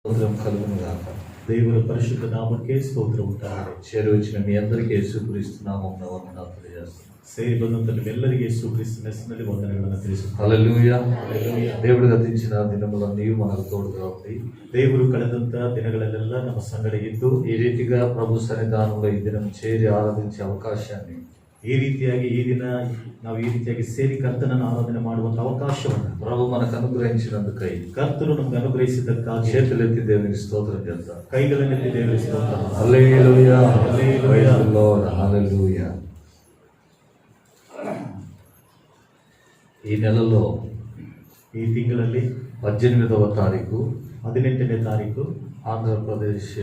స్తోత్రం కలుగును గాక. దేవుని పరిశుద్ధ నామకే స్తోత్రం ఉంటాడు. చేరి వచ్చిన మీ అందరికీ యేసుక్రీస్తు నామమున వందనాలు తెలియజేస్తున్నాను. ಸೇರಿ ಬಂದಂತ ಎಲ್ಲರಿಗೆ ಯೇಸು ಕ್ರಿಸ್ತನ ಹೆಸರಿನಲ್ಲಿ ವಂದನೆಗಳನ್ನು ತಿಳಿಸುತ್ತೇನೆ. హల్లెలూయా. దేవుడు గతించిన దినములన్నీ మనకు తోడుగా ఉంది. ದೇವರು ಕಳೆದಂತ ದಿನಗಳಲ್ಲೆಲ್ಲ ನಮ್ಮ ಸಂಗಡ ಇದ್ದು ఈ రీతిగా ప్రభు సన్నిధానంలో ఈ దినం చేరి ఆరాధించే అవకాశాన్ని ಈ ರೀತಿಯಾಗಿ ಸೇರಿ ಕರ್ತನನ್ನು ಆರಾಧನೆ ಮಾಡುವಂತ ಅವಕಾಶವನ್ನು ప్రభు మనకు అనుగ్రహించినందుకై ಕರ್ತನು ನಮಗೆ ಅನುಗ್ರಹಿಸಿದ್ದಕ್ಕಾಗಿ చేతులెత్తి దేవునికి స్తోత్రం చేద్దాం. ಕೈಗಳನ್ನೆತ್ತಿ ದೇವರಿಗೆ ಸ್ತೋತ್ರ. Hallelujah. Hallelujah. Praise the lord. Hallelujah. ఈ నెలలో ಈ ತಿಂಗಳಲ್ಲಿ 18వ తారీఖు 18ನೇ ತಾರೀಕು ఆంధ్రప్రదేశ్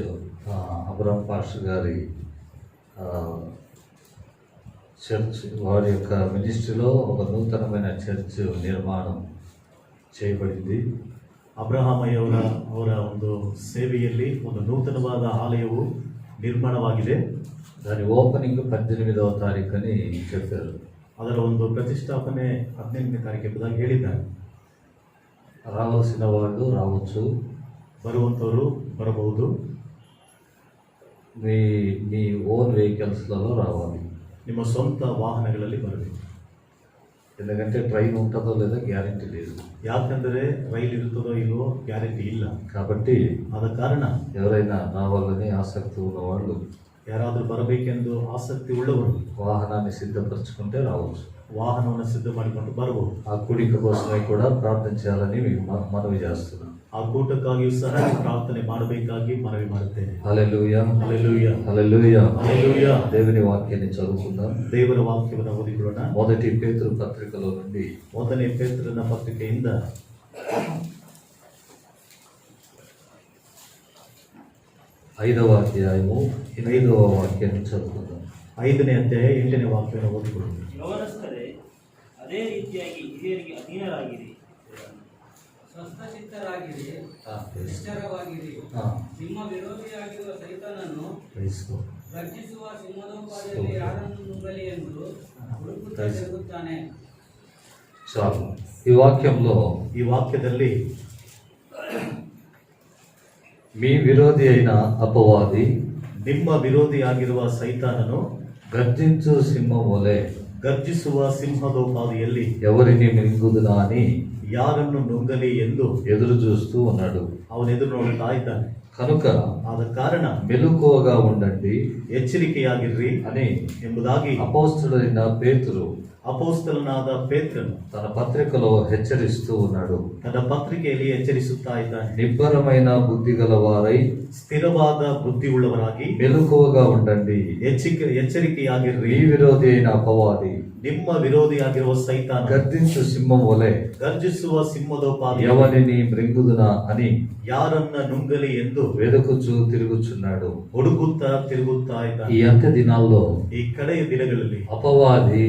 అబ్రహం పాస్టర్ గారి చర్చ్ వారి యొక్క మినిస్ట్రీలో ఒక నూతనమైన చర్చ్ నిర్మాణం చేయబడింది. ಅಬ್ರಹಾಮಯ್ಯವರ ಒಂದು ಸೇವೆಯಲ್ಲಿ ಒಂದು ನೂತನವಾದ ಆಲಯವು ನಿರ್ಮಾಣವಾಗಿದೆ. దాని ఓపెనింగ్ 18వ తారీఖు అని చెప్పారు. ಅದರ ಒಂದು ಪ್ರತಿಷ್ಠಾಪನೆ 18ನೇ ತಾರೀಕು ಎಂಬುದಾಗಿ ಹೇಳಿದ್ದಾರೆ. రావాల్సిన వాళ్ళు రావచ్చు, ಬರುವಂಥವರು ಬರಬಹುದು. మీ ఓన్ వెహికల్స్లలో రావాలి. ನಿಮ್ಮ ಸ್ವಂತ ವಾಹನಗಳಲ್ಲಿ ಬರಬೇಕು. ఎందుకంటే ట్రైన్ ఉంటుందో లేదో ಗ್ಯಾರಂಟಿ లేదు. ಯಾಕಂದರೆ ರೈಲು ಇರುತ್ತದೋ ಇಲ್ವೋ ಗ್ಯಾರಂಟಿ ಇಲ್ಲ. కాబట్టి ಆದ ಕಾರಣ ఎవరైనా రావాలని ఆసక్తి ఉన్నవాళ్ళు, ಯಾರಾದರೂ ಬರಬೇಕೆಂದು ಆಸಕ್ತಿ ಉಳ್ಳವರು వాహనాన్ని సిద్ధపరచుకుంటే రావచ్చు. ವಾಹನವನ್ನು ಸಿದ್ಧ ಮಾಡಿಕೊಂಡು ಬರಬಹುದು. ఆ కూడిక కోసమై కూడా ప్రార్థన చేయాలని మనవి చేస్తున్నాను. ಆ ಕೂಟಕ್ಕಾಗಿಯೂ ಸಹ ಪ್ರಾರ್ಥನೆ ಮಾಡಬೇಕಾಗಿ ಮನವಿ ಮಾಡುತ್ತೇನೆ. హల్లెలూయా. హల్లెలూయా. హల్లెలూయా. హల్లెలూయా. దేవుని వాక్యాన్ని చదువుకుందాం. ದೇವರ ವಾಕ್ಯವನ್ನು ಓದಿಕೊಳ್ಳೋಣ. మొదటి పేతురు పత్రికలో నుండి 1ನೇ ಪೇತ್ರನ ಪತ್ರಿಕೆಯಿಂದ 5వ అధ్యాయము 8వ వాక్యాన్ని చదువుకుందాం. 5ನೇ ಅಧ್ಯಾಯ 8ನೇ ವಾಕ್ಯವನ್ನು ಓದಿಕೊಳ್ಳೋಣ. ಯೌವನಸ್ಥರೇ, ಅದೇ ರೀತಿಯಾಗಿ ಹಿರಿಯರಿಗೆ ಅಧೀನರಾಗಿರಿ, ಸ್ವಸ್ಥಚಿತ್ತರಾಗಿರಿ, ನಿಷ್ಠರವಾಗಿರಿ. ನಿಮ್ಮ ವಿರೋಧಿಯಾಗಿರುವ ಸೈತಾನನು ಗರ್ಜಿಸುವ ಸಿಂಹದೋಪಾದಿಯಲ್ಲಿ ಯಾರನ್ನು ನುಂಗಲಿ ಎಂದು ಹುಡುಕುತ್ತಾ ತಿರುಗುತ್ತಾನೆ. చాలు. ఈ వాక్యంలో ಈ ವಾಕ್ಯದಲ್ಲಿ మీ విరోధి అయిన అపవాది, ನಿಮ್ಮ ವಿರೋಧಿಯಾಗಿರುವ ಸೈತಾನನು గర్జించు సింహం వలె ಗರ್ಜಿಸುವ ಸಿಂಹದೋಪಾದಿಯಲ್ಲಿ ఎవరిని మింగుదునా అని ಯಾರನ್ನು ನುಂಗಲಿ ಎಂದು ఎదురు చూస్తూ ఉన్నాడు. ಅವನು ಎದುರು ನೋಡುತ್ತಾ ಇದ್ದಾನೆ. కనుక ಆದ ಕಾರಣ మెలకువగా ఉండండి ಎಚ್ಚರಿಕೆಯಾಗಿರ್ರಿ అని ಎಂಬುದಾಗಿ అపోస్తలుడైన పేతురు ಅಪೊಸ್ತಲನಾದ ಪೇತ್ರನು తన పత్రికలో హెచ్చరిస్తూ ఉన్నాడు. ತನ್ನ ಪತ್ರಿಕೆಯಲ್ಲಿ ಎಚ್ಚರಿಸುತ್ತಾ ಇದ್ದಾನೆ. నిబ్బరమైన బుద్ధి గల వారై ಸ್ಥಿರವಾದ ಬುದ್ಧಿ ಉಳ್ಳವರಾಗಿ మెలకువగా ఉండండి. ಎಚ್ಚರಿಕೆಯಾಗಿರ್ರಿ. ఈ విరోధి అయిన అపవాది, ನಿಮ್ಮ ವಿರೋಧಿಯಾಗಿರುವ ಸೈತಾನ గర్జించు సింహం వలె ಗರ್ಜಿಸುವ ಸಿಂಹದೋಪಾದಿ ఎవరిని మృంగుదునా అని ಯಾರನ್ನ ನುಂಗಲಿ ಎಂದು వెదుకుచూ తిరుగుచున్నాడు. ಹುಡುಕುತ್ತಾ ತಿರುಗುತ್ತಾ ఈ ಇದ್ದಾನೆ. అంత్య దినాల్లో ಈ ಕಡೆಯ ದಿನಗಳಲ್ಲಿ అపవాది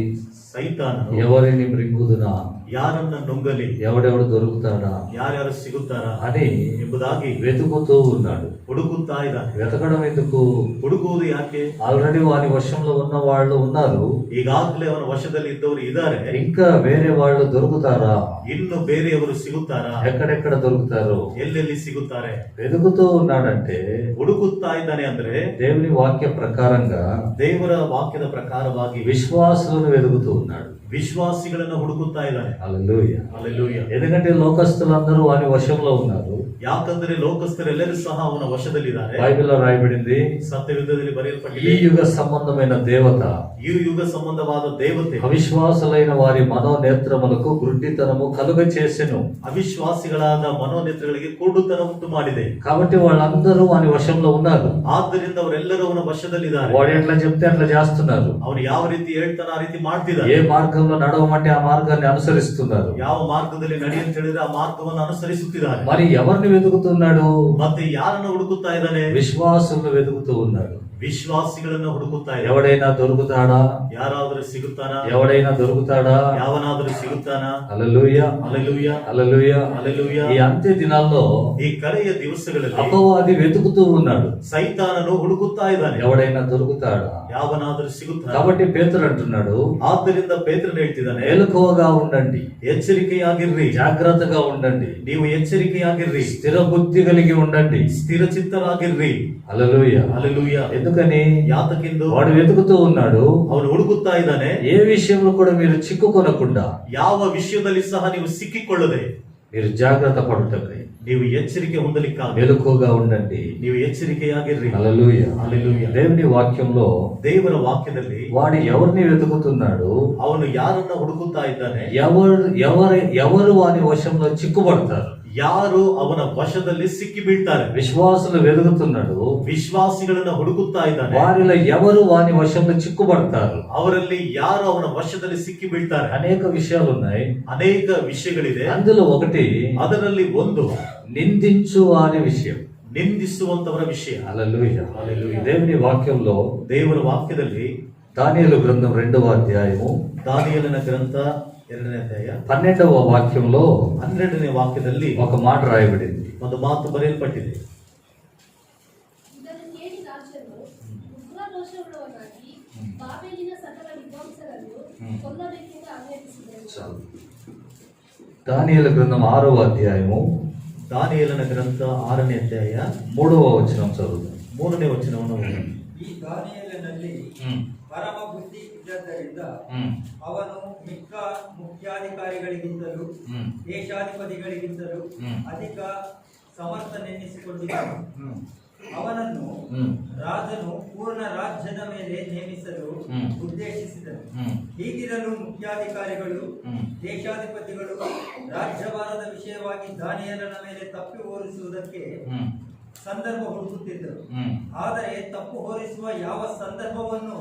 ಸೈತಾನನು ఎవరిని మృంగుదునా, ಯಾರನ್ನ ನುಂಗಲಿ, ఎవడెవడు దొరుకుతాడా ಯಾರ್ಯಾರು ಸಿಗುತ್ತಾರಾ అని ಎಂಬುದಾಗಿ వెతుకుతూ ఉన్నాడు. ಹುಡುಕುತ್ತಾ ಇದ್ದಾನೆ. వెతకడం ఎందుకు? ಹುಡುಕುವುದು ಯಾಕೆ? ఆల్రెడీ వారి వశంలో ఉన్న వాళ్ళు ఉన్నారు. ಈಗಾಗಲೇ ಅವನ ವಶದಲ್ಲಿ ಇದ್ದವರು ಇದ್ದಾರೆ. ఇంకా వేరే వాళ్ళు దొరుకుతారా? ಇನ್ನು ಬೇರೆಯವರು ಸಿಗುತ್ತಾರಾ? ఎక్కడెక్కడ దొరుకుతారు? ಎಲ್ಲೆಲ್ಲಿ ಸಿಗುತ್ತಾರೆ? వెతుకుతూ ఉన్నాడంటే ಹುಡುಕುತ್ತಾ ಇದ್ದಾನೆ ಅಂದ್ರೆ దేవుని వాక్య ప్రకారంగా ದೇವರ ವಾಕ್ಯದ ಪ್ರಕಾರವಾಗಿ విశ్వాసులను వెతుకుతూ ఉన్నాడు. ವಿಶ್ವಾಸಿಗಳನ್ನು ಹುಡುಕುತ್ತಾ ಇದ್ದಾನೆ. హల్లెలూయా. ಹಲ್ಲೆಲೂಯಾ. ఎందుకంటే లోకస్తులందరూ వాని వశంలో ఉన్నారు. ಯಾಕಂದ್ರೆ ಲೋಕಸ್ಥರೆಲ್ಲರೂ ಸಹ ಅವನ ವಶದಲ್ಲಿದ್ದಾರೆ. బైబిల్లో రాయబడింది, ಸತ್ಯಯುಗದಲ್ಲಿ ఈ ಬರೆಯಲ್ಪಟ್ಟಿದೆ, యుగ సంబంధమైన దేవత ಈ ಯುಗ ಸಂಬಂಧವಾದ ದೇವತೆ అవిశ్వాసులైన వారి మనోనేత్రములకు గుడ్డితనము కలుగ చేసెను. ಅವಿಶ್ವಾಸಿಗಳಾದ ಮನೋನೇತ್ರಗಳಿಗೆ ಕುರುಡುತನ ಉಂಟು ಮಾಡಿದೆ. కాబట్టి వాళ్ళందరూ వాని వశంలో ఉన్నారు. ಆದ್ದರಿಂದ ಅವರೆಲ್ಲರೂ ಅವನ ವಶದಲ್ಲಿದ್ದಾರೆ. వాడు ఎట్లా చెప్తే అట్లా చేస్తున్నారు. ಅವನು ಯಾವ ರೀತಿ ಹೇಳ್ತಾನೆ ಆ ರೀತಿ ಮಾಡ್ತಿದ್ದಾರೆ. ఏ మార్గంలో నడవమంటే ఆ మార్గాన్ని అనుసరిస్తున్నారు. ಯಾವ ಮಾರ್ಗದಲ್ಲಿ ನಡಿ ಅಂತ ಹೇಳಿದ್ರೆ ಆ ಮಾರ್ಗವನ್ನು ಅನುಸರಿಸುತ್ತಿದ್ದಾರೆ. మరి ఎవరిని వెతుకుతున్నాడు? ಮತ್ತೆ ಯಾರನ್ನು ಹುಡುಕುತ್ತಾ ಇದ್ದಾನೆ? విశ్వాసులను వెతుకుతూ ఉన్నాడు. ವಿಶ್ವಾಸಿಗಳನ್ನು ಹುಡುಕುತ್ತಾ ಇದೆ. ఎవడైనా దొరుకుతాడా? ಯಾರಾದರೂ ಸಿಗುತ್ತಾನಾ? ఎవడైనా దొరుకుతాడా? ಯಾವನಾದರೂ ಸಿಗುತ್ತಾನಾ? హల్లెలూయా, ಹಲ್ಲೆಲೂಯಾ, హల్లెలూయా. ಹಲ್ಲೆಲೂಯಾ. ఈ అంత్య దినాల్లో ಈ ಕಡೆಯ ದಿವಸಗಳಲ್ಲಿ అపవాది వెతుకుతూ ఉన్నాడు. ಸೈತಾನನು ಹುಡುಕುತ್ತಾ ಇದ್ದಾನೆ. ఎవడైనా దొరుకుతాడా? ಯಾವನಾದರೂ ಸಿಗುತ್ತಾನಾ? కాబట్టి పేతురు అంటున్నాడు, ಆದ್ದರಿಂದ ಪೇತ್ರನು ಹೇಳ್ತಿದ್ದಾನೆ, మెలకువగా ఉండండి, ಎಚ್ಚರಿಕೆಯಾಗಿರ್ರಿ, జాగ్రత్తగా ఉండండి, ನೀವು ಎಚ್ಚರಿಕೆಯಾಗಿರ್ರಿ, స్థిర బుద్ధి కలిగి ఉండండి. ಸ್ಥಿರಚಿತ್ತರಾಗಿರ್ರಿ. హల్లెలూయా. ಹಲ್ಲೆಲೂಯಾ. ఎందుకని? ಯಾತಕ್ಕೆಂದು వాడు వెతుకుతూ ఉన్నాడు. ಅವನು ಹುಡುಕುತ್ತಾ ಇದ್ದಾನೆ. ఏ విషయంలో కూడా మీరు చిక్కుకొనకుండా ಯಾವ ವಿಷಯದಲ್ಲಿ ಸಹ ನೀವು ಸಿಕ್ಕಿಕೊಳ್ಳದೆ మీరు జాగ్రత్త పడుటకై ನೀವು ಎಚ್ಚರಿಕೆ ಹೊಂದಲಿಕ್ಕಾಗಿ మెలకువగా ఉండండి. ನೀವು ಎಚ್ಚರಿಕೆಯಾಗಿರ್ರಿ. హల్లెలూయా. ಹಲ್ಲೆಲೂಯಾ. దేవుని వాక్యంలో ದೇವರ ವಾಕ್ಯದಲ್ಲಿ వాడు ఎవరిని వెతుకుతున్నాడు? ಅವನು ಯಾರನ್ನ ಹುಡುಕುತ್ತಾ ಇದ್ದಾನೆ? ఎవరు వాని వశంలో చిక్కుబడతారు? ಯಾರು ಅವನ ವಶದಲ್ಲಿ ಸಿಕ್ಕಿ ಬೀಳ್ತಾರೆ? విశ్వాసులు వెతుకుతున్నాడు. ವಿಶ್ವಾಸಿಗಳನ್ನ ಹುಡುಕುತ್ತಾ ಇದ್ದಾನೆ. వారిలో ఎవరు వాని వశంలో చిక్కుబడతారు? ಅವರಲ್ಲಿ ಯಾರು ಅವನ ವಶದಲ್ಲಿ ಸಿಕ್ಕಿ ಬೀಳ್ತಾರೆ? అనేక విషయాలు ఉన్నాయి. ಅನೇಕ ವಿಷಯಗಳಿದೆ. అందులో ఒకటి ಅದರಲ್ಲಿ ಒಂದು నిందించు వారి విషయం. ನಿಂದಿಸುವಂತವರ ವಿಷಯ. హల్లెలూయా. హల్లెలూయా. దేవుని వాక్యంలో ದೇವರ ವಾಕ್ಯದಲ್ಲಿ దానియేలు గ్రంథం 2వ అధ్యాయము ದಾನಿಯೇಲನ ಗ್ರಂಥ 2ನೇ ಅಧ್ಯಾಯ 12వ వాక్యంలో 12ನೇ ವಾಕ್ಯದಲ್ಲಿ ఒక మాట రాయబడింది. ಒಂದು ಮಾತು ಬರೆಯಲ್ಪಟ್ಟಿದೆ. ಇದನ್ನು ಕೇಳಿ ರಾಜನು ಉಗ್ರದೋಷವುಳ್ಳವನಾಗಿ ಬಾಬೆಲಿನ ಸಕಲ ವಿದ್ವಾಂಸರನ್ನು ಕೊಲ್ಲಬೇಕೆಂದು ಆಜ್ಞಾಪಿಸಿದನು. చాలు. దానియేలు గ్రంథం 6వ అధ్యాయము ದಾನಿಯೇಲನ ಗ್ರಂಥ 6ನೇ ಅಧ್ಯಾಯ 3వ వచనం చదువుదాం. 3ನೇ ವಚನವನ್ನು ಓದಿ. ಈ ದಾನಿಯೇಲನಲ್ಲಿ ಪರಮ ಬುದ್ಧಿ ಇದ್ದದ್ದರಿಂದ ಅವನು ಮಿಕ್ಕ ಮುಖ್ಯಾಧಿಕಾರಿಗಳಿಗಿಂತಲೂ ದೇಶಾಧಿಪತಿಗಳಿಗಿಂತಲೂ ಅಧಿಕ ಸಮರ್ಥನೆನ್ನಿಸಿಕೊಂಡಿದ್ದನು. ಅವನನ್ನು ರಾಜನು ಪೂರ್ಣ ರಾಜ್ಯದ ಮೇಲೆ ನೇಮಿಸಲು ಉದ್ದೇಶಿಸಿದನು. ಹೀಗಿರಲು ಮುಖ್ಯಾಧಿಕಾರಿಗಳು ದೇಶಾಧಿಪತಿಗಳು ರಾಜ್ಯಭಾರದ ವಿಷಯವಾಗಿ ದಾನಿಯೇಲನ ಮೇಲೆ ತಪ್ಪಿ ಹೋರಿಸುವುದಕ್ಕೆ ಸಂದರ್ಭ ಹುಡುಕುತ್ತಿದ್ದರು. ಆದರೆ ತಪ್ಪು ಹೋರಿಸುವ ಯಾವ ಸಂದರ್ಭವನ್ನು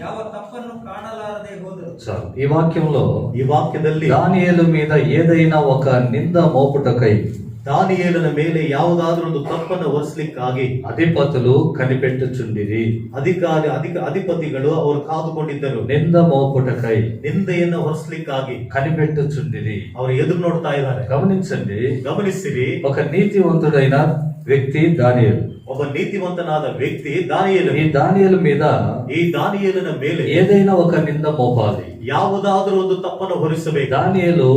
ಯಾವ ತಪ್ಪನ್ನು ಕಾಣಲಾರದೆ ಹೋದರು. చాలు. ఈ వాక్యంలో ಈ ವಾಕ್ಯದಲ್ಲಿ దానియేలు మీద ఏదైనా ఒక నింద మోపుటకై ದಾನಿಯೇಲನ ಮೇಲೆ ಯಾವುದಾದ್ರೂ ಒಂದು ತಪ್ಪನ್ನು ಹೊರಿಸಲಿಕ್ಕಾಗಿ అధిపతులు కనిపెట్టుచుండిరి. ಅಧಿಪತಿಗಳು ಅವರು ಕಾದುಕೊಂಡಿದ್ದರು. నింద మోపుటకై ನಿಂದೆಯನ್ನು ಹೊರಿಸಲಿಕ್ಕಾಗಿ కనిపెట్టుచుండిరి. ಅವರು ಎದುರು ನೋಡ್ತಾ ಇದ್ದಾರೆ. గమనించండి, ಗಮನಿಸಿರಿ. ఒక నీతివంతుడైన వ్యక్తి దానియేలు. ಒಬ್ಬ ನೀತಿವಂತನಾದ ವ್ಯಕ್ತಿ ದಾನಿಯೇಲು. ఈ దానియేలు మీద ಈ ದಾನಿಯೇಲನ ಮೇಲೆ ఏదైనా ఒక నింద మోపాలి. ಯಾವುದಾದ್ರೂ ಒಂದು ತಪ್ಪನ್ನು ಹೊರಿಸಬೇಕು. దానియేలు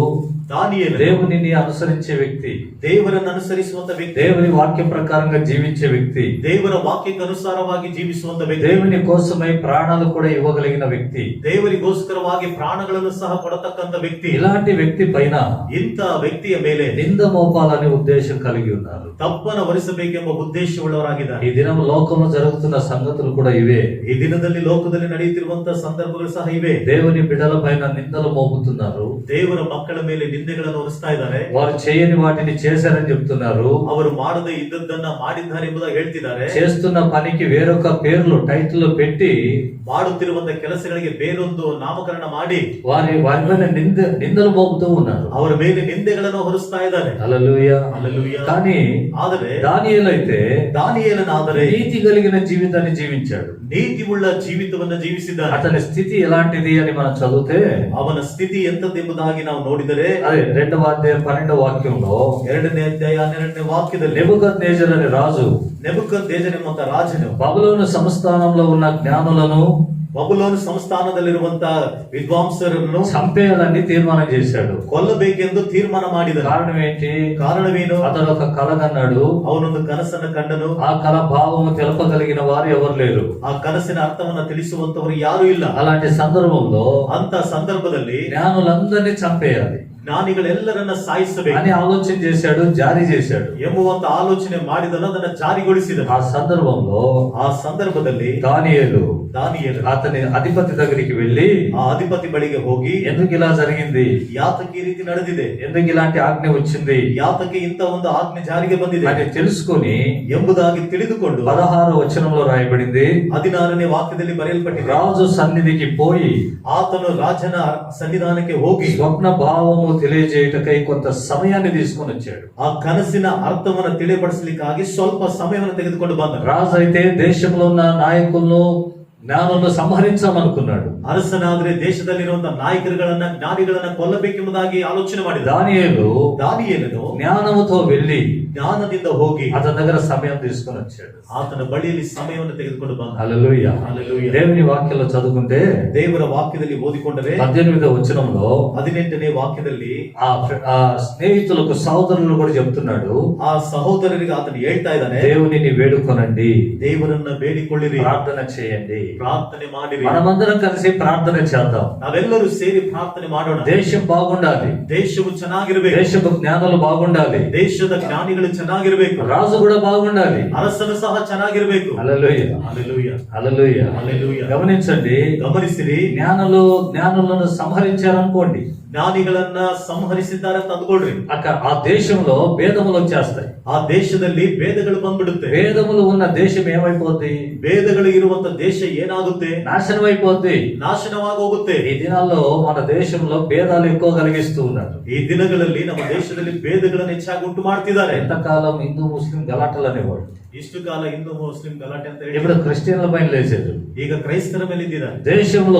దేవునిని అనుసరించే వ్యక్తి, ದೇವರನ್ನು ಅನುಸರಿಸುವಂತ ವ್ಯಕ್ತಿ, దేవుని వాక్య ప్రకారంగా జీవించే వ్యక్తి, ದೇವರ ವಾಕ್ಯಕ್ಕೆ ಅನುಸಾರವಾಗಿ ಜೀವಿಸುವಂತ ವ್ಯಕ್ತಿ, దేవుని కోసమై ప్రాణాలు కూడా ఇవ్వగలిగిన వ్యక్తి, ದೇವರಿಗೋಸ್ಕರವಾಗಿ ಪ್ರಾಣಗಳನ್ನು ಸಹ ಕೊಡತಕ್ಕಂತ ವ್ಯಕ್ತಿ. ఇలాంటి వ్యక్తి పైన ಇಂಥ ವ್ಯಕ್ತಿಯ ಮೇಲೆ నింద మోపాలనే ఉద్దేశం కలిగి ఉన్నారు. ತಪ್ಪನ್ನು ಹೊರಿಸಬೇಕೆಂಬ ಉದ್ದೇಶವುಳ್ಳವರಾಗಿದ್ದಾರೆ. ఈ దినం లోకంలో జరుగుతున్న సంగతులు కూడా ఇవే. ಈ ದಿನದಲ್ಲಿ ಲೋಕದಲ್ಲಿ ನಡೆಯುತ್ತಿರುವಂತಹ ಸಂದರ್ಭಗಳು ಸಹ ಇವೆ. దేవుని బిడ్డల పైన నిందలు మోపుతున్నారు. ದೇವರ ಮಕ್ಕಳ ಮೇಲೆ ನಿಂದೆಗಳನ್ನು ಹೊರಿಸ್ತಾ ಇದ್ದಾರೆ. వారు చేయని వాటిని చేశారని చెప్తున్నారు. ಅವರು ಮಾಡದೇ ಇದ್ದದ್ದನ್ನ ಮಾಡಿದ್ದಾರೆ ಎಂಬುದಾಗಿ ಹೇಳ್ತಿದ್ದಾರೆ. చేస్తున్న పనికి వేరొక పేర్లు టైటిల్ పెట్టి ಮಾಡುತ್ತಿರುವಂತಹ ಕೆಲಸಗಳಿಗೆ ಬೇರೊಂದು ನಾಮಕರಣ ಮಾಡಿ వారి పైన నిందలు మోపుతూ ఉన్నారు. ಅವರ ಮೇಲೆ ನಿಂದೆಗಳನ್ನು ಹೊರಿಸ್ತಾ ಇದ್ದಾರೆ. హల్లెలూయా. హల్లెలూయా. కానీ ಆದರೆ దానియేలు అయితే ದಾನಿಯೇಲನಾದರೆ నీతి కలిగిన జీవితాన్ని జీవించాడు. ನೀತಿ ಉಳ್ಳ ಜೀವಿತವನ್ನ ಜೀವಿಸಿದ್ದಾನೆ. అతని స్థితి ఎలాంటిది అని మనం చదివితే ಅವನ ಸ್ಥಿತಿ ಎಂತದ್ದೆಂಬುದಾಗಿ ನಾವು ನೋಡಿದರೆ అదే 2వ అధ్యాయం 12వ వాక్యంలో 2ನೇ ಅಧ್ಯಾಯ 12ನೇ ವಾಕ್ಯದಲ್ಲಿ నెబుకద్నెజరు అనే రాజు ನೆಬೂಕದ್ನೆಚ್ಚರ ಎಂಬ ರಾಜನು బబులోను సంస్థానంలో ఉన్న జ్ఞానులను ಬಬುಲೋನ್ ಸಂಸ್ಥಾನದಲ್ಲಿರುವಂತಹ ವಿದ್ವಾಂಸರನ್ನು చంపేయాలని తీర్మానం చేశాడు. ಕೊಲ್ಲಬೇಕೆಂದು ತೀರ್ಮಾನ ಮಾಡಿದನು. కారణం ఏంటి? ಕಾರಣವೇನು? అతడు ఒక కల కన్నాడు. ಅವನೊಂದು ಕನಸನ್ನು ಕಂಡನು. ఆ కల భావము తెలపగలిగిన వారు ఎవరు లేరు. ಆ ಕನಸಿನ ಅರ್ಥವನ್ನು ತಿಳಿಸುವಂತವರು ಯಾರು ಇಲ್ಲ. అలాంటి సందర్భంలో ಅಂತ ಸಂದರ್ಭದಲ್ಲಿ జ్ఞానులందరినీ చంపేయాలి ಜ್ಞಾನಿಗಳೆಲ್ಲರನ್ನ ಸಾಯಿಸಬೇಕು అని ఆలోచన చేశాడు, జారీ చేశాడు. ಎಂಬುವಂತ ಆಲೋಚನೆ ಮಾಡಿದನು, ಅದನ್ನ ಜಾರಿಗೊಳಿಸಿದನು. ఆ సందర్భంలో దానియేలు అతని అధిపతి దగ్గరికి వెళ్ళి ಆ ಅಧಿಪತಿ ಬಳಿಗೆ ಹೋಗಿ ఎందుకు ఇలా జరిగింది, ಯಾತಕ್ಕೆ ಈ ರೀತಿ ನಡೆದಿದೆ, ఎందుకు ఇలాంటి ఆజ్ఞ వచ్చింది, ಯಾತಕ್ಕೆ ಇಂತ ಒಂದು ಆಜ್ಞೆ ಜಾರಿಗೆ ಬಂದಿದೆ అని తెలుసుకొని ಎಂಬುದಾಗಿ ತಿಳಿದುಕೊಂಡು 16వ వచనంలో రాయబడింది, 16ನೇ ವಾಕ್ಯದಲ್ಲಿ ಬರೆಯಲ್ಪಟ್ಟಿದೆ. రాజు సన్నిధికి పోయి ಆತನು ರಾಜನ ಸನ್ನಿಧಾನಕ್ಕೆ ಹೋಗಿ స్వప్న భావము అర్థము తెలియజేయుటకై కొంత సమయాన్ని తీసుకొని వచ్చాడు. ಆ ಕನಸಿನ ಅರ್ಥವನ್ನು ತಿಳಿಪಡಿಸಲಿಕ್ಕಾಗಿ ಸ್ವಲ್ಪ ಸಮಯವನ್ನು ತೆಗೆದುಕೊಂಡು ಬಂದ. రాజు అయితే దేశంలో ఉన్న నాయకులను జ్ఞానులను సంహరించాలనుకున్నాడు. ಅರಸನಾದ್ರೆ ದೇಶದಲ್ಲಿರುವಂತಹ ನಾಯಕರುಗಳನ್ನ ಜ್ಞಾನಿಗಳನ್ನ ಕೊಲ್ಲಬೇಕೆಂಬುದಾಗಿ ಆಲೋಚನೆ ಮಾಡಿದ. ದಾನಿಯೇಲನು జ్ఞానముతో వెళ్ళి ಜ್ಞಾನದಿಂದ ಹೋಗಿ అతని దగ్గర సమయం తీసుకొని వచ్చాడు. ಆತನ ಬಳಿಯಲ್ಲಿ ಸಮಯವನ್ನು ತೆಗೆದುಕೊಂಡು ಬಂದ. హల్లెలూయా. హల్లెలూయా. దేవుని వాక్యంలో చదువుకుంటే ದೇವರ ವಾಕ್ಯದಲ್ಲಿ ಓದಿಕೊಂಡರೆ 18వ వచనంలో 18ನೇ ವಾಕ್ಯದಲ್ಲಿ ఆ స్నేహితులకు సహోదరులు కూడా చెప్తున్నాడు, ಆ ಸಹೋದರರಿಗೆ ಆತನು ಹೇಳ್ತಾ ಇದ್ದಾನೆ, దేవునిని వేడుకొనండి, ದೇವರನ್ನ ಬೇಡಿಕೊಳ್ಳಿರಿ, ప్రార్థన చేయండి, ಪ್ರಾರ್ಥನೆ ಮಾಡಿರಿ. మనమందరం కలిసి ప్రార్థన చేద్దాం. ನಾವೆಲ್ಲರೂ ಸೇರಿ ಪ್ರಾರ್ಥನೆ ಮಾಡೋಣ. దేశం బాగుండాలి, ದೇಶವು ಚೆನ್ನಾಗಿರಬೇಕು, దేశపు జ్ఞానులు బాగుండాలి, ದೇಶದ ಜ್ಞಾನಿಗಳು ಚೆನ್ನಾಗಿರಬೇಕು, రాజు కూడా బాగుండాలి, ಅರಸನು ಸಹ ಚೆನ್ನಾಗಿರಬೇಕು. హల్లెలూయా. హల్లెలూయా. హల్లెలూయా. హల్లెలూయా. గమనించండి, ಗಮನಿಸಿರಿ, జ్ఞానులను సంహరించారనుకోండి, ಜ್ಞಾನಿಗಳನ್ನ ಸಂಹರಿಸಿದ್ದಾರೆ ಅಂತ ಅಂದ್ಕೊಳ್ರಿ, అక్కడ ఆ దేశంలో భేదములు వచ్చేస్తాయి. ಆ ದೇಶದಲ್ಲಿ ಭೇದಗಳು ಬಂದ್ಬಿಡುತ್ತೆ. భేదములు ఉన్న దేశం ఏమైపోద్ది? ಭೇದಗಳು ಇರುವಂತ ದೇಶ ಏನಾಗುತ್ತೆ? నాశనం అయిపోద్ది. ನಾಶನವಾಗಿ ಹೋಗುತ್ತೆ. ఈ దినాల్లో మన దేశంలో భేదాలు ఎక్కువ కలిగిస్తూ ఉన్నారు. ಈ ದಿನಗಳಲ್ಲಿ ನಮ್ಮ ದೇಶದಲ್ಲಿ ಭೇದಗಳನ್ನು ಹೆಚ್ಚಾಗಿ ಉಂಟು ಮಾಡ್ತಿದ್ದಾರೆ. ఎంతకాలం హిందూ ముస్లిం గలాటలు అనేవాడు, ಇಷ್ಟು ಕಾಲ ಹಿಂದೂ ಮುಸ್ಲಿಂ ಗಲಾಟೆ ಅಂತ ಹೇಳಿ ఇప్పుడు క్రిస్టియన్ల పైన లేచారు. ಈಗ ಕ್ರೈಸ್ತರ ಮೇಲೆ ಇದ್ದಾರೆ.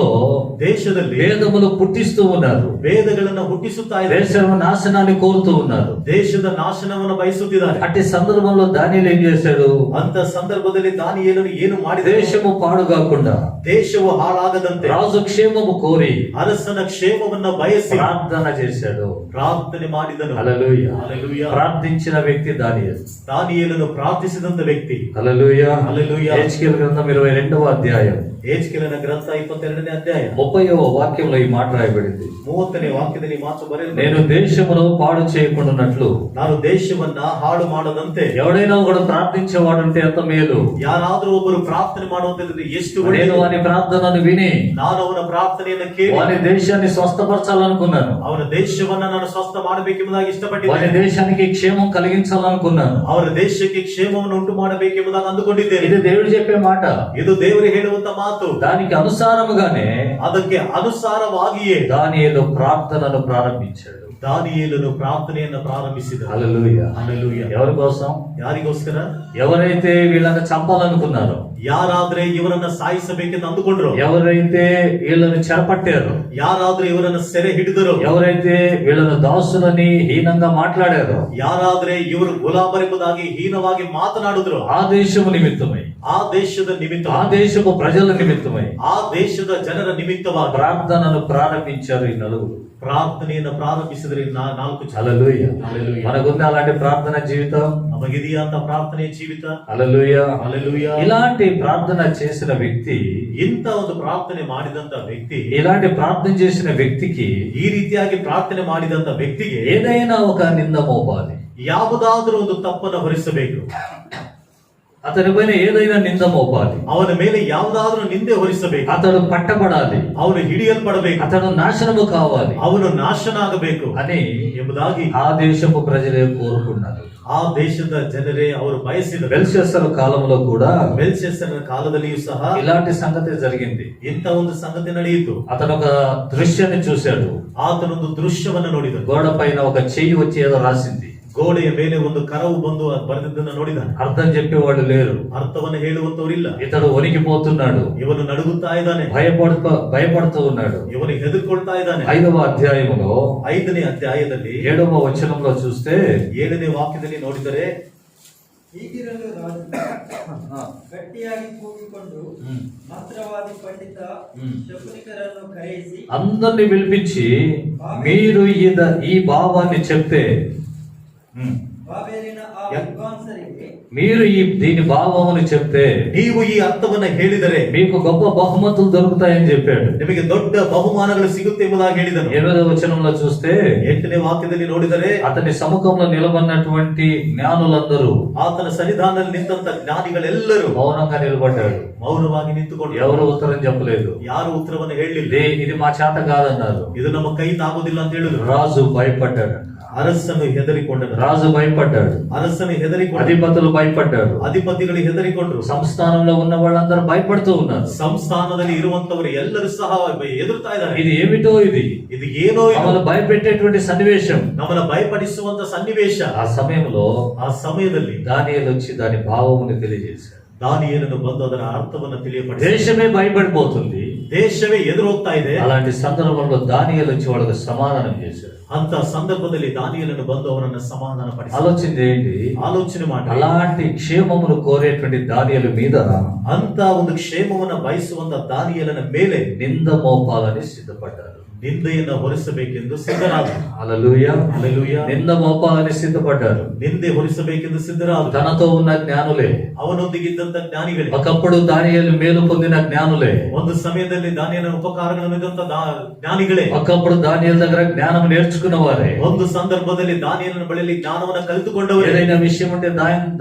ದೇಶದಲ್ಲಿ భేదములు పుట్టిస్తూ ఉన్నారు, ಭೇದಗಳನ್ನ ಹುಟ್ಟಿಸುತ್ತಾ ಇದ್ದಾರೆ, దేశం నాశనాన్ని కోరుతూ ఉన్నారు. ದೇಶದ ನಾಶನವನ್ನು ಬಯಸುತ್ತಿದ್ದಾರೆ. అట్టి సందర్భంలో దానియేలు ఏం చేశాడు? ಅಂತ ಸಂದರ್ಭದಲ್ಲಿ ದಾನಿಯೇಲನು ಏನು ಮಾಡಿದ? దేశము పాడు కాకుండా, ದೇಶವು ಹಾಳಾಗದಂತೆ రాజు క్షేమము కోరి ಅರಸನ ಕ್ಷೇಮವನ್ನ ಬಯಸಿ ప్రార్థన చేశాడు. ಪ್ರಾರ್ಥನೆ ಮಾಡಿದನು. హల్లెలూయా. హల్లెలూయా. ప్రార్థించిన వ్యక్తి దానియేలు. ದಾನಿಯೇಲನು ಪ್ರಾರ್ಥಿಸಿದಂತ ವ್ಯಕ್ತಿ. హల్లెలూయా. హల్లెలూయా. హెచ్కేలు గ్రంథం 22వ అధ్యాయం ಯೆಹೆಜ್ಕೇಲನ ಗ್ರಂಥ 22ನೇ ಅಧ್ಯಾಯ 30వ వాక్యంలో ఈ మాట రాయబడింది. 30ನೇ ವಾಕ್ಯದಲ್ಲಿ ಮಾತು ಬರೆಯಲ್ಪಟ್ಟಿದೆ, నేను దేశమును పాడు చేయకుండానట్లు ನಾನು ದೇಶವನ್ನ ಹಾಳು ಮಾಡದಂತೆ. ఎవడైనా కూడా ప్రార్థించేవాడుంటే ఎంత మేలు. ಯಾರಾದ್ರೂ ಒಬ್ಬರು ಪ್ರಾರ್ಥನೆ ಮಾಡುವಂತದ್ದು ಎಷ್ಟು నేను ಒಳ್ಳೆಯದು. వాని ప్రార్థనను విని ನಾನು ಅವನ ಪ್ರಾರ್ಥನೆಯನ್ನು ಕೇಳಿ వాని దేశాన్ని స్వస్థపరచాలనుకున్నాను, ಅವನ ದೇಶವನ್ನ ನಾನು ಸ್ವಸ್ಥ ಮಾಡಬೇಕೆಂಬುದಾಗಿ వాని ಇಷ್ಟಪಟ್ಟಿದ್ದೇನೆ, దేశానికి క్షేమం కలిగించాలనుకున్నాను. ಅವರ ದೇಶಕ್ಕೆ ಕ್ಷೇಮವನ್ನು ಉಂಟು ಮಾಡಬೇಕೆಂಬುದಾಗಿ ಅಂದುಕೊಂಡಿದ್ದೇನೆ. ఇది దేవుడు చెప్పే మాట. ಇದು ದೇವರು ಹೇಳುವಂತ ಮಾತು. దానికి అనుసారముగానే ಅದಕ್ಕೆ ಅನುಸಾರವಾಗಿಯೇ దానియేలు ప్రార్థనను ప్రారంభించాడు. ದಾನಿಯೇಲನು ಪ್ರಾರ್ಥನೆಯನ್ನ ಪ್ರಾರಂಭಿಸಿದ. హల్లెలూయా. ಹಲ್ಲೆಲೂಯಾ. ఎవరి కోసం? ಯಾರಿಗೋಸ್ಕರ? ఎవరైతే వీళ్ళని చంపాలనుకున్నారో, ಯಾರಾದ್ರೆ ಇವರನ್ನ ಸಾಯಿಸಬೇಕೆಂದು ಅಂದುಕೊಂಡ್ರು, ఎవరైతే వీళ్ళని చెరపట్టారో, ಯಾರಾದ್ರೆ ಇವರನ್ನ ಸೆರೆ ಹಿಡಿದರು, ఎవరైతే వీళ్ళను దాసులని హీనంగా మాట్లాడారో, ಯಾರಾದ್ರೆ ಇವರು ಗುಲಾಮರೆಂಬುದಾಗಿ ಹೀನವಾಗಿ ಮಾತನಾಡಿದ್ರು, ఆ దేశము నిమిత్తమై, ಆ ದೇಶದ ನಿಮಿತ್ತ, ఆ దేశపు ప్రజల నిమిత్తమై ಆ ದೇಶದ ಜನರ ನಿಮಿತ್ತವಾಗಿ ప్రార్థనను ప్రారంభించారు ఈ నలుగురు. ಪ್ರಾರ್ಥನೆಯನ್ನು ಪ್ರಾರಂಭಿಸಿದ್ರೆ ನಾಲ್ಕು ಜನ. హల్లెలూయా. హల్లెలూయా. మనకుంది అలాంటి ప్రార్థన జీవితం? ನಮಗಿದೆಯಾ ಅಂತ ಪ್ರಾರ್ಥನೆ ಜೀವಿತ? హల్లెలూయా. హల్లెలూయా. ఇలాంటి ప్రార్థన చేసిన వ్యక్తి, ಇಂತ ಒಂದು ಪ್ರಾರ್ಥನೆ ಮಾಡಿದಂತ ವ್ಯಕ್ತಿ, ఇలాంటి ప్రార్థన చేసిన వ్యక్తికి ಈ ರೀತಿಯಾಗಿ ಪ್ರಾರ್ಥನೆ ಮಾಡಿದಂತ ವ್ಯಕ್ತಿಗೆ ఏదైనా ఒక నింద మోపాలి, ಯಾವುದಾದ್ರೂ ಒಂದು ತಪ್ಪನ್ನು ಹೊರಿಸಬೇಕು, అతని పైన ఏదైనా నింద మోపాలి, ಅವನ ಮೇಲೆ ಯಾವುದಾದ್ರೂ ನಿಂದೆ ಹೊರಿಸಬೇಕು, అతడు పట్టబడాలి, ಅವನು ಹಿಡಿಯಲ್ಪಡಬೇಕು, అతడు నాశనము కావాలి ಅವನು ನಾಶನ ಆಗಬೇಕು అని ಎಂಬುದಾಗಿ ఆ దేశపు ప్రజలే కోరుకున్నారు. ಆ ದೇಶದ ಜನರೇ ಅವರು ಬಯಸಿದ. బెల్షస్సరు కాలంలో కూడా ಬೆಲ್ಶಸ್ಸರನ ಕಾಲದಲ್ಲಿಯೂ ಸಹ ఇలాంటి సంగతి జరిగింది. ಇಂಥ ಒಂದು ಸಂಗತಿ ನಡೆಯಿತು. అతను ఒక దృశ్యాన్ని చూశాడు. ಆತನೊಂದು ದೃಶ್ಯವನ್ನು ನೋಡಿದನು. గోడ పైన ఒక చెయ్యి వచ్చి ఏదో రాసింది. ಗೋಡೆಯ ಮೇಲೆ ಒಂದು ಕರವು ಬಂದು ಬರೆದಿದ್ದನ್ನು ನೋಡಿದನು. అర్థం చెప్పేవాళ్ళు లేరు. ಅರ್ಥವನ್ನು ಹೇಳುವಂತವರಿಲ್ಲ. ఇతడు వణికిపోతున్నాడు, ಇವನು ನಡುಗುತ್ತಾ ಇದ್ದಾನೆ, భయపడుతూ ఉన్నాడు. ಇವನು ಹೆದರ್ಕೊಳ್ತಾ ಇದ್ದಾನೆ. 5వ అధ్యాయములో 5ನೇ ಅಧ್ಯಾಯದಲ್ಲಿ 7వ వచనంలో చూస్తే 7ನೇ ವಾಕ್ಯದಲ್ಲಿ ನೋಡಿದರೆ, ಹೀಗಿರಲು ರಾಜು ಗಟ್ಟಿಯಾಗಿ ಕೂಗಿಕೊಂಡು ಮಂತ್ರವಾದಿ ಪಂಡಿತ ಶಕುನಿಕರನ್ನು ಕರೆಯಿಸಿ అందరిని పిలిపించి మీరు ఈ భావాన్ని చెప్తే, ಬಾಬೆಲಿನ ಆ ವಿದ್ವಾಂಸರಿಗೆ మీరు దీని భావమును చెప్తే ನೀವು ಈ ಅರ್ಥವನ್ನ ಹೇಳಿದರೆ మీకు గొప్ప బహుమతులు దొరుకుతాయని చెప్పాడు. ನಿಮಗೆ ದೊಡ್ಡ ಬಹುಮಾನಗಳು ಸಿಗುತ್ತೆ ಎಂಬುದಾಗಿ ಹೇಳಿದನು. 8వ వచనంలో చూస్తే 8ನೇ ವಾಕ್ಯದಲ್ಲಿ ನೋಡಿದರೆ, అతని సముఖంలో నిలబడినటువంటి జ్ఞానులందరూ, ಆತನ ಸನ್ನಿಧಾನದಲ್ಲಿ ನಿಂತ ಜ್ಞಾನಿಗಳೆಲ್ಲರೂ మౌనంగా నిలబడ్డారు. ಮೌನವಾಗಿ ನಿಂತುಕೊಂಡು ఎవరు ఉత్తరం చెప్పలేదు. ಯಾರು ಉತ್ತರವನ್ನು ಹೇಳಲಿಲ್ಲ. ఇది మా చేత కాదన్నారు. ಇದು ನಮ್ಮ ಕೈಯಿಂದ ಆಗೋದಿಲ್ಲ ಅಂತ ಹೇಳಿದ್ರು. రాజు భయపడ్డాడు. ಅರಸನು ಹೆದರಿಕೊಂಡನು. రాజు భయపడ్డాడు, ಅರಸನು ಹೆದರಿಕೊಂಡ, అధిపతులు భయపడ్డారు, ಅಧಿಪತಿಗಳು ಹೆದರಿಕೊಂಡ್ರು, సంస్థానంలో ఉన్న వాళ్ళందరూ భయపడుతూ ఉన్నారు. ಸಂಸ್ಥಾನದಲ್ಲಿ ಇರುವಂತವರು ಎಲ್ಲರೂ ಸಹ ಎದುರ್ತಾ ಇದ್ದಾರೆ. ఇది ఏమిటో ఇది ಇದು ಏನೋ ಇದು. మమ్మల్ని భయపెట్టేటువంటి సన్నివేశం. ನಮ್ಮನ್ನ ಭಯಪಡಿಸುವಂತ ಸನ್ನಿವೇಶ. ఆ సమయంలో ಆ ಸಮಯದಲ್ಲಿ దానియేలు వచ్చి దాని భావముని తెలియజేశాడు. ದಾನಿಯೇಲನು ಬಂದು ಅದರ ಅರ್ಥವನ್ನು ತಿಳಿಯಪಡಿಸಿ, దేశమే భయపడిపోతుంది. ದೇಶವೇ ಎದುರು ಹೋಗ್ತಾ ಇದೆ. అలాంటి సందర్భంలో దానియేలు వచ్చి వాళ్ళకి సమాధానం చేశాడు. ಅಂತ ಸಂದರ್ಭದಲ್ಲಿ ದಾನಿಯೇಲನು ಬಂದು ಅವರನ್ನು ಸಮಾಧಾನ ಪಡಿಸಿ ఆలోచన చేయండి. ಆಲೋಚನೆ ಮಾಡಿ, అలాంటి క్షేమమును కోరేటువంటి దానియేలు మీద ಅಂತ ಒಂದು ಕ್ಷೇಮವನ್ನ ಬಯಸುವಂತ ದಾನಿಯೇಲನ ಮೇಲೆ నింద మోపాలని సిద్ధపడ్డారు. ನಿಂದೆಯನ್ನ ಹೊರಿಸಬೇಕೆಂದು ಸಿದ್ಧರಾದರು. హల్లెలూయా, ಹಲ್ಲೆಲೂಯಾ. నింద మోపాలని సిద్ధపడ్డారు. ನಿಂದೆ ಹೊರಿಸಬೇಕೆಂದು ಸಿದ್ಧರಾದರು. తనతో ఉన్న జ్ఞానులే, ಅವನೊಂದಿಗಿದ್ದಂತ ಜ್ಞಾನಿಗಳೇ, ఒకప్పుడు దానియేలు మేలు పొందిన జ్ఞానులే, ಒಂದು ಸಮಯದಲ್ಲಿ ದಾನಿಯೇಲನ ಉಪಕಾರಗಳನ್ನು ಇದ್ದಂತ ಜ್ಞಾನಿಗಳೇ, ఒకప్పుడు దానియేలు దగ్గర జ్ఞానం నేర్చుకున్న వారే, ಒಂದು ಸಂದರ್ಭದಲ್ಲಿ ದಾನಿಯೇಲನ ಬಳಿಯಲ್ಲಿ ಜ್ಞಾನವನ್ನ ಕಲಿತುಕೊಂಡವರೇ, ఏదైనా విషయం ఉంటే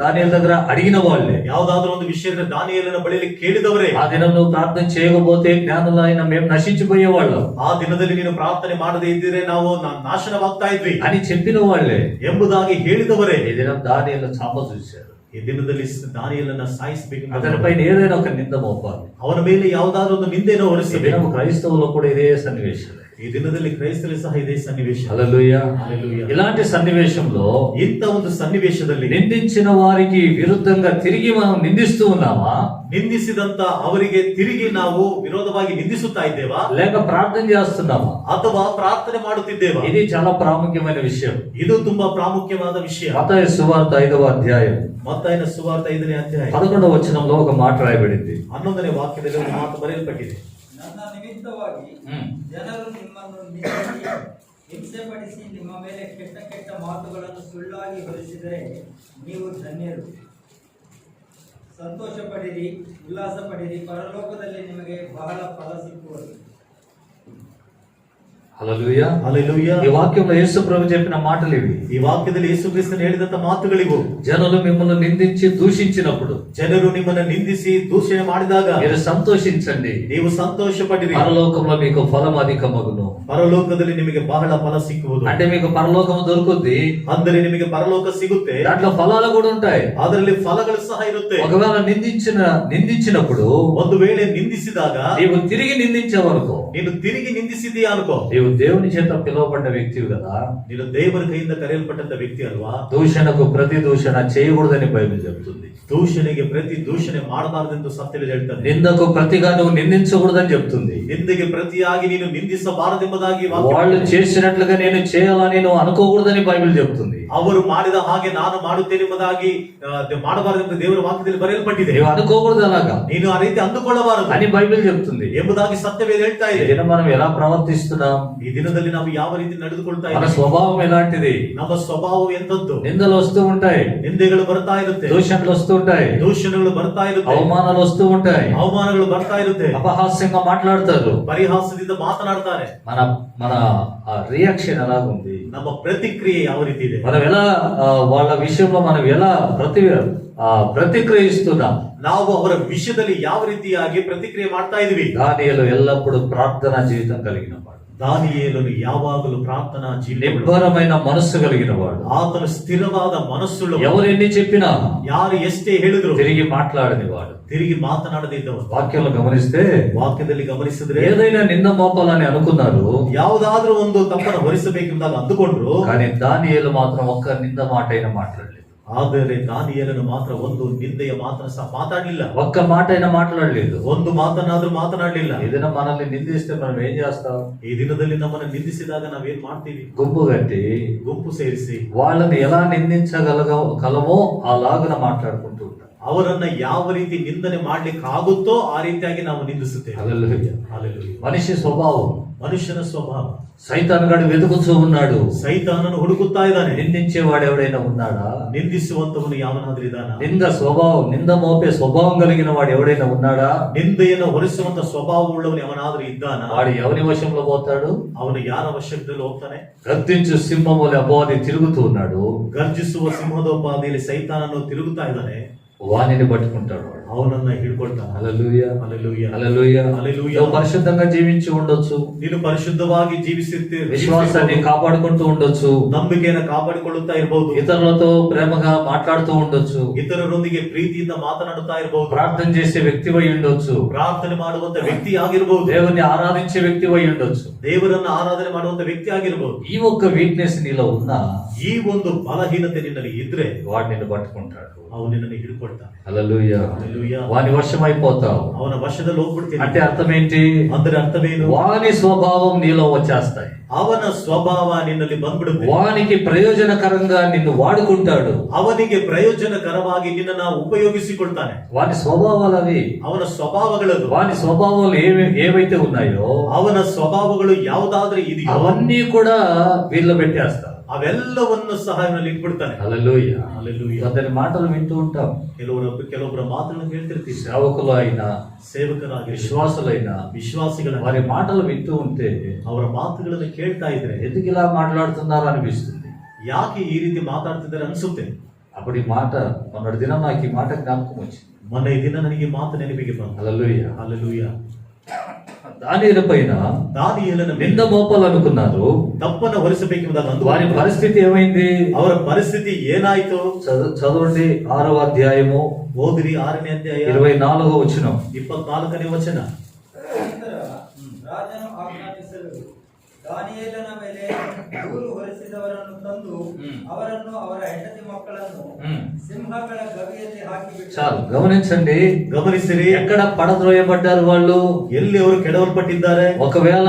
దానియేలు దగ్గర అడిగిన వాళ్ళే, ಯಾವುದಾದ್ರೂ ಒಂದು ವಿಷಯದ ದಾನಿಯೇಲನ ಬಳಿಯಲ್ಲಿ ಕೇಳಿದವರೇ. ఆ దినం నువ్వు ప్రార్థన చేయకపోతే జ్ఞానులైన మేము నశించిపోయేవాళ్ళం ಆ ದಿನದಲ್ಲಿ ನೀನು ಪ್ರಾರ್ಥನೆ ಮಾಡದೇ ಇದ್ದರೆ ನಾವು ನಾಶನವಾಗ್ತಾ ಇದ್ವಿ అని చెప్పిన వాళ్ళే ಎಂಬುದಾಗಿ ಹೇಳಿದವರೇ. ఈ దినం దానియేలు చాప చూశారు. ಈ ದಿನದಲ್ಲಿ ದಾನಿಯೇಲನ ಸಾಯಿಸಬೇಕು, అతనిపైన ఏదైనా ఒక నింద మోపాలి. ಅವನ ಮೇಲೆ ಯಾವುದಾದ್ರೂ ಒಂದು ನಿಂದೆಯನ್ನು ఈ ಹೊರಿಸಬೇಕು. దినం క్రైస్తవులో కూడా ఇదే సన్నివేశం. ಈ ದಿನದಲ್ಲಿ ಕ್ರೈಸ್ತರು ಸಹ ಇದೇ ಸನ್ನಿವೇಶ. హల్లెలూయా. హల్లెలూయా. ఇలాంటి సన్నివేశంలో ಇಂಥ ಒಂದು ಸನ್ನಿವೇಶದಲ್ಲಿ నిందించిన వారికి విరుద్ధంగా తిరిగి మనం నిందిస్తూ ఉన్నామా, ನಿಂದಿಸಿದಂತ ಅವರಿಗೆ ತಿರುಗಿ ನಾವು ವಿರೋಧವಾಗಿ ನಿಂದಿಸುತ್ತಾ ಇದ್ದೇವಾ, లేక ప్రార్థన చేస్తున్నామా? ಅಥವಾ ಪ್ರಾರ್ಥನೆ ಮಾಡುತ್ತಿದ್ದೇವಾ? ఇది చాలా ప్రాముఖ్యమైన విషయం. ಇದು ತುಂಬಾ ಪ್ರಾಮುಖ್ಯವಾದ ವಿಷಯ. మత్తయి సువార్త 5వ అధ్యాయం ಮತ್ತಾಯನ ಸುವಾರ್ತ 5ನೇ ಅಧ್ಯಾಯ 11వ వచనంలో ఒక మాట రాయబడింది. 11ನೇ ವಾಕ್ಯದಲ್ಲಿ ಒಂದು ಮಾತು ಬರೆಯಲ್ಪಟ್ಟಿದೆ. ನನ್ನ ನಿಮಿತ್ತವಾಗಿ ಜನರು ನಿಮ್ಮನ್ನು ನಿಂದಿಸಿ ಹಿಂಸೆಪಡಿಸಿ ನಿಮ್ಮ ಮೇಲೆ ಕೆಟ್ಟ ಕೆಟ್ಟ ಮಾತುಗಳನ್ನು ಸುಳ್ಳಾಗಿ ಹೊರಿಸಿದರೆ ನೀವು ಧನ್ಯರು. ಸಂತೋಷ ಪಡಿರಿ, ಉಲ್ಲಾಸ ಪಡಿರಿ, ಪರಲೋಕದಲ್ಲಿ ನಿಮಗೆ ಬಹಳ ಫಲ ಸಿಕ್ಕುವುದು. హల్లెలూయా. హల్లెలూయా. ఈ వాక్యంలో యేసు ప్రభు చెప్పిన మాటలు ఇవి. ಈ ವಾಕ್ಯದಲ್ಲಿ ಯೇಸು ಕ್ರಿಸ್ತನು ಹೇಳಿದಂತ ಮಾತುಗಳಿವು. జనులు మిమ్మల్ని నిందించి దూషించినప్పుడు ಜನರು ನಿಮ್ಮನ್ನು ನಿಂದಿಸಿ ದೂಷಣೆ ಮಾಡಿದಾಗ మీరు సంతోషించండి, ನೀವು ಸಂತೋಷ ಪಡಿರಿ, పరలోకంలో మీకు ఫలం అధికమగును. ಪರಲೋಕದಲ್ಲಿ ನಿಮಗೆ ಬಹಳ ಫಲ ಸಿಕ್ಕುವುದು. అంటే మీకు పరలోకం దొరుకుద్ది, ಅಂದರೆ ನಿಮಗೆ ಪರಲೋಕ ಸಿಗುತ್ತೆ, దాంట్లో ఫలాలు కూడా ఉంటాయి. ಅದರಲ್ಲಿ ಫಲಗಳು ಸಹ ಇರುತ್ತೆ. ఒకవేళ నిందించినప్పుడు ಒಂದು ವೇಳೆ ನಿಂದಿಸಿದಾಗ నీవు తిరిగి నిందించేవరకు ನೀನು ತಿರುಗಿ ನಿಂದಿಸಿದೀಯ ಅನ್ಕೋ, నీవు దేవుని చేత పిలువబడ్డ వ్యక్తివి కదా. ನೀನು ದೇವರ ಕೈಯಿಂದ ಕರೆಯಲ್ಪಟ್ಟಂತ ವ್ಯಕ್ತಿ ಅಲ್ವಾ. దూషణకు ప్రతి దూషణ చేయకూడదని బైబిల్ చెప్తుంది. ದೂಷಣೆಗೆ ಪ್ರತಿ ದೂಷಣೆ ಮಾಡಬಾರದೆಂದು ಸತ್ಯವೇದ ಹೇಳ್ತದೆ. నిందకు ప్రతిగా నువ్వు నిందించకూడదని చెప్తుంది. ನಿಂದೆಗೆ ಪ್ರತಿಯಾಗಿ ನೀನು ನಿಂದಿಸಬಾರದೆಂಬುದಾಗಿ వాళ్ళు చేసినట్లుగా నేను చేయాలని నువ్వు అనుకోకూడదని బైబిల్ చెప్తుంది. ಅವರು ಮಾಡಿದ ಹಾಗೆ ನಾನು ಮಾಡುತ್ತೇನೆಂಬುದಾಗಿ ಮಾಡಬಾರದೆಂಬ ದೇವರ ವಾಕ್ಯದಲ್ಲಿ ಬರೆಯಲ್ಪಟ್ಟಿದೆ. నువ్వు అనుకోకూడదు అలాగా ನೀನು ಆ ರೀತಿ ಅಂದುಕೊಳ್ಳಬಾರದು అని బైబిల్ చెప్తుంది. ಎಂಬುದಾಗಿ ಸತ್ಯವೇದ ಹೇಳ್ತಾ ఈ ಇದೆ. దినం మనం ఎలా ప్రవర్తిస్తున్నాం, ಈ ದಿನದಲ್ಲಿ ನಾವು ಯಾವ ರೀತಿ ನಡೆದುಕೊಳ್ತಾ మన ಇದ್ದೇವೆ, స్వభావం ఎలాంటిది? ನಮ್ಮ ಸ್ವಭಾವ ಎಂತದ್ದು. నిందలు వస్తూ ఉంటాయి, ನಿಂದೆಗಳು ಬರ್ತಾ ಇರುತ್ತೆ, దూషణలు వస్తూ ఉంటాయి, ದೂಷಣೆಗಳು ಬರ್ತಾ ಇರುತ್ತೆ, అవమానాలు వస్తూ ఉంటాయి, ಅವಮಾನಗಳು ಬರ್ತಾ ಇರುತ್ತೆ, అపహాస్యంగా మాట్లాడతారు. ಪರಿಹಾಸದಿಂದ ಮಾತನಾಡ್ತಾರೆ. మన మన రియాక్షన్ ఎలాగుంది, ನಮ್ಮ ಪ್ರತಿಕ್ರಿಯೆ ಯಾವ ರೀತಿ ಇದೆ, మనం ఎలా వాళ్ళ విషయంలో మనం ఎలా ప్రతిక్రియిస్తున్నాం? ನಾವು ಅವರ ವಿಷಯದಲ್ಲಿ ಯಾವ ರೀತಿಯಾಗಿ ಪ್ರತಿಕ್ರಿಯೆ ಮಾಡ್ತಾ ಇದೀವಿ. దానియేలు ఎల్లప్పుడూ ప్రార్థనా జీవితం కలిగిన వాడు, ದಾನಿಯೇಲನು ಯಾವಾಗಲೂ ಪ್ರಾರ್ಥನಾ ಜೀವಿತ, నిబ్బరమైన మనస్సు కలిగిన వాడు, ಆತನು ಸ್ಥಿರವಾದ ಮನಸ್ಸುಳ್ಳ, ఎవరు ఎన్ని చెప్పినా ಯಾರು ಎಷ್ಟೇ ಹೇಳಿದ್ರು తిరిగి మాట్లాడని వాడు. ತಿರುಗಿ ಮಾತನಾಡದೇ ಇದ್ದವನು. వాక్యంలో గమనిస్తే ವಾಕ್ಯದಲ್ಲಿ ಗಮನಿಸಿದ್ರೆ ఏదైనా నింద మోపాలని అనుకున్నారు, ಯಾವುದಾದ್ರೂ ಒಂದು ತಪ್ಪನ್ನು ಹೊರಿಸಬೇಕೆಂದಾಗ ಅಂದುಕೊಂಡ್ರು, కానీ దానియేలు మాత్రం ఒక్క నింద మాట అయినా మాట్లాడలేదు. ಆದರೆ ದಾನಿಯೇಲನು ಮಾತ್ರ ಒಂದು ನಿಂದೆಯ ಮಾತನ್ನು ಸಹ ಮಾತಾಡಲಿಲ್ಲ, ఒక్క మాట అయినా మాట్లాడలేదు. ಒಂದು ಮಾತನಾದ್ರೂ ಮಾತನಾಡಲಿಲ್ಲ. ఏదైనా మనల్ని నిందిస్తే మనం ఏం చేస్తాం? ಈ ದಿನದಲ್ಲಿ ನಮ್ಮನ್ನು ನಿಂದಿಸಿದಾಗ ನಾವೇನ್ ಮಾಡ್ತೀವಿ? గుంపు కట్టి ಗುಂಪು ಸೇರಿಸಿ వాళ్ళని ఎలా నిందించగలమో అలాగున మాట్లాడుకుంటూ ఉంటాం. ಅವರನ್ನ ಯಾವ ರೀತಿ ನಿಂದನೆ ಮಾಡ್ಲಿಕ್ಕೆ ಆಗುತ್ತೋ ಆ ರೀತಿಯಾಗಿ ನಾವು ನಿಂದಿಸುತ್ತೇವೆ. హల్లెలూయా. ಹಲ್ಲೆಲೂಯಾ. మనిషి స్వభావం. ಮನುಷ್ಯನ ಸ್ವಭಾವ. సైతాన్ గడు వెతుకుతూ ఉన్నాడు. ಸೈತಾನನು ಹುಡುಕುತ್ತಾ ಇದ್ದಾನೆ. నిందించేవాడు ఎవడైనా ఉన్నాడా? ನಿಂದಿಸುವಂತವನು ಯಾವನಾದ್ರೂ ಇದ್ದಾನ? నింద మోపే స్వభావం కలిగిన వాడు ఎవడైనా ఉన్నాడా? ನಿಂದೆಯನ್ನು ಹೊರಿಸುವಂತ ಸ್ವಭಾವವುಳ್ಳವನು ಯಾವನಾದ್ರೂ ಇದ್ದಾನ? వాడు ఎవరి వశంలో పోతాడు? ಅವನು ಯಾರ ವಶದಲ್ಲಿ ಹೋಗ್ತಾನೆ? గర్జించు సింహం వలె అపవాది తిరుగుతూ ఉన్నాడు. ಗರ್ಜಿಸುವ ಸಿಂಹದೋಪಾದಿಯಲ್ಲಿ ಸೈತಾನನು ತಿರುಗುತ್ತಾ ಇದ್ದಾನೆ. వానిని పట్టుకుంటాడు వాడు. ಅವನನ್ನ ಹಿಡ್ಕೊಳ್ತಾನೆ. హల్లెలూయా, హల్లెలూయా, హల్లెలూయా. హల్లెలూయా. నువ్వు పరిశుద్ధంగా జీవించి ఉండొచ్చు, ನೀನು ಪರಿಶುದ್ಧವಾಗಿ విశ్వాసాన్ని కాపాడుకుంటూ ఉండొచ్చు, ನಂಬಿಕೆಯನ್ನು ಕಾಪಾಡಿಕೊಳ್ಳುತ್ತಾ ಇರಬಹುದು, ఇతరులతో ప్రేమగా మాట్లాడుతూ ఉండొచ్చు, ಇತರರೊಂದಿಗೆ ಪ್ರೀತಿಯಿಂದ ಮಾತನಾಡುತ್ತಾ ಇರಬಹುದು, ప్రార్థన చేసే వ్యక్తివై ఉండొచ్చు, ಪ್ರಾರ್ಥನೆ ಮಾಡುವಂತ ವ್ಯಕ್ತಿ ಆಗಿರಬಹುದು, దేవుని ఆరాధించే వ్యక్తివై ఉండొచ్చు. ದೇವರನ್ನ ಆರಾಧನೆ ಮಾಡುವಂತ ವ್ಯಕ್ತಿ ಆಗಿರಬಹುದು. ఈ ఒక్క వీక్నెస్ నీలో ఉన్నా ಈ ಒಂದು ಬಲಹೀನತೆ ನಿನ್ನಲ್ಲಿ ಇದ್ರೆ వాడు నిన్ను పట్టుకుంటాడు. ಅವನು ನಿನ್ನನ್ನು ಹಿಡ್ಕೊಳ್ತಾನೆ. హల్లెలూయా. హల్లెలూయా. వాని వశం అయిపోతావు ಅವನ ವಶದಲ್ಲಿ ಹೋಗ್ಬಿಡ್ತೀನಿ అంటే అర్థం ఏంటి? ಅಂದ್ರೆ ಅರ್ಥವೇನು? వాని స్వభావం నీలో వచ్చేస్తాయి, ಅವನ ಸ್ವಭಾವ ನಿನ್ನಲ್ಲಿ ಬಂದ್ಬಿಡುತ್ತೆ, వానికి ప్రయోజనకరంగా నిన్ను వాడుకుంటాడు. ಅವನಿಗೆ ಪ್ರಯೋಜನಕರವಾಗಿ ನಿನ್ನನ್ನು ಉಪಯೋಗಿಸಿಕೊಳ್ತಾನೆ. వాని స్వభావాలు అవి, ಅವನ ಸ್ವಭಾವಗಳದು, వాని స్వభావాలు ఏవైతే ఉన్నాయో ಅವನ ಸ್ವಭಾವಗಳು ಯಾವುದಾದ್ರೆ ಇದೆಯೋ అవన్నీ కూడా వీళ్ళు పెట్టేస్తారు. ಅವೆಲ್ಲವನ್ನು ಸಹ ಇವನಲ್ಲಿ ಇಟ್ಬಿಡ್ತಾನೆ. హల్లెలూయా. ಹಲ್ಲೆಲೂಯಾ. కొందరి మాటలు వింటూ ఉంటాం, ಕೆಲವೊಬ್ಬರ ಮಾತುಗಳನ್ನು ಕೇಳ್ತಿರ್ತೀವಿ. సేవకులు అయినా ಸೇವಕರಾಗಿ విశ్వాసులైనా ವಿಶ್ವಾಸಿಗಳ వారి మాటలు వింటూ ఉంటే ಅವರ ಮಾತುಗಳನ್ನು ಕೇಳ್ತಾ ಇದ್ರೆ ఎందుకు ఇలా మాట్లాడుతున్నారు అనిపిస్తుంది. ಯಾಕೆ ಈ ರೀತಿ ಮಾತಾಡ್ತಿದ್ದಾರೆ ಅನ್ಸುತ್ತೆ. అప్పుడు ఈ మాట మొన్నటి దినం నాకు ఈ మాట జ్ఞాపకం వచ్చింది. ಮೊನ್ನೆ ಈ ದಿನ ನನಗೆ ಈ ಮಾತು ನೆನಪಿಗೆ ಬಂತು. హల్లెలూయా. ಹಲ್ಲೆಲೂಯಾ. దానియేలు పైన ದಾನಿಯೇಲನ నింద మోపాలనుకున్నారు, ತಪ್ಪನ್ನು ಹೊರಿಸಬೇಕೆಂಬುದಾಗಿ వారి పరిస్థితి ఏమైంది? ಅವರ ಪರಿಸ್ಥಿತಿ ಏನಾಯ್ತು? చదవండి 6వ అధ్యాయము ಓದಿರಿ 6ನೇ ಅಧ್ಯಾಯ 24వ వచనం. 24ನೇ ವಚನ. ನಂತರ ರಾಜನು ಆಜ್ಞಾಪಿಸಲು ದಾನಿಯೇಲನ ಮೇಲೆ ದೂರು ಹೊರಿಸಿದವರನ್ನು ತಂದು ಅವರನ್ನು ಅವರ ಹೆಂಡತಿ ಮಕ್ಕಳನ್ನು సింహಗಳ గవిಯಲ್ಲಿ ಹಾಕಿಬಿಟ್ಟು. చాలు గమనించండి, ಗಮನಿಸಿರಿ, ఎక్కడ పడద్రోయబడ్డారు వాళ్ళు? ಎಲ್ಲಿ ಅವರು ಕೆಡವಲ್ಪಟ್ಟಿದ್ದಾರೆ? ఒకవేళ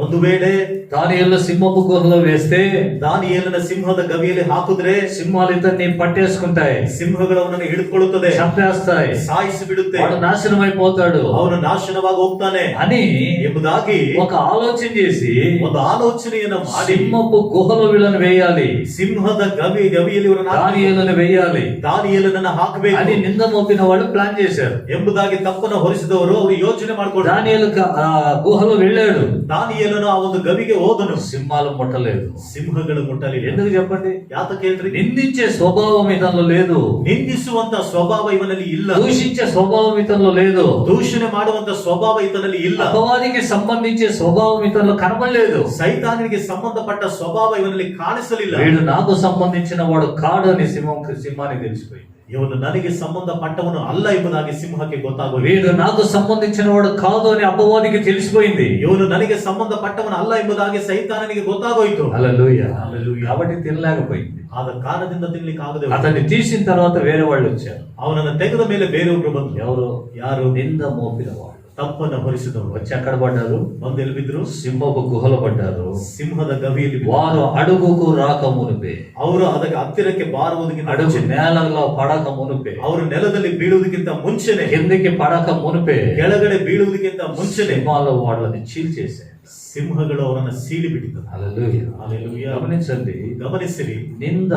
ಒಂದು ವೇಳೆ దానియేలు సింహపు గుహలో వేస్తే ದಾನಿಯೇಲನ ಸಿಂಹದ ಗವಿಯಲ್ಲಿ ಹಾಕಿದ್ರೆ సింహాలు ఇతన్ని పట్టేసుకుంటాయి, ಸಿಂಹಗಳು ಅವನನ್ನು ಹಿಡಿದುಕೊಳ್ಳುತ್ತದೆ, చంపేస్తాయి, ಸಾಯಿಸಿ ಬಿಡುತ್ತೆ, వాడు నాశనం అయిపోతాడు ಅವನು ನಾಶನವಾಗಿ ಹೋಗ್ತಾನೆ అని ಎಂಬುದಾಗಿ ఒక ఆలోచన చేసి ಒಂದು ಆಲೋಚನೆಯನ್ನು ಮಾಡಿ సింహపు గుహలో వీళ్ళని వేయాలి, ಸಿಂಹದ ಗವಿಯಲ್ಲಿ ಇವರನ್ನು దానియేలుని వేయాలి ದಾನಿಯೇಲನನ್ನ ಹಾಕಬೇಕು అని నింద మోపిన వాళ్ళు ప్లాన్ చేశారు. ಎಂಬುದಾಗಿ ತಪ್ಪನ್ನು ಹೊರಿಸಿದವರು ಅವರು ಯೋಚನೆ ಮಾಡಿಕೊಂಡು దానియేలు ఆ గుహలో వెళ్ళాడు, ದಾನಿಯೇಲನು ಆ ಒಂದು ಗವಿಗೆ ಹೋದನು, సింహాలు ముట్టలేదు. ಸಿಂಹಗಳು ಮುಟ್ಟಲಿಲ್ಲ. ఎందుకు చెప్పండి? ಯಾತಕ್ಕೆ ಹೇಳ್ರಿ? నిందించే స్వభావం ఇతనిలో లేదు, ನಿಂದಿಸುವಂತ ಸ್ವಭಾವ ಇವನಲ್ಲಿ ಇಲ್ಲ, దూషించే స్వభావం ఇతనిలో లేదు, ದೂಷಣೆ ಮಾಡುವಂತ ಸ್ವಭಾವ ಈತನಲ್ಲಿ ಇಲ್ಲ, అపవాదికి సంబంధించే స్వభావం ఇతనిలో కనబడలేదు. ಸೈತಾನಿಗೆ ಸಂಬಂಧಪಟ್ಟ ಸ್ವಭಾವ ಇವನಲ್ಲಿ ಕಾಣಿಸಲಿಲ್ಲ. వీడు నాకు సంబంధించిన వాడు కాడు అని సింహానికి తెలిసిపోయింది. ಇವನು ನನಗೆ ಸಂಬಂಧಪಟ್ಟವನು ಅಲ್ಲ ಎಂಬುದಾಗಿ ಸಿಂಹಕ್ಕೆ ಗೊತ್ತಾಗೋದು. వీడు నాకు సంబంధించిన వాడు కాదు అని అపవాదికి తెలిసిపోయింది. ಇವನು ನನಗೆ ಸಂಬಂಧಪಟ್ಟವನು ಅಲ್ಲ ಎಂಬುದಾಗಿ ಸೈತಾನನಿಗೆ ಗೊತ್ತಾಗೋಯ್ತು. హల్లెలూయా. హల్లెలూయా. కాబట్టి తినలేకపోయింది. ಆದ ಕಾರಣದಿಂದ ತಿನ್ಲಿಕ್ಕೆ ಆಗದೆ అతన్ని తీసిన తర్వాత వేరే వాళ్ళు వచ్చారు. ಅವನನ್ನು ತೆಗೆದ ಮೇಲೆ ಬೇರೆಯೊಬ್ರು ಬಂದ್ರು. ఎవరు? ಯಾರು? నింద మోపిన వాళ్ళు ತಪ್ಪನ್ನು ಹೊರಿಸಿದವರು వచ్చి ఎక్కడ పడ్డారు? ಬಂದು ಎಲ್ಲಿ ಬಿದ್ರು? సింహపు గుహలో పడ్డారు. ಸಿಂಹದ ಗವಿಯಲ್ಲಿ ಬಿದ್ರು. వారు అడుగుకు రాక మునిపే, ಅವರು ಅದಕ್ಕೆ ಹತ್ತಿರಕ್ಕೆ ಬಾರುವುದಕ್ಕಿಂತ అడుగు ಮುಂಚೆ, నేలలో పడక మునిపే, ಅವರು ನೆಲದಲ್ಲಿ ಬೀಳುವುದಕ್ಕಿಂತ ಮುಂಚೆನೆ, కిందికి పడక మునిపే ಕೆಳಗಡೆ ಬೀಳುವುದಕ್ಕಿಂತ ಮುಂಚೆನೆ సింహాలు వాళ్ళని చీల్చేశాయి. ಸಿಂಹಗಳು ಅವರನ್ನು ಸೀಳಿ ಬಿಟ್ಟಿದ್ದವು. హల్లెలూయా. హల్లెలూయా. గమనించండి, ಗಮನಿಸಿರಿ, నింద,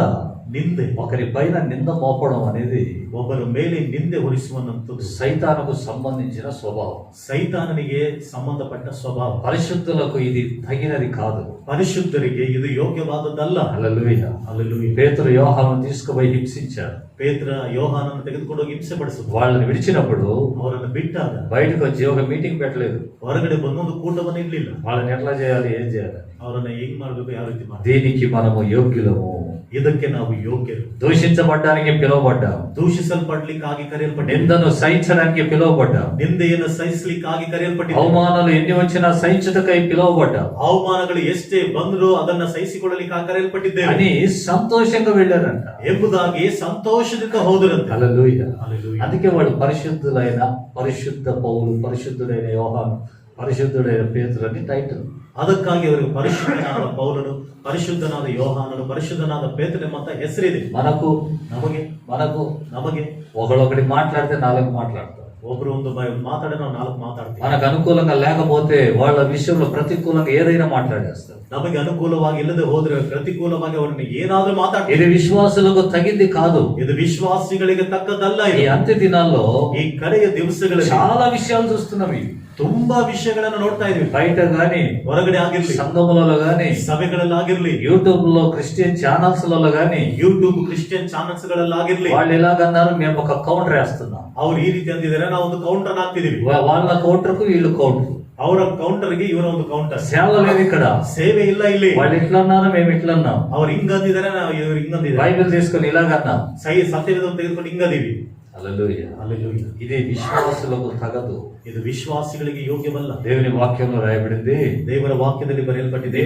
ನಿಂದೆ, ఒకరి పైన నింద మోపడం అనేది ಒಬ್ಬರ ಮೇಲೆ ನಿಂದೆ ಹೊರಿಸುವಂತದ್ದು సైతానుకు సంబంధించిన స్వభావం. ಸೈತಾನನಿಗೆ ಸಂಬಂಧಪಟ್ಟ ಸ್ವಭಾವ. పరిశుద్ధులకు ఇది తగినది కాదు. ಪರಿಶುದ್ಧರಿಗೆ ಇದು ಯೋಗ್ಯವಾದದ್ದಲ್ಲ. హల్లెలూయా. హల్లెలూయా. పేతురు యోహానును తీసుకుపోయి హింసించారు. ಪೇತ್ರ ಯೋಹಾನನ್ನು ತೆಗೆದುಕೊಂಡು ಹೋಗಿ ಹಿಂಸೆ ಪಡಿಸಿದ್ರು. వాళ్ళని విడిచినప్పుడు ಅವರನ್ನು ಬಿಟ್ಟಾಗ బయటకు వచ్చి ఒక మీటింగ్ పెట్టలేదు. ಹೊರಗಡೆ ಬಂದೊಂದು ಕೂಟವನ್ನು ಇರ್ಲಿಲ್ಲ. వాళ్ళని ఎట్లా చేయాలి, ఏం చేయాలి, ಅವರನ್ನ ಹೇಗ್ ಮಾಡ್ಬೇಕು, ಯಾವ ರೀತಿ ಮಾಡ್ಬೇಕು, దీనికి మనము యోగ్యులము, ಇದಕ್ಕೆ ನಾವು ಯೋಗ್ಯರು, దూషించబడ్డానికి పిలువబడ్డాం, ದೂಷಿಸಲ್ಪಡ್ಲಿಕ್ಕಾಗಿ ಕರೆಯಲ್ಪಟ್ಟಿದ್ದೇವೆ, నిందను సహించడానికి పిలువబడ్డాం, ನಿಂದೆಯನ್ನು ಸಹಿಸಲಿಕ್ಕಾಗಿ ಕರೆಯಲ್ಪಟ್ಟಿದ್ದೇವೆ, అవమానాలు ఎన్ని వచ్చినా సహించుటకై పిలువబడ్డాం ಅವಮಾನಗಳು ಎಷ್ಟೇ ಬಂದರೂ ಅದನ್ನ ಸಹಿಸಿಕೊಳ್ಳಲಿಕ್ಕಾಗಿ ಕರೆಯಲ್ಪಟ್ಟಿದ್ದೇವೆ అని సంతోషంగా వెళ్ళారంట. ಎಂಬುದಾಗಿ ಸಂತೋಷದಿಂದ ಹೋದರಂತೆ. హల్లెలూయా. హల్లెలూయా. అందుకే వాడు పరిశుద్ధులైన పరిశుద్ధ పౌలు, పరిశుద్ధుడైన యోహాను, పరిశుద్ధుడైన పేతురు అని టైటిల్. ಅದಕ್ಕಾಗಿ ಅವರಿಗೆ ಪರಿಶುದ್ಧನಾದ ಪೌಲನು, ಪರಿಶುದ್ಧನಾದ ಯೋಹಾನನು, ಪರಿಶುದ್ಧನಾದ ಪೇತ್ರನೆಂಬಂತ ಹೆಸರಿದೆ. మనకు ನಮಗೆ మనకు ನಮಗೆ ఒకడొకటి మాట్లాడితే 4 మాట్లాడతారు. ಒಬ್ರು ಒಂದು ಮಾತಾಡಿದ್ರೆ ನಾವು 4 ಮಾತಾಡ್ತೀವಿ. మనకు అనుకూలంగా లేకపోతే వాళ్ళ విషయంలో ప్రతికూలంగా ఏదైనా మాట్లాడేస్తారు. ನಮಗೆ ಅನುಕೂಲವಾಗಿ ಇಲ್ಲದೆ ಹೋದ್ರೆ ಪ್ರತಿಕೂಲವಾಗಿ ಅವರನ್ನು ಏನಾದ್ರೂ ಮಾತಾಡ್ತೀವಿ. ఇది విశ్వాసులకు తగింది కాదు. ಇದು ವಿಶ್ವಾಸಿಗಳಿಗೆ ತಕ್ಕದಲ್ಲ. ఈ అంత్య దినాల్లో ಈ ಕಡೆಯ ದಿವಸಗಳಲ್ಲಿ చాలా విషయాలు చూస్తున్నాం. ఇవి ತುಂಬಾ ವಿಷಯಗಳನ್ನು ನೋಡ್ತಾ ಇದೀವಿ. బయట గాని, ಹೊರಗಡೆ ಆಗಿರ್ಲಿ, సంఘములలో గాని, ಸಭೆಗಳಲ್ಲಾಗಿರ್ಲಿ, యూట్యూబ్ లో క్రిస్టియన్ ఛానల్స్ లలో గాని, ಯೂಟ್ಯೂಬ್ ಕ್ರಿಶ್ಚಿಯನ್ ಚಾನೆಲ್ಸ್ ಗಳಲ್ಲಾಗಿರ್ಲಿ, వాళ్ళు ఎలాగన్నారు, మేము ఒక కౌంటర్ వేస్తున్నాం. ಅವ್ರು ಈ ರೀತಿ ಅಂತಿದ್ದಾರೆ, ನಾವು ಒಂದು ಕೌಂಟರ್ ಹಾಕ್ತಿದೀವಿ. వాళ్ళ కౌంటర్ కు వీళ్ళు కౌంటర్. ಅವರ ಕೌಂಟರ್ ಗೆ ಇವರ ಒಂದು ಕೌಂಟರ್. సేవ లేదు ఇక్కడ. ಸೇವೆ ಇಲ್ಲ ಇಲ್ಲಿ. వాళ్ళు ఇట్లా అన్నారు, మేము ఇట్లా అన్నాం. ಅವ್ರು ಹಿಂಗಂದಿದ್ದಾರೆ, ಇವ್ರು ಹಿಂಗಂದಿದ್ದಾರೆ. బైబిల్ తీసుకొని ఇలాగన్నాం. ಸತ್ಯವೇದ ತೆಗೆದುಕೊಂಡು ಹಿಂಗದೀವಿ. హల్లెలూయా. హల్లెలూయా. ఇది విశ్వాసులకు తగదు. ಇದು ವಿಶ್ವಾಸಿಗಳಿಗೆ ಯೋಗ್ಯವಲ್ಲ. దేవుని వాక్యంలో రాయబడింది, ದೇವರ ವಾಕ್ಯದಲ್ಲಿ ಬರೆಯಲ್ಪಟ್ಟಿದೆ,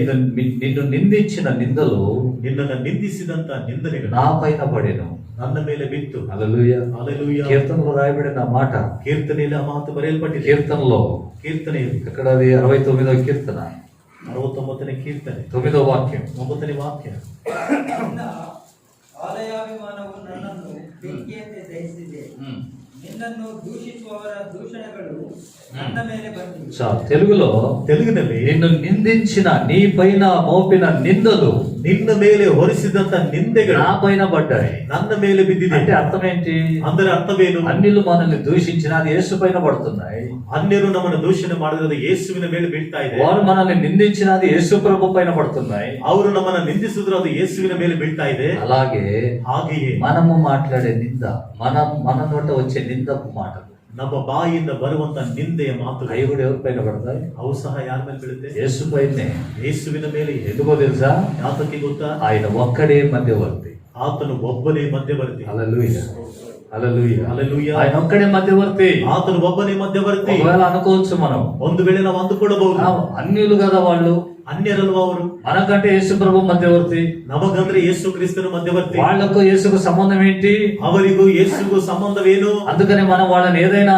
నిన్ను నిందించిన నిందలు ನಿನ್ನನ್ನು ನಿಂದಿಸಿದಂತ ನಿಂದನೆಗಳು నా పైన పడెను, ನನ್ನ ಮೇಲೆ ಬಿತ್ತು. హల్లెలూయా. హల్లెలూయా. కీర్తనలో రాయబడిన మాట, ಕೀರ್ತನೆಯಲ್ಲಿ ಆ ಮಾತು ಬರೆಯಲ್ಪಟ್ಟಿದೆ. కీర్తనలో ಕೀರ್ತನೆಯಲ್ಲಿ ఎక్కడ అది 69వ కీర్తన 69ನೇ ಕೀರ್ತನೆ 9వ వాక్యం. 9ನೇ ವಾಕ್ಯ. ನಿನ್ನ ಆಲಯಾಭಿಮಾನವು ನನ್ನನ್ನು ಬೆಂಕಿಯಂತೆ ದಹಿಸಿದೆ. ನಿನ್ನನ್ನು ದೂಷಿಸುವವರ ದೂಷಣೆಗಳು ನನ್ನ ಮೇಲೆ ಬಂದಿವೆ. తెలుగుನಲ್ಲಿ నిన్ను నిందించిన, నీ పైన మోపిన నిందలు ನಿನ್ನ ಮೇಲೆ ಹೊರಿಸಿದಂತ ನಿಂದೆಗಳು నా పైన పడ్డాయి, ನನ್ನ ಮೇಲೆ ಬಿದ್ದಿದೆ. అంటే అర్థం ఏంటి? ಅಂದರೆ ಅರ್ಥವೇನು? అన్యులు మనల్ని దూషించిన అది యేసు పైన పడుతున్నాయి. ಅನ್ಯರು ನಮ್ಮನ್ನು ದೂಷಣೆ ಮಾಡಿದ್ರೆ ಯೇಸುವಿನ ಮೇಲೆ ಬೀಳ್ತಾ ಇದೆ. వారు మనల్ని నిందించిన అది యేసు ప్రభు పైన పడుతున్నాయి. ಅವರು ನಮ್ಮನ್ನ ನಿಂದಿಸಿದ್ರು ಅದು ಯೇಸುವಿನ ಮೇಲೆ ಬೀಳ್ತಾ ಇದೆ. అలాగే ಹಾಗೆಯೇ మనము మాట్లాడే నింద, మన నోట వచ్చే నిందపు మాటలు, ನಮ್ಮ ಬಾಯಿಯಿಂದ ಬರುವಂತ ನಿಂದೆಯ ಮಾತು అవి కూడా ఎవరి పైన పడతాయి? ಅವು ಸಹ ಯಾರ ಮೇಲೆ ಬೀಳುತ್ತೆ? యేసు పైనే. ಯೇಸುವಿನ ಮೇಲೆ. ఎందుకో తెలుసా? ಯಾತಕ್ಕೆ ಗೊತ್ತಾ? ఆయన ఒక్కడే మధ్యవర్తి. ಆತನು ಒಬ್ಬನೇ ಮಧ್ಯವರ್ತಿ. హల్లెలూయా. హల్లెలూయా. హల్లెలూయా. ఆయన ఒక్కడే మధ్యవర్తి. ಆತನು ಒಬ್ಬನೇ ಮಧ್ಯವರ್ತಿ. ఒకవేళ అనుకోవచ్చు మనం, ಒಂದು ವೇಳೆ ನಾವು ಅಂದುಕೊಳ್ಳಬಹುದು, అన్యులు కదా వాళ్ళు, ಅನ್ಯರಲ್ವ ಅವರು, మనకంటే యేసు ప్రభు మధ్యవర్తి, ನಮಗಂದ್ರೆ ಯೇಸು ಕ್ರಿಸ್ತನು ಮಧ್ಯವರ್ತಿ. వాళ్లకు యేసుకు సంబంధం ఏంటి? ಅವರಿಗೂ ಯೇಸುಗೂ ಸಂಬಂಧವೇನು? అందుకని మనం వాళ్ళని ఏదైనా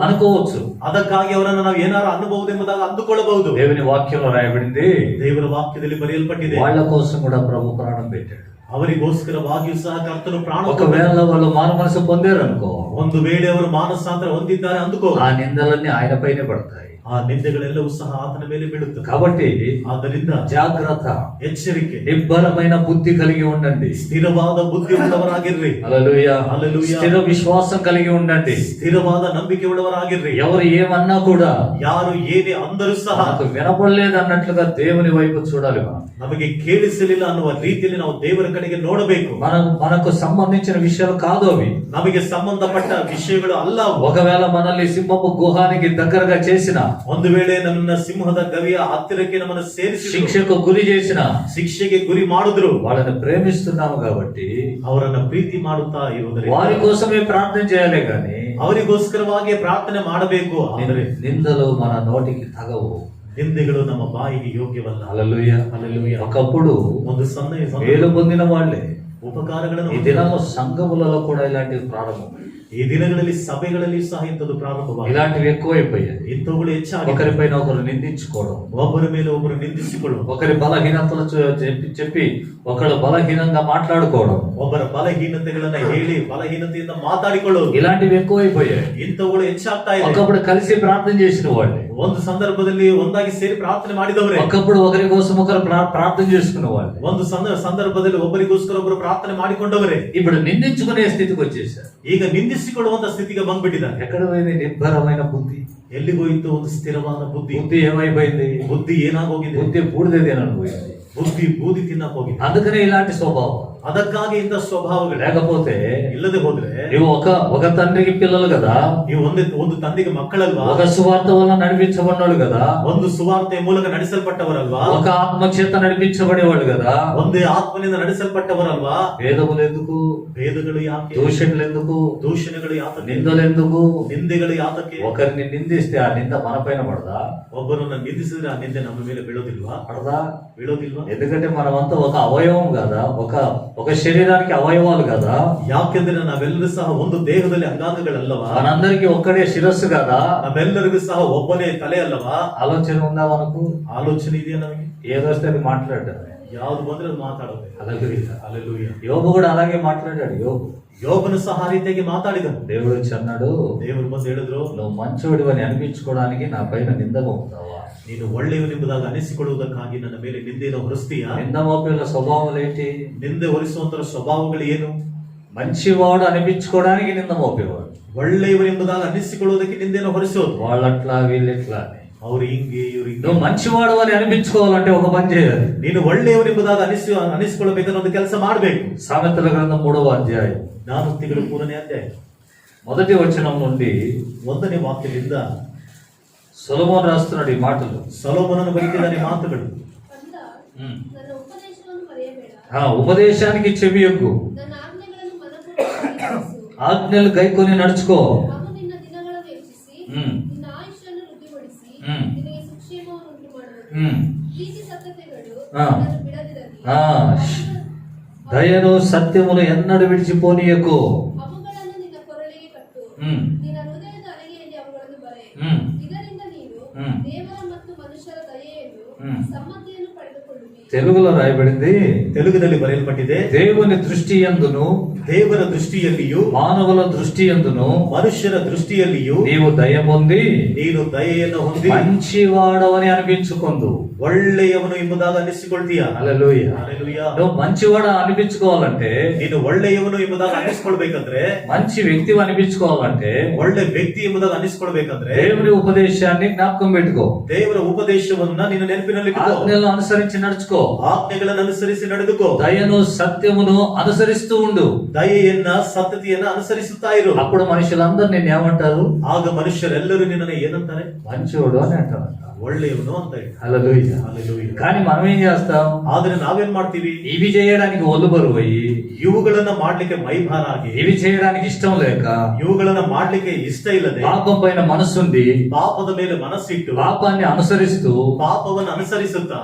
అనుకోవచ్చు. ಅದಕ್ಕಾಗಿ ಅವರನ್ನು ನಾವು ಏನಾರು ಅನ್ನಬಹುದು ಎಂಬುದಾಗಿ ಅಂದುಕೊಳ್ಳಬಹುದು. దేవుని వాక్యంలో రాయబడింది, ದೇವರ ವಾಕ್ಯದಲ್ಲಿ ಬರೆಯಲ್ಪಟ್ಟಿದೆ, వాళ్ళ కోసం కూడా ప్రభు ప్రాణం పెట్టాడు. ಅವರಿಗೋಸ್ಕರವಾಗಿಯೂ ಸಹ ಕರ್ತನು ಪ್ರಾಣ. ఒకవేళ వాళ్ళు మారు మనసు పొందారు అనుకో, ಒಂದು ವೇಳೆ ಅವರು ಮಾನಸಾಂತರ ಹೊಂದಿದ್ದಾರೆ ಅಂದುಕೋ, ఆ నిందలన్నీ ఆయన పైనే పడతాయి. ಆ ನಿಂದೆಗಳೆಲ್ಲವೂ ಸಹ ಆತನ ಮೇಲೆ ಬೀಳುತ್ತವೆ. కాబట్టి ಆದ್ದರಿಂದ జాగ్రత్త, ಎಚ್ಚರಿಕೆ, నిబ్బరమైన బుద్ధి కలిగి ఉండండి. ಸ್ಥಿರವಾದ ಬುದ್ಧಿ ಉಳ್ಳವರಾಗಿರ್ರಿ. హల్లెలూయా. హల్లెలూయా. స్థిర విశ్వాసం కలిగి ఉండండి. ಸ್ಥಿರವಾದ ನಂಬಿಕೆ ಉಳ್ಳವರಾಗಿರ್ರಿ. ఎవరు ఏమన్నా కూడా ಯಾರು ಏನೇ ಅಂದರೂ ಸಹ నాకు వినపడలేదు అన్నట్లుగా దేవుని వైపు చూడాలి. మనం ನಮಗೆ ಕೇಳಿಸಲಿಲ್ಲ ಅನ್ನುವ ರೀತಿಯಲ್ಲಿ ನಾವು ದೇವರ ಕಡೆಗೆ ನೋಡಬೇಕು. మనకు సంబంధించిన విషయాలు కాదు అవి, ನಮಗೆ ಸಂಬಂಧಪಟ್ಟ ವಿಷಯಗಳು ಅಲ್ಲ. ఒకవేళ మనల్ని సింహపు గుహానికి దగ్గరగా చేసిన, ಒಂದು ವೇಳೆ ನನ್ನ ಸಿಂಹದ ಗವಿಯ ಹತ್ತಿರಕ್ಕೆ ನಮ್ಮನ್ನು ಸೇರಿಸಿ శిక్షకు గురి చేసిన, ಶಿಕ್ಷೆಗೆ ಗುರಿ ಮಾಡಿದ್ರು, వాళ్ళని ప్రేమిస్తున్నాము కాబట్టి ಅವರನ್ನ ಪ್ರೀತಿ ಮಾಡುತ್ತಾ ಇರುವುದರಿಂದ వారి కోసమే ప్రార్థన చేయాలి గాని ಅವರಿಗೋಸ್ಕರವಾಗಿ ಪ್ರಾರ್ಥನೆ ಮಾಡಬೇಕು. ಆದರೆ నిందలు మన నోటికి తగవు. ನಿಂದೆಗಳು ನಮ್ಮ ಬಾಯಿಗೆ ಯೋಗ್ಯವಲ್ಲ. హల్లెలూయా. హల్లెలూయా. ఒకప్పుడు ಒಂದು మేలు పొందిన వాళ్ళే ಉಪಕಾರಗಳನ್ನು ఈ దినాల్లో సంఘములలో కూడా ఇలాంటివి ప్రారంభం. ಈ ದಿನಗಳಲ್ಲಿ ಸಭೆಗಳಲ್ಲಿ ಸಹ ಇಂಥದ್ದು ಪ್ರಾರಂಭವಾಗಿದೆ. ఇలాంటివి ఎక్కువైపోయాయి. ಇಂಥವುಗಳು ಹೆಚ್ಚಾಗಿ ఒకరిపైన ఒకరు నిందించుకోవడం, ಒಬ್ಬರ ಮೇಲೆ ಒಬ್ಬರು ನಿಂದಿಸಿಕೊಳ್ಳುವುದು, ఒకరి బలహీనతలు చెప్పి ఒకరు బలహీనంగా మాట్లాడుకోవడం, ಒಬ್ಬರ ಬಲಹೀನತೆಗಳನ್ನ ಹೇಳಿ ಬಲಹೀನತೆಯಿಂದ ಮಾತಾಡಿಕೊಳ್ಳುವುದು, ఇలాంటివి ఎక్కువైపోయాయి. ಇಂಥವುಗಳು ಹೆಚ್ಚಾಗ್ತಾ ಇದೆ. ఒకప్పుడు కలిసి ప్రార్థన చేసిన వాళ్ళే, ಒಂದು ಸಂದರ್ಭದಲ್ಲಿ ಒಂದಾಗಿ ಸೇರಿ ಪ್ರಾರ್ಥನೆ ಮಾಡಿದವರೇ, ఒకప్పుడు ఒకరి కోసం ఒకరు ప్రార్థన చేసుకున్న వాళ్ళే, ಒಂದು ಸಂದರ್ಭದಲ್ಲಿ ಒಬ್ಬರಿಗೋಸ್ಕರ ಒಬ್ಬರು ಪ್ರಾರ್ಥನೆ ಮಾಡಿಕೊಂಡವರೇ ఇప్పుడు నిందించుకునే స్థితికి వచ్చేసారు. ಈಗ ನಿಂದಿಸಿಕೊಳ್ಳುವಂತ ಸ್ಥಿತಿಗೆ ಬಂದ್ಬಿಟ್ಟಿದ್ದಾರೆ. ఎక్కడ పోయింది నిబ్బరమైన బుద్ధి? ಎಲ್ಲಿಗೋಯಿತು ಒಂದು ಸ್ಥಿರವಾದ ಬುದ್ಧಿ? బుద్ధి ఏమైపోయింది? ಬುದ್ಧಿ ಏನಾಗೋಗಿದೆ? బుద్ధి బూడిదేదేనని పోయింది. ಬುದ್ಧಿ ಬೂದಿ ತಿನ್ನಕ್ ಹೋಗಿದೆ. అందుకనే ఇలాంటి స్వభావం. ಅದಕ್ಕಾಗಿ ಇಂಥ ಸ್ವಭಾವಗಳು. లేకపోతే ಇಲ್ಲದೆ ಹೋದ್ರೆ నువ్వు ఒక తండ్రికి పిల్లలు కదా, ನೀವು ಒಂದು ತಂದೆಗೆ ಮಕ್ಕಳಲ್ವಾ, ఒక సువార్త వల్ల నడిపించబడినోళ్ళు కదా, ಒಂದು ಸುವಾರ್ತೆಯ ಮೂಲಕ ನಡೆಸಲ್ಪಟ್ಟವರಲ್ವಾ, ఒక ఆత్మ చేత నడిపించబడేవాళ్ళు కదా, ಒಂದೇ ಆತ್ಮನಿಂದ ನಡೆಸಲ್ಪಟ್ಟವರಲ್ವಾ. భేదములు ఎందుకు? ಭೇದಗಳು ಯಾಕೆ? దూషణలు ఎందుకు? ದೂಷಣೆಗಳು ಯಾತಕ್ಕೆ? నిందలు ఎందుకు? ನಿಂದೆಗಳು ಯಾತಕ್ಕೆ? ఒకరిని నిందిస్తే ఆ నింద మన పైన పడదా? ಒಬ್ಬರನ್ನ ನಿಂದಿಸಿದ್ರೆ ಆ ನಿಂದೆ ನಮ್ಮ ಮೇಲೆ ಬೀಳೋದಿಲ್ವಾ? పడదా? ಬೀಳೋದಿಲ್ವಾ? ఎందుకంటే మనమంతా ఒక అవయవం కదా, ఒక శరీరానికి అవయవాలు కదా. ಯಾಕೆಂದ್ರೆ ನಾವೆಲ್ಲರೂ ಸಹ ಒಂದು ದೇಹದಲ್ಲಿ ಅಂಗಾಂಗಗಳಲ್ಲವಾ? మనందరికి ఒక్కడే శిరస్సు కదా. ನಮ್ಮೆಲ್ಲರಿಗೂ ಸಹ ಒಬ್ಬನೇ ತಲೆ ಅಲ್ಲವಾ? ఆలోచన ఉందా మనకు? ಆಲೋಚನೆ ಇದೆಯಾ ನಮಗೆ? ఏదొస్తే అది మాట్లాడటమే. ಯಾವ್ದು ಬಂದ್ರೆ ಅದು ಮಾತಾಡೋದು. హల్లెలూయా. హల్లెలూయా. యోబు కూడా అలాగే మాట్లాడాడు. యోబు ಯೋಬನು ಸಹ ಆ ರೀತಿಯಾಗಿ ಮಾತಾಡಿದನು. దేవుడు వచ్చి అన్నాడు, ದೇವರು ಬಂದು ಹೇಳಿದ್ರು, నువ్వు మంచోడివని అనిపించుకోవడానికి నా పైన నింద మోపుతావా? ನೀನು ಒಳ್ಳೆಯವನೆಂಬುದಾಗಿ ಅನಿಸಿಕೊಳ್ಳುವುದಕ್ಕಾಗಿ ನನ್ನ ಮೇಲೆ ನಿಂದೆಯನ್ನು ಹೊರಿಸ್ತೀಯಾ? నింద మోపేల స్వభావం ఏంటి? ನಿಂದೆ ಹೊರಿಸುವಂತರ ಸ್ವಭಾವಗಳು ಏನು? మంచివాడు అనిపించుకోవడానికి నింద మోపేవాడు. ಒಳ್ಳೆಯವರೆಂಬುದಾಗಿ ಅನಿಸಿಕೊಳ್ಳುವುದಕ್ಕೆ ನಿಂದೆಯನ್ನು ಹೊರಿಸೋದು. వాళ్ళట్లా వీళ్ళెట్లా అని. ಅವ್ರು ಹಿಂಗೆ ಇವ್ರು ಹಿಂಗೆ. నువ్వు మంచివాడు అని అనిపించుకోవాలంటే ఒక పని చేయాలి. ನೀನು ಒಳ್ಳೆಯವರೆಂಬುದಾಗಿ ಅನಿಸಿಕೊಳ್ಳಬೇಕನ್ನೋ ಒಂದು ಕೆಲಸ ಮಾಡಬೇಕು. సామెతల గ్రంథం 3వ అధ్యాయం 3ನೇ ಅಧ್ಯಾಯ మొదటి వచనం నుండి 1ನೇ ವಾಕ್ಯದಿಂದ సొలొమోను రాస్తున్నాడు ఈ మాటలు. ಸೊಲೊಮೋನನು ಬರೆದಿದ್ದಾನೆ ಈ ಮಾತುಗಳು. కనుక ನನ್ನ ಉಪದೇಶವನ್ನು ಮರೆಯಬೇಡ, ఉపదేశానికి చెవి యొగ్గు, ನನ್ನ ಆಜ್ಞೆಗಳನ್ನು ಮನಪೂರ್ವಕವಾಗಿ ಪಾಲಿಸು. ఆజ్ఞలు గైకొని నడుచుకో. ಅವು ನಿನ್ನ ದಿನಗಳನ್ನು ಹೆಚ್ಚಿಸಿ ಹ್ಮ್. ನಿನ್ನ ಆಯುಷ್ಯನ್ನು ವೃದ್ಧಿಗೊಳಿಸಿ ಹ್ಮ್. ನಿನಗೆ ಸುಕ್ಷೇಮವನ್ನು ಉಂಟು ಮಾಡುವುದು. ಹ್ಮ್. ಪ್ರೀತಿ ಸತ್ಯತೆಗಳು ಹಾ. ನಿನ್ನನ್ನು ಬಿಡದಿರಲಿ. ఆ, దయను సత్యమును ఎన్నడు విడిచిపోనీయకు. ಅವುಗಳನ್ನು ನಿನ್ನ ಕೊರಳಿಗೆ ಕಟ್ಟು, ಹ್ಮ್. ನಿನ್ನ ಹೃದಯದ ಅಲಗೆಯಲ್ಲಿ ಅವುಗಳನ್ನು ಬರೆ. ಹ್ಮ್. ಇದರಿಂದ ನೀನು ಹ್ಮ್. ದೇವರ ಮತ್ತು ಮನುಷ್ಯರ ದಯೆಯನ್ನು ಹ್ಮ್. ಸಮ್ಮತಿಯನ್ನು ಪಡೆದುಕೊಳ್ಳುವಿ. తెలుగులో రాయబడింది, ತೆಲುಗುದಲ್ಲಿ ಬರೆಯಲ್ಪಟ್ಟಿದೆ, దేవుని దృష్టి యందును ದೇವರ ದೃಷ್ಟಿಯಲ್ಲಿಯೂ మానవుల దృష్టి యందును ಮನುಷ್ಯರ ದೃಷ್ಟಿಯಲ್ಲಿಯೂ నీవు దయ పొంది ನೀನು ದಯೆಯನ್ನು ಹೊಂದಿ మంచివాడవని అనిపించుకుందు. ಒಳ್ಳೆಯವನು ಎಂಬುದಾಗಿ ಅನಿಸಿಕೊಳ್ತೀಯ. హల్లెలూయా. ಹಲ್ಲೆಲೂಯಾ. నువ్వు మంచివాడ అనిపించుకోవాలంటే, ನೀನು ಒಳ್ಳೆಯವನು ಎಂಬುದಾಗಿ ಅನಿಸ್ಕೊಳ್ಬೇಕಂದ್ರೆ, మంచి వ్యక్తి అనిపించుకోవాలంటే ಒಳ್ಳೆ ವ್ಯಕ್ತಿ ಎಂಬುದಾಗಿ ಅನಿಸ್ಕೊಳ್ಬೇಕಂದ್ರೆ దేవుని ఉపదేశాన్ని జ్ఞాపకం పెట్టుకో. ದೇವರ ಉಪದೇಶವನ್ನ ನೀನು ನೆನಪಿನಲ್ಲಿ ఆజ్ఞలను అనుసరించి నడుచుకో. ಆಜ್ಞೆಗಳನ್ನು ಅನುಸರಿಸಿ ನಡೆದುಕೋ. దయను సత్యమును అనుసరిస్తూ ఉండు. ದಯೆಯನ್ನ ಸತ್ತತೆಯನ್ನ ಅನುಸರಿಸುತ್ತಾ ಇರು. అప్పుడు మనుషులందరూ నేను ఏమంటారు? ಆಗ ಮನುಷ್ಯರೆಲ್ಲರೂ ನಿನ್ನನ್ನು ಏನಂತಾರೆ? మంచోడు అని అంటారంట. ಒಳ್ಳೆಯವನು ಅಂತ ಹೇಳಿ. హల్లెలూయా. ಹಲ್ಲೆಲೂಯಾ. కానీ మనం ఏం చేస్తాం? ಆದ್ರೆ ನಾವೇನ್ ಮಾಡ್ತೀವಿ? ఇవి చేయడానికి ఒళ్ళు బరువయ్యి, ಇವುಗಳನ್ನ ಮಾಡ್ಲಿಕ್ಕೆ ಮೈಭಾರ ಆಗಿ, ఇవి చేయడానికి ఇష్టం లేక, ಇವುಗಳನ್ನ ಮಾಡ್ಲಿಕ್ಕೆ ಇಷ್ಟ ಇಲ್ಲದೆ, పాపం పైన మనసుండి ಪಾಪದ ಮೇಲೆ ಮನಸ್ಸಿಟ್ಟು పాపాన్ని అనుసరిస్తూ ಪಾಪವನ್ನು ಅನುಸರಿಸುತ್ತಾ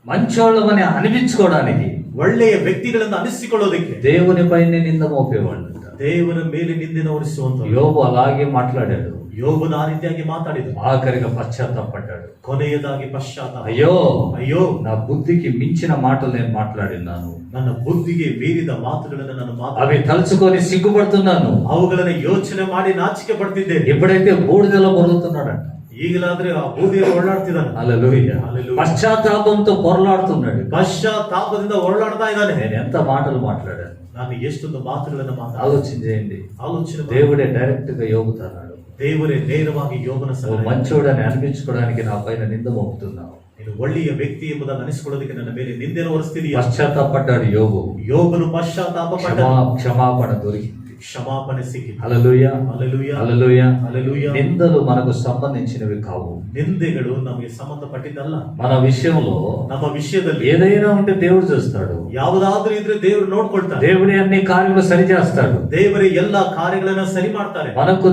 మంచోళ్ళమని అనిపించుకోవడానికి ಒಳ್ಳೆಯ ವ್ಯಕ್ತಿಗಳನ್ನು ಅನಿಸಿಕೊಳ್ಳೋದಕ್ಕೆ దేవుని పైన నింద మోపేవాళ్ళు. ದೇವರ ಮೇಲೆ ನಿಂದೆನ ಹೊರಿಸುವಂತ యోబు అలాగే మాట్లాడాడు. ಯೋಬನ ಆ ರೀತಿಯಾಗಿ ಮಾತಾಡಿದ. ఆఖరిగా పశ్చాత్తాపడ్డాడు. ಕೊನೆಯದಾಗಿ ಪಶ್ಚಾತ್ತಾಪ. అయ్యో, ಅಯ್ಯೋ, నా బుద్ధికి మించిన మాటలు నేను మాట్లాడినాను. ನನ್ನ ಬುದ್ಧಿಗೆ ಮೀರಿದ ಮಾತುಗಳನ್ನು ನಾನು అవి తలుచుకొని సిగ్గుపడుతున్నాను. ಅವುಗಳನ್ನ ಯೋಚನೆ ಮಾಡಿ ನಾಚಿಕೆ ಪಡ್ತಿದ್ದೇನೆ. ఎప్పుడైతే బూడిదలో పొరులుతున్నాడంట. ಈಗಲಾದ್ರೆ ಆ ಬೂದಿಯಲ್ಲಿ ಓಡಾಡ್ತಿದ್ದಾನೆ. హల్లెలూయా. హల్లెలూయా. పశ్చాత్తాపంతో పొరలాడుతున్నాడు. ಪಶ್ಚಾತ್ತಾಪದಿಂದ ಓಡಾಡ್ತಾ ಇದ್ದಾನೆ. నేను ఎంత మాటలు మాట్లాడాను. ನಾನು ಎಷ್ಟೊಂದು ಮಾತುಗಳನ್ನ ఆలోచన చేయండి. ಆಲೋಚನೆ ಮಾಡಿ. దేవుడే డైరెక్ట్ గా యోగుతున్నాడు. ದೇವರೇ ನೇರವಾಗಿ ಯೋಬನ నువ్వు ಸಲಹೆ. మంచోడని అనిపించుకోవడానికి నా పైన నింద మోపుతున్నావు. ನೀನು ಒಳ್ಳೆಯ ವ್ಯಕ್ತಿ ಎಂಬುದನ್ನು ಅನಿಸಿಕೊಳ್ಳೋದಕ್ಕೆ ನನ್ನ ಮೇಲೆ ನಿಂದೆನ ಹೊರಿಸ್ತಿದೀಯ. పశ్చాత్తాపడ్డాడు యోబు. ಯೋಬನು ಪಶ್ಚಾತ್ತಾಪ ಪಟ್ಟ. క్షమాపణ దొరికింది. ಕ್ಷಮಾಪಣೆ ಸಿಕ್ಕಿತು. హల్లెలూయా. ಹಲ್ಲೆಲೂಯಾ. హల్లెలూయా. హల్లెలూయా. నిందలు మనకు సంబంధించినవి కావు. ನಿಂದೆಗಳು ನಮಗೆ ಸಂಬಂಧಪಟ್ಟಿದ್ದಲ್ಲ. మన విషయంలో ನಮ್ಮ ವಿಷಯದಲ್ಲಿ ఏదైనా ఉంటే దేవుడు చూస్తాడు. ಯಾವುದಾದ್ರೂ ಇದ್ರೆ ದೇವರು ನೋಡ್ಕೊಳ್ತಾರೆ. దేవుడే అన్ని కార్యములు సరి చేస్తాడు. ದೇವರೇ ಎಲ್ಲಾ ಕಾರ್ಯಗಳನ್ನ ಸರಿ ಮಾಡ್ತಾರೆ. మనకు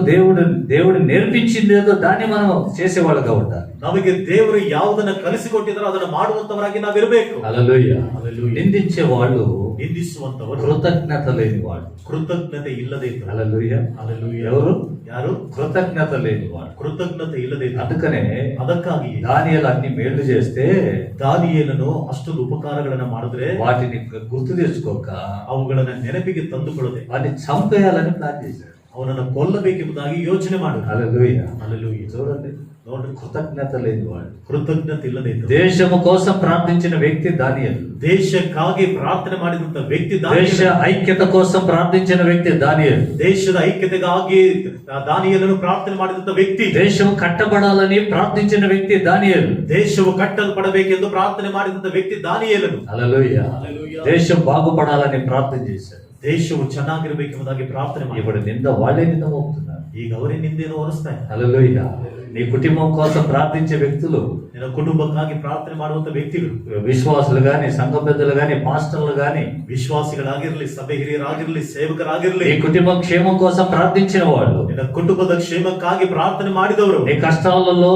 దేవుడు నేర్పించింది ఏదో దాన్ని మనం చేసేవాళ్ళుగా ఉండాలి. ನಮಗೆ ದೇವರು ಯಾವುದನ್ನ ಕಲಿಸಿಕೊಟ್ಟಿದ್ರೋ ಅದನ್ನ ಮಾಡುವಂತವರಾಗಿ ನಾವಿರಬೇಕು. హల్లెలూయా. హల్లెలూయా. నిందించే వాళ్ళు ನಿಂದಿಸುವಂತವರು కృతజ్ఞత లేని వాళ్ళు. ಕೃತಜ್ಞತೆ ಇಲ್ಲದೆ ಇದ್ದರು. హల్లెలూయా. హల్లెలూయా. ఎవరు? ಯಾರು? కృతజ్ఞత లేని వాళ్ళు. ಕೃತಜ್ಞತೆ ಇಲ್ಲದೆ ಇದ್ದರು. అందుకనే ಅದಕ್ಕಾಗಿ దానియేలు అన్ని మేళ్లు చేస్తే ದಾನಿಯೇಲನು ಅಷ್ಟೊಂದು ಉಪಕಾರಗಳನ್ನ ಮಾಡಿದ್ರೆ వాటిని గుర్తు తెచ్చుకోక ಅವುಗಳನ್ನ ನೆನಪಿಗೆ ತಂದುಕೊಳ್ಳದೆ వాటిని చంపేయాలని ప్లాన్ చేశాడు. ಅವನನ್ನು ಕೊಲ್ಲಬೇಕೆಂಬುದಾಗಿ ಯೋಚನೆ ಮಾಡು. హల్లెలూయా. హల్లెలూయా. చూడండి, ನೋಡ್ರಿ, కృతజ్ఞత లేని వాడు. ಕೃತಜ್ಞತೆ ಇಲ್ಲದೆ ಇದ್ದರು. దేశము కోసం ప్రార్థించిన వ్యక్తి దానియేలు. ದೇಶಕ್ಕಾಗಿ ಪ್ರಾರ್ಥನೆ ಮಾಡಿದಂತ ವ್ಯಕ್ತಿ దేశ ದಾನಿಯೇಲ. ఐక్యత కోసం ప్రార్థించిన వ్యక్తి దానియేలు. ದೇಶದ ಐಕ್ಯತೆಗಾಗಿ ದಾನಿಯೇಲನು ಪ್ರಾರ್ಥನೆ ಮಾಡಿದಂತ ವ್ಯಕ್ತಿ. దేశం కట్టబడాలని ప్రార్థించిన వ్యక్తి దానియేలు. ದೇಶವು ಕಟ್ಟಲ್ಪಡಬೇಕೆಂದು ಪ್ರಾರ್ಥನೆ ಮಾಡಿದಂತ ವ್ಯಕ್ತಿ ದಾನಿಯೇಲನು. హల్లెలూయా. హల్లెలూయా. దేశం బాగుపడాలని ప్రార్థన చేశాడు. ದೇಶವು ಚೆನ್ನಾಗಿರ್ಬೇಕೆಂಬುದಾಗಿ ಪ್ರಾರ್ಥನೆ ಮಾಡಿ ఇప్పుడు నింద వాళ్ళే నింద మోపుతున్నారు. ಈಗ ಅವರೇ ನಿಂದೆಯನ್ನು ಹೊರಿಸ್ತಾರೆ. హల్లెలూయా. నీ కుటుంబం కోసం ప్రార్థించే వ్యక్తులు, ನಿನ್ನ ಕುಟುಂಬಕ್ಕಾಗಿ ಪ್ರಾರ್ಥನೆ ಮಾಡುವಂತ ವ್ಯಕ್ತಿಗಳು, విశ్వాసులు గాని, సంఘ పెద్దలు గాని, పాస్టర్లు గాని, ವಿಶ್ವಾಸಿಗಳಾಗಿರ್ಲಿ, ಸಭೆ ಹಿರಿಯರಾಗಿರ್ಲಿ, ಸೇವಕರಾಗಿರ್ಲಿ, నీ కుటుంబం క్షేమం కోసం ప్రార్థించిన వాళ్ళు, ನಿನ್ನ ಕುಟುಂಬದ ಕ್ಷೇಮಕ್ಕಾಗಿ ಪ್ರಾರ್ಥನೆ ಮಾಡಿದವರು, నీ కష్టాలలో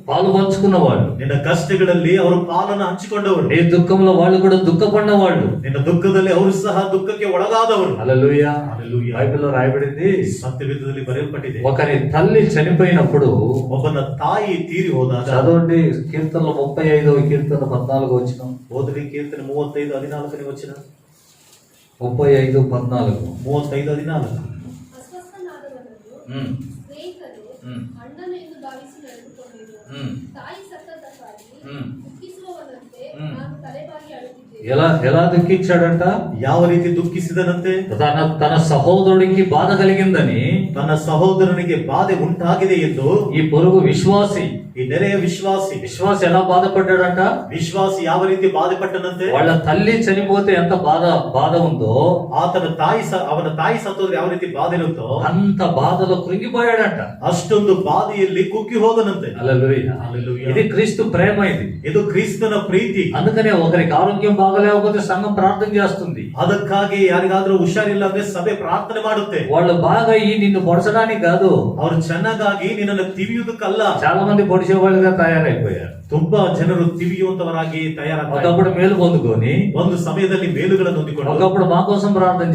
పాలు పంచుకున్న వాళ్ళు, ನಿನ್ನ ಕಷ್ಟಗಳಲ್ಲಿ ಅವರು ಪಾಲನ್ನು ಹಂಚಿಕೊಂಡವರು, నీ దుఃఖంలో వాళ్ళు కూడా దుఃఖపడిన వాళ్ళు. ನಿನ್ನ ದುಃಖದಲ್ಲಿ ಅವರು ಸಹ ದುಃಖಕ್ಕೆ ಒಳಗಾದವರು. హల్లెలూయా. హల్లెలూయా. బైబిల్లో రాయబడింది, ಸತ್ಯವೇದದಲ್ಲಿ ಬರೆಯಲ್ಪಟ್ಟಿದೆ, ఒకరి తల్లి చనిపోయినప్పుడు ಒಬ್ಬ ಒಬ್ಬನ ತಾಯಿ ತೀರಿ ಹೋದಾಗ చదవండి కీర్తనలు 35వ కీర్తన 14 వచనం. ಓದ್ರಿ ಕೀರ್ತನೆ 35:14 ವಚನ. 35:14. 35:14. అస్వస్థనాదవలను ఉమ్, స్నేహితులు ఉమ్, అಣ್ಣను ಎಂದು ಭಾವಿಸಿ ನಡೆದುಕೊಂಡೆನು. ఉమ్. ತಾಯಿ ಸತ್ತದ್ದಕ್ಕಾಗಿ ఉమ్. ದುಃಖಿಸುವವನಂತೆ ఉమ్. ನಾನು ತಲೆಬಾಗಿ ಅಳುತ್ತಿದ್ದೆ. ఎలా దుఃఖించాడంట? ಯಾವ ರೀತಿ ದುಃಖಿಸಿದನಂತೆ? తన సహోదరుడికి బాధ కలిగిందని ತನ್ನ ಸಹೋದರನಿಗೆ ಬಾಧೆ ಉಂಟಾಗಿದೆ ಎಂದು ఈ పొరుగు విశ్వాసి ಈ ನೆರೆಯ ವಿಶ್ವಾಸಿ ఎలా బాధపడ్డాడంట? ವಿಶ್ವಾಸಿ ಯಾವ ರೀತಿ ಬಾಧೆಪಟ್ಟನಂತೆ? వాళ్ళ తల్లి చనిపోతే ఎంత బాధ ఉందో ಅವನ ತಾಯಿ ಸತ್ತೋದ್ರೆ ಯಾವ ರೀತಿ ಬಾಧೆ ಇರುತ್ತೋ అంత బాధలో కృంగిపోయాడంట. ಅಷ್ಟೊಂದು ಬಾಧೆಯಲ್ಲಿ ಕುಗ್ಗಿ ಹೋದನಂತೆ. హల్లెలూయా. హల్లెలూయా. ఇది క్రీస్తు ప్రేమ. ಇದು ಕ್ರಿಸ್ತನ ಪ್ರೀತಿ. అందుకనే ఒకరికి ఆరోగ్యం బాగలేకపోతే సంఘం ప్రార్థన చేస్తుంది. ಅದಕ್ಕಾಗಿ ಯಾರಿಗಾದ್ರೂ ಹುಷಾರಿಲ್ಲ ಅಂದ್ರೆ ಸಭೆ ಪ್ರಾರ್ಥನೆ ಮಾಡುತ್ತೆ. వాళ్ళు బాగా నిన్ను పొడచడానికి కాదు, ಅವರು ಚೆನ್ನಾಗಾಗಿ ನಿನ್ನನ್ನು ತಿವಿಯುವುದಕ್ಕಲ್ಲ. చాలా మంది పొడిచేవాళ్ళుగా తయారైపోయారు. ತುಂಬಾ ಜನರು ತಿವಿಯುವಂತವರಾಗಿ ತಯಾರಾಗ್ತಾರೆ. ఒకప్పుడు మేలు పొందుకొని ಒಂದು ಸಮಯದಲ್ಲಿ ಮೇಲುಗಳನ್ನು ಹೊಂದಿಕೊಂಡು ఒకప్పుడు మా కోసం ప్రార్థన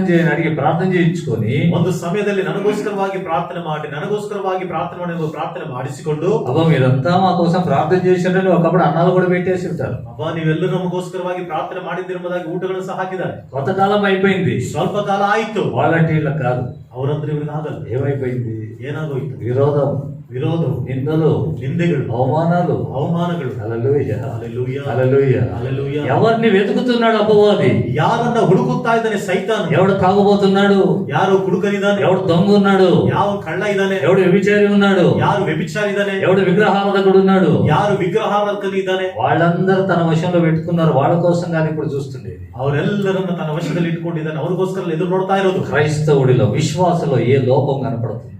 చేయి అని అడిగి ప్రార్థన చేయించుకొని ಒಂದು ಸಮಯದಲ್ಲಿ ನನಗೋಸ್ಕರವಾಗಿ ಪ್ರಾರ್ಥನೆ ಮಾಡಿ ಪ್ರಾರ್ಥನೆ ಮಾಡಿಸಿಕೊಂಡು అబ్బా మీరంతా మా కోసం ప్రార్థన చేసినని ఒకప్పుడు అన్నాలు కూడా పెట్టేసి ఉంటారు. ಅಬ್ಬಾ ನೀವೆಲ್ಲರೂ ನಮಗೋಸ್ಕರವಾಗಿ ಪ್ರಾರ್ಥನೆ ಮಾಡಿದ್ದಿರುವುದಾಗಿ ಊಟಗಳನ್ನು ಸಹ ಹಾಕಿದ್ದಾರೆ. కొంతకాలం అయిపోయింది, ಸ್ವಲ್ಪ ಕಾಲ ಆಯ್ತು. వాలంటీర్ల కాదు, ಅವರಂದ್ರೆ ಇವ್ರಿಗೆ ಆಗಲ್ಲ. ఏమైపోయింది? ಏನಾಗೋಯ್ತು? విరోధం, నిందలు, ನಿಂದೆಗಳು, అవమానాలు. ಹಲ್ಲೆಲೂಯಾ. హల్లెలూయా. ಹಲ್ಲೆಲೂಯా. ಹಲ್ಲೆಲೂಯಾ. ఎవరిని వెతుకుతున్నాడు అపవాది? ಯಾರನ್ನ ಹುಡುಕುತ್ತಾ ಇದ್ದಾನೆ ಸೈತಾನ್? ఎవడు తాగుబోతున్నాడు? ಯಾರು ಕುಡುಕನಿದ್ದಾನೆ? ఎవడు దొంగ ఉన్నాడు? ಯಾವ ಕಳ್ಳ ಇದ್ದಾನೆ? ఎవడు వ్యభిచారి ఉన్నాడు? ಯಾರು ವ್ಯಭಿಚಾರಿ ಇದ್ದಾನೆ? ఎవడు విగ్రహారాధకుడు ఉన్నాడు? ಯಾರು ವಿಗ್ರಹಾರಾಧಕನಿದ್ದಾನೆ? వాళ్ళందరూ తన వశంలో పెట్టుకున్నారు. వాళ్ళ కోసం కానీ ఇప్పుడు చూస్తుండేది. ಅವರೆಲ್ಲರನ್ನ ತನ್ನ ವಶದಲ್ಲಿ ಇಟ್ಕೊಂಡಿದ್ದಾನೆ. ಅವ್ರಿಗೋಸ್ಕರ ಎದುರು ನೋಡ್ತಾ ಇರೋದು. క్రైస్తవుడిలో విశ్వాసలో ఏ లోపం కనపడుతుంది?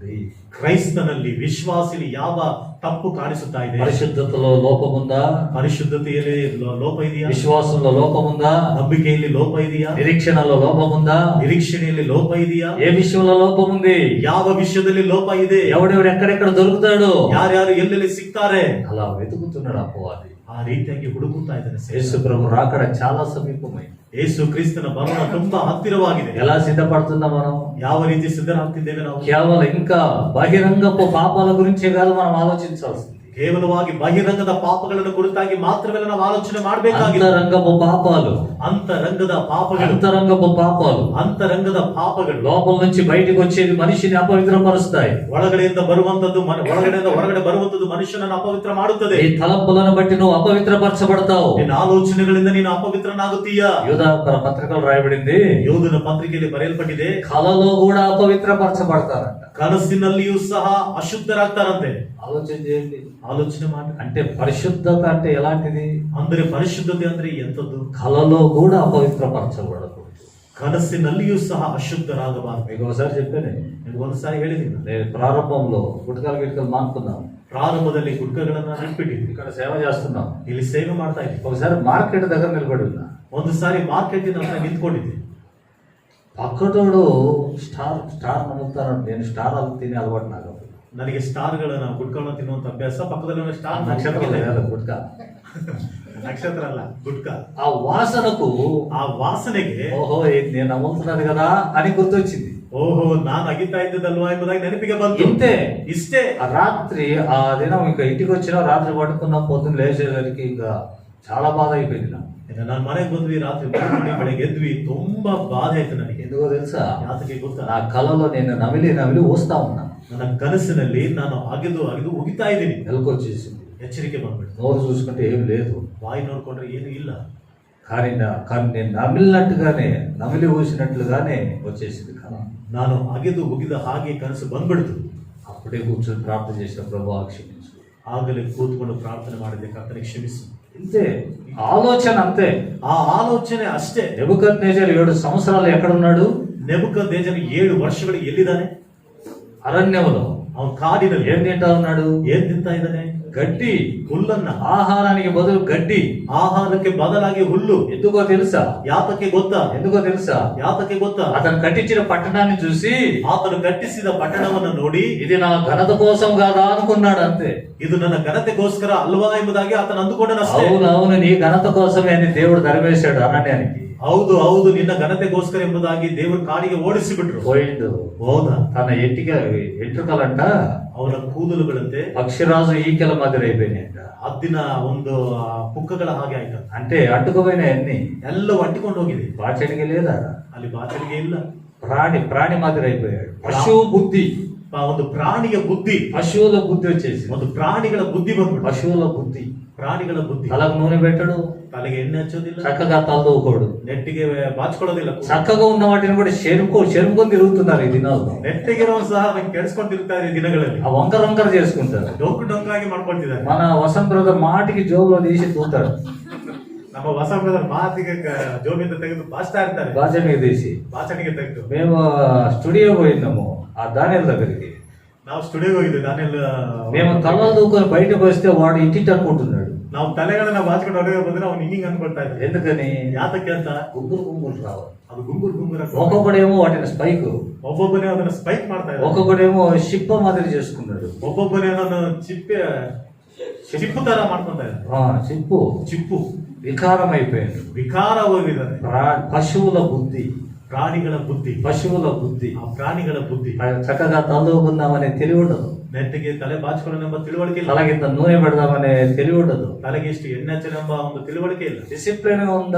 ಕ್ರೈಸ್ತನಲ್ಲಿ ವಿಶ್ವಾಸಿಲಿ ಯಾವ ತಪ್ಪು ಕಾಣಿಸುತ್ತಾ ಇದೆ? పరిశుద్ధతలో లోపం ఉందా? ಪರಿಶುದ್ಧತೆಯಲ್ಲಿ ಲೋಪ ಇದೆಯಾ? విశ్వాసంలో లోపం ఉందా? ನಂಬಿಕೆಯಲ್ಲಿ ಲೋಪ ಇದೆಯಾ? నిరీక్షణలో లోపం ఉందా? ನಿರೀಕ್ಷಣೆಯಲ್ಲಿ ಲೋಪ ಇದೆಯಾ? ఏ విషయంలో లోపం ఉంది? ಯಾವ ವಿಷಯದಲ್ಲಿ ಲೋಪ ಇದೆ? ఎవడెవడు ఎక్కడెక్కడ దొరుకుతాడు? ಯಾರ್ಯಾರು ಎಲ್ಲೆಲ್ಲಿ ಸಿಗ್ತಾರೆ? అలా వెతుకుతున్నాడు అపవాది. ಆ ರೀತಿಯಾಗಿ ಹುಡುಕುತ್ತಾ ಇದ್ದಾನೆ. యేసు ప్రభు రాకడ చాలా సమీపమైంది. ಯೇಸು ಕ್ರಿಸ್ತನ ಬರೋಣ ತುಂಬಾ ಹತ್ತಿರವಾಗಿದೆ. ఎలా సిద్ధపడుతున్నాం మనం? ಯಾವ ರೀತಿ ಸಿದ್ಧರಾಗ್ತಿದ್ದೇವೆ ನಾವು? కేవలం ఇంకా బహిరంగపు పాపాల గురించే కాదు మనం ఆలోచించాల్సింది. ಕೇವಲವಾಗಿ ಬಹಿರಂಗದ ಪಾಪಗಳನ್ನು ಕುರಿತಾಗಿ ಮಾತ್ರವಲ್ಲ ನಾವು ಆಲೋಚನೆ ಮಾಡಬೇಕಾಗಿದೆ. అంతరంగపు పాపాలు, ಅಂತರಂಗದ ಪಾಪಗಳು, ಅಂತರಂಗದ ಪಾಪಗಳು లోపల నుంచి బయటికి వచ్చేది మనిషిని అపవిత్రపరుస్తాయి. ಒಳಗಡೆಯಿಂದ ಬರುವಂತದ್ದು ಒಳಗಡೆಯಿಂದ ಹೊರಗಡೆ ಬರುವಂತದ್ದು ಮನುಷ್ಯನನ್ನು ಅಪವಿತ್ರ ಮಾಡುತ್ತದೆ. ఈ తలంపులను బట్టి నువ్వు అపవిత్రపరచబడతావు. ನಿನ್ನ ಆಲೋಚನೆಗಳಿಂದ ನೀನು ಅಪವಿತ್ರನಾಗುತ್ತೀಯ. యూదా పత్రికలు రాయబడింది, ಯೋಧನ ಪತ್ರಿಕೆಯಲ್ಲಿ ಬರೆಯಲ್ಪಟ್ಟಿದೆ, కలలో కూడా అపవిత్రపరచబడతారంట. ಕನಸಿನಲ್ಲಿಯೂ ಸಹ ಅಶುದ್ಧರಾಗ್ತಾರಂತೆ. ఆలోచన చేయండి. ಆಲೋಚನೆ ಮಾಡಿ. అంటే పరిశుద్ధత అంటే ఎలాంటిది? ಅಂದ್ರೆ ಪರಿಶುದ್ಧತೆ ಅಂದ್ರೆ ಎಂತದ್ದು? కలలో కూడా అపవిత్రపరచబడకూడదు. ಕನಸಿನಲ್ಲಿಯೂ ಸಹ ಅಶುದ್ಧರಾಗಬಾರದು. మీకు ఒకసారి చెప్పాను, ನಿಮ್ಗೆ ಒಂದ್ಸಾರಿ ಹೇಳಿದ್ದೀನಿ. నేను ప్రారంభంలో గుట్కాలు మానుకున్నాం. ಪ್ರಾರಂಭದಲ್ಲಿ ಗುಡ್ಕಗಳನ್ನ ನೆಟ್ಬಿಟ್ಟಿದ್ವಿ. ఇక్కడ సేవ చేస్తున్నాం. ಇಲ್ಲಿ ಸೇವೆ ಮಾಡ್ತಾ ಇದ್ವಿ. ఒకసారి మార్కెట్ దగ్గర నిలబడి ఉన్నా. ಒಂದು ಸಾರಿ ಮಾರ್ಕೆಟಿನ ಹತ್ರ ನಿಂತ್ಕೊಂಡಿದ್ದೆ. పక్కటోడు స్టార్ నమ్ముతాను. నేను స్టార్ అది తినే అలవాటు నాకు. ನನಗೆ ಸ್ಟಾರ್ಗಳನ್ನ ಗುಡ್ಕಗಳನ್ನ ತಿನ್ನುವಂತ ಅಭ್ಯಾಸ. ಪಕ್ಕದಲ್ಲಿ ಸ್ಟಾರ್ గుట్కా ನಕ್ಷತ್ರ ಅಲ್ಲ, ಗುಡ್ಕ. ఆ వాసనకు, ಆ ವಾಸನೆಗೆ ఓహో ఇది నేను నమ్ముతున్నాను కదా అని గుర్తొచ్చింది. ಓಹೋ ನಾನು ಅಗಿತಾ ಇದ್ದದಲ್ವಾ ಎಂಬುದಾಗಿ ನೆನಪಿಗೆ ಬಂತು. ఇంతే. ಇಷ್ಟೇ. ఆ రాత్రి ఆ దినం ఇంకా ఇంటికి వచ్చినా రాత్రి పడుకున్నాం, పొద్దున్న లేచేసరికి ఇంకా చాలా బాధ అయిపోయింది నాకు. ನಾನು ಮನೆಗೆ ಬಂದ್ವಿ, ರಾತ್ರಿ ಬಂದ್ವಿ, ಬೆಳಗ್ಗೆ ಎದ್ವಿ. ತುಂಬಾ ಬಾಧೆ ಆಯ್ತು ನನಗೆ. ఎందుకో తెలుసా? ಯಾತಕ್ಕೆ ಗೊತ್ತಾ? నా కలలో నేను నమిలి ఊస్తా ఉన్నా. ನನ್ನ కನಸಿನಲ್ಲಿ ನಾನು ಅಗಿದು ಉಗಿತಾ ಇದ್ದೀನಿ. నెలకొచ్చేసింది. ಎಚ್ಚರಿಕೆ ಬಂದ್ಬಿಟ್ಟು. నోరు చూసుకుంటే ఏం లేదు, ಬಾಯಿ ನೋಡ್ಕೊಂಡ್ರೆ ಏನು ಇಲ್ಲ. కానీ నేను నమిలినట్టుగానే, నమిలి ఊసినట్లుగానే వచ్చేసింది కళ. ನಾನು ಅಗೆದು ಉಗಿದ ಹಾಗೆ ಕನಸು ಬಂದ್ಬಿಡ್ತು. అప్పుడే కూర్చొని ప్రార్థన చేసిన, ప్రభువా క్షమించు. ಆಗಲೇ ಕೂತ್ಕೊಂಡು ಪ್ರಾರ್ಥನೆ ಮಾಡಿದೆ, ಕರ್ತನಿಗೆ ಕ್ಷಮಿಸು. ఇంతే. ఆలోచన అంతే. ಆ ಆಲೋಚನೆ ಅಷ್ಟೇ. నెబుకద్నెజరు 7 సంవత్సరాలు ఎక్కడున్నాడు? ನೆಬೂಕದ್ನೆಜರ್ 7 ವರ್ಷಗಳು ಎಲ್ಲಿದ್ದಾನೆ? అరణ్యములో. ಅವನು ಕಾಡಿನಲ್ಲಿ ఏం తింటా ఉన్నాడు? ಏನ್ ತಿಂತಾ ಇದ್ದಾನೆ? గడ్డి. ಹುಲ್ಲನ್ನ. ఆహారానికి బదులు గడ్డి. ಆಹಾರಕ್ಕೆ ಬದಲಾಗಿ ಹುಲ್ಲು. ఎందుకో తెలుసా? ಯಾತಕ್ಕೆ ಗೊತ್ತಾ? ఎందుకో తెలుసా? ಯಾತಕ್ಕೆ ಗೊತ್ತಾ? అతను కట్టించిన పట్టణాన్ని చూసి, ಆತನು ಕಟ್ಟಿಸಿದ ಪಟ್ಟಣವನ್ನು ನೋಡಿ, ఇది నా ఘనత కోసం కాదా అనుకున్నాడు అంతే. ಇದು ನನ್ನ ಘನತೆಗೋಸ್ಕರ ಅಲ್ವಾ ಎಂಬುದಾಗಿ ಆತನು ಅಂದುಕೊಂಡನಷ್ಟೇ. అవును నీ ఘనత కోసమే అని దేవుడు ధర్మేశాడు అరణ్యానికి. ಹೌದು ಹೌದು ನಿನ್ನ ಘನತೆಗೋಸ್ಕರ ಎಂಬುದಾಗಿ ದೇವರು ಕಾಡಿಗೆ ಓಡಿಸಿಬಿಟ್ರು. పోయిండు. ಹೌದಾ? తన ఎంట్రుకలంట ಅವನ ಕೂದಲುಗಳಂತೆ పక్షిరాజు ఈకెల మాదిరి అయిపోయినాయంట. ಹದ್ದಿನ ಒಂದು ಪುಕ್ಕಗಳ ಹಾಗೆ ಆಯ್ತು. అంటే అంటుకుపోయినాయి అన్ని. ಎಲ್ಲವೂ ಅಂಟಿಕೊಂಡು ಹೋಗಿದೆ. బాచడికి లేదా, ಅಲ್ಲಿ ಬಾಚಣಿಗೆ ಇಲ್ಲ. ప్రాణి మాదిరి అయిపోయాడు. పశువు బుద్ధి, ಒಂದು ಪ್ರಾಣಿಯ ಬುದ್ಧಿ, పశువుల బుద్ధి వచ్చేసి, ಒಂದು ಪ್ರಾಣಿಗಳ ಬುದ್ಧಿ ಬಂದ್ಬಿಟ್ಟು. పశువుల బుద్ధి. ಪ್ರಾಣಿಗಳ ಬುದ್ಧಿ. తలకు నూనె పెట్టడు, ತಲೆಗೆ ಎಣ್ಣೆ ಹಚ್ಚೋದಿಲ್ಲ, చక్కగా తలదూకోడు, ನೆಟ್ಟಿಗೆ ಬಾಚ್ಕೊಳ್ಳೋದಿಲ್ಲ. చక్కగా ఉన్న వాటిని కూడా చెరుపుకొని తిరుగుతున్నారు ఈ దినాల్లో. ನೆಟ್ಟಿಗಿರೋ ಸಹ ಕೆಡಿಸ್ಕೊಂಡು ತಿರುಗ್ತಾರೆ ಈ ದಿನಗಳಲ್ಲಿ. ఆ వంకర చేసుకుంటారు. ಡೊಂಕಾಗಿ ಮಾಡ್ಕೊಳ್ತಿದ್ದಾರೆ. మన వసంత బ్రదర్ మాటికి జోబులో తీసి తూతాడు. ನಮ್ಮ ಹೊಸ ಬ್ರದರ್ ಮಾತಿಗೆ ಜೋಬಿಂದ ತೆಗೆದು ಬಾಚ್ತಾ ಇರ್ತಾರೆ. బాచడికి తీసి ಬಾಚಣಿಗೆ ತೆಗೆದು. మేము స్టూడియో పోయినాము ఆ దానిల దగ్గరికి. ನಾವು ಸ್ಟುಡಿಯೋಗೆ ಹೋಗಿದ್ವಿ. ನಾನೆಲ್ಲ మేము తలలు దూకొని బయటకు వస్తే వాడు ఇంటి అనుకుంటున్నాడు. ನಾವು ತಲೆಗಳನ್ನ ಬಾಚ್ಕೊಂಡು ಹೊರಗೆ ಬಂದ್ರೆ ಅವ್ನು ಹಿಂಗಿಂಗ್ ಅನ್ಕೊಳ್ತಾ ಇದ್ದ. ఎందుకని? ಯಾತಕ್ಕೆ ಅಂತ గుంగురు రావాలి. ಅದು ಗುಂಗುರು ఒక్కొక్కడేమో వాటిని స్పైక్, ಒಬ್ಬೊಬ್ಬನೇ ಅದನ್ನ ಸ್ಪೈಕ್ ಮಾಡ್ತಾ ಇದ್ದ. ఒక్కొక్కడేమో ಶಿಪ್ಪ మాదిరి చేసుకున్నాడు. ಒಬ್ಬೊಬ್ಬನೇ ಅದನ್ನು ಚಿಪ್ಪು ತರ ಮಾಡ್ಕೊಂತ ಇದ್ದ. చిప్పు వికారం అయిపోయాడు. ವಿಕಾರ ಹೋಗಿದ್ದಾರೆ. పశువుల బుద్ధి, ಪ್ರಾಣಿಗಳ ಬುದ್ಧಿ, పశువుల బుద్ధి. ಆ ప్రాಣಿಗಳ బుద్ధి. చక్కగా తలదూకుందామనే తెలివి ఉండదు. ನೆಟ್ಟಿಗೆ ತಲೆ ಬಾಚಿಕೊಳ್ಳೋನೆಂಬ ತಿಳುವಳಿಕೆ ಇಲ್ಲ. తలకింత నూనె పెడదామనే తెలివి ఉండదు. ತಲೆಗೆ ಇಷ್ಟು ಎಣ್ಣೆ ಹಚ್ಚನೆಂಬ ಒಂದು ತಿಳುವಳಿಕೆ ಇಲ್ಲ. డిసిప్లిన్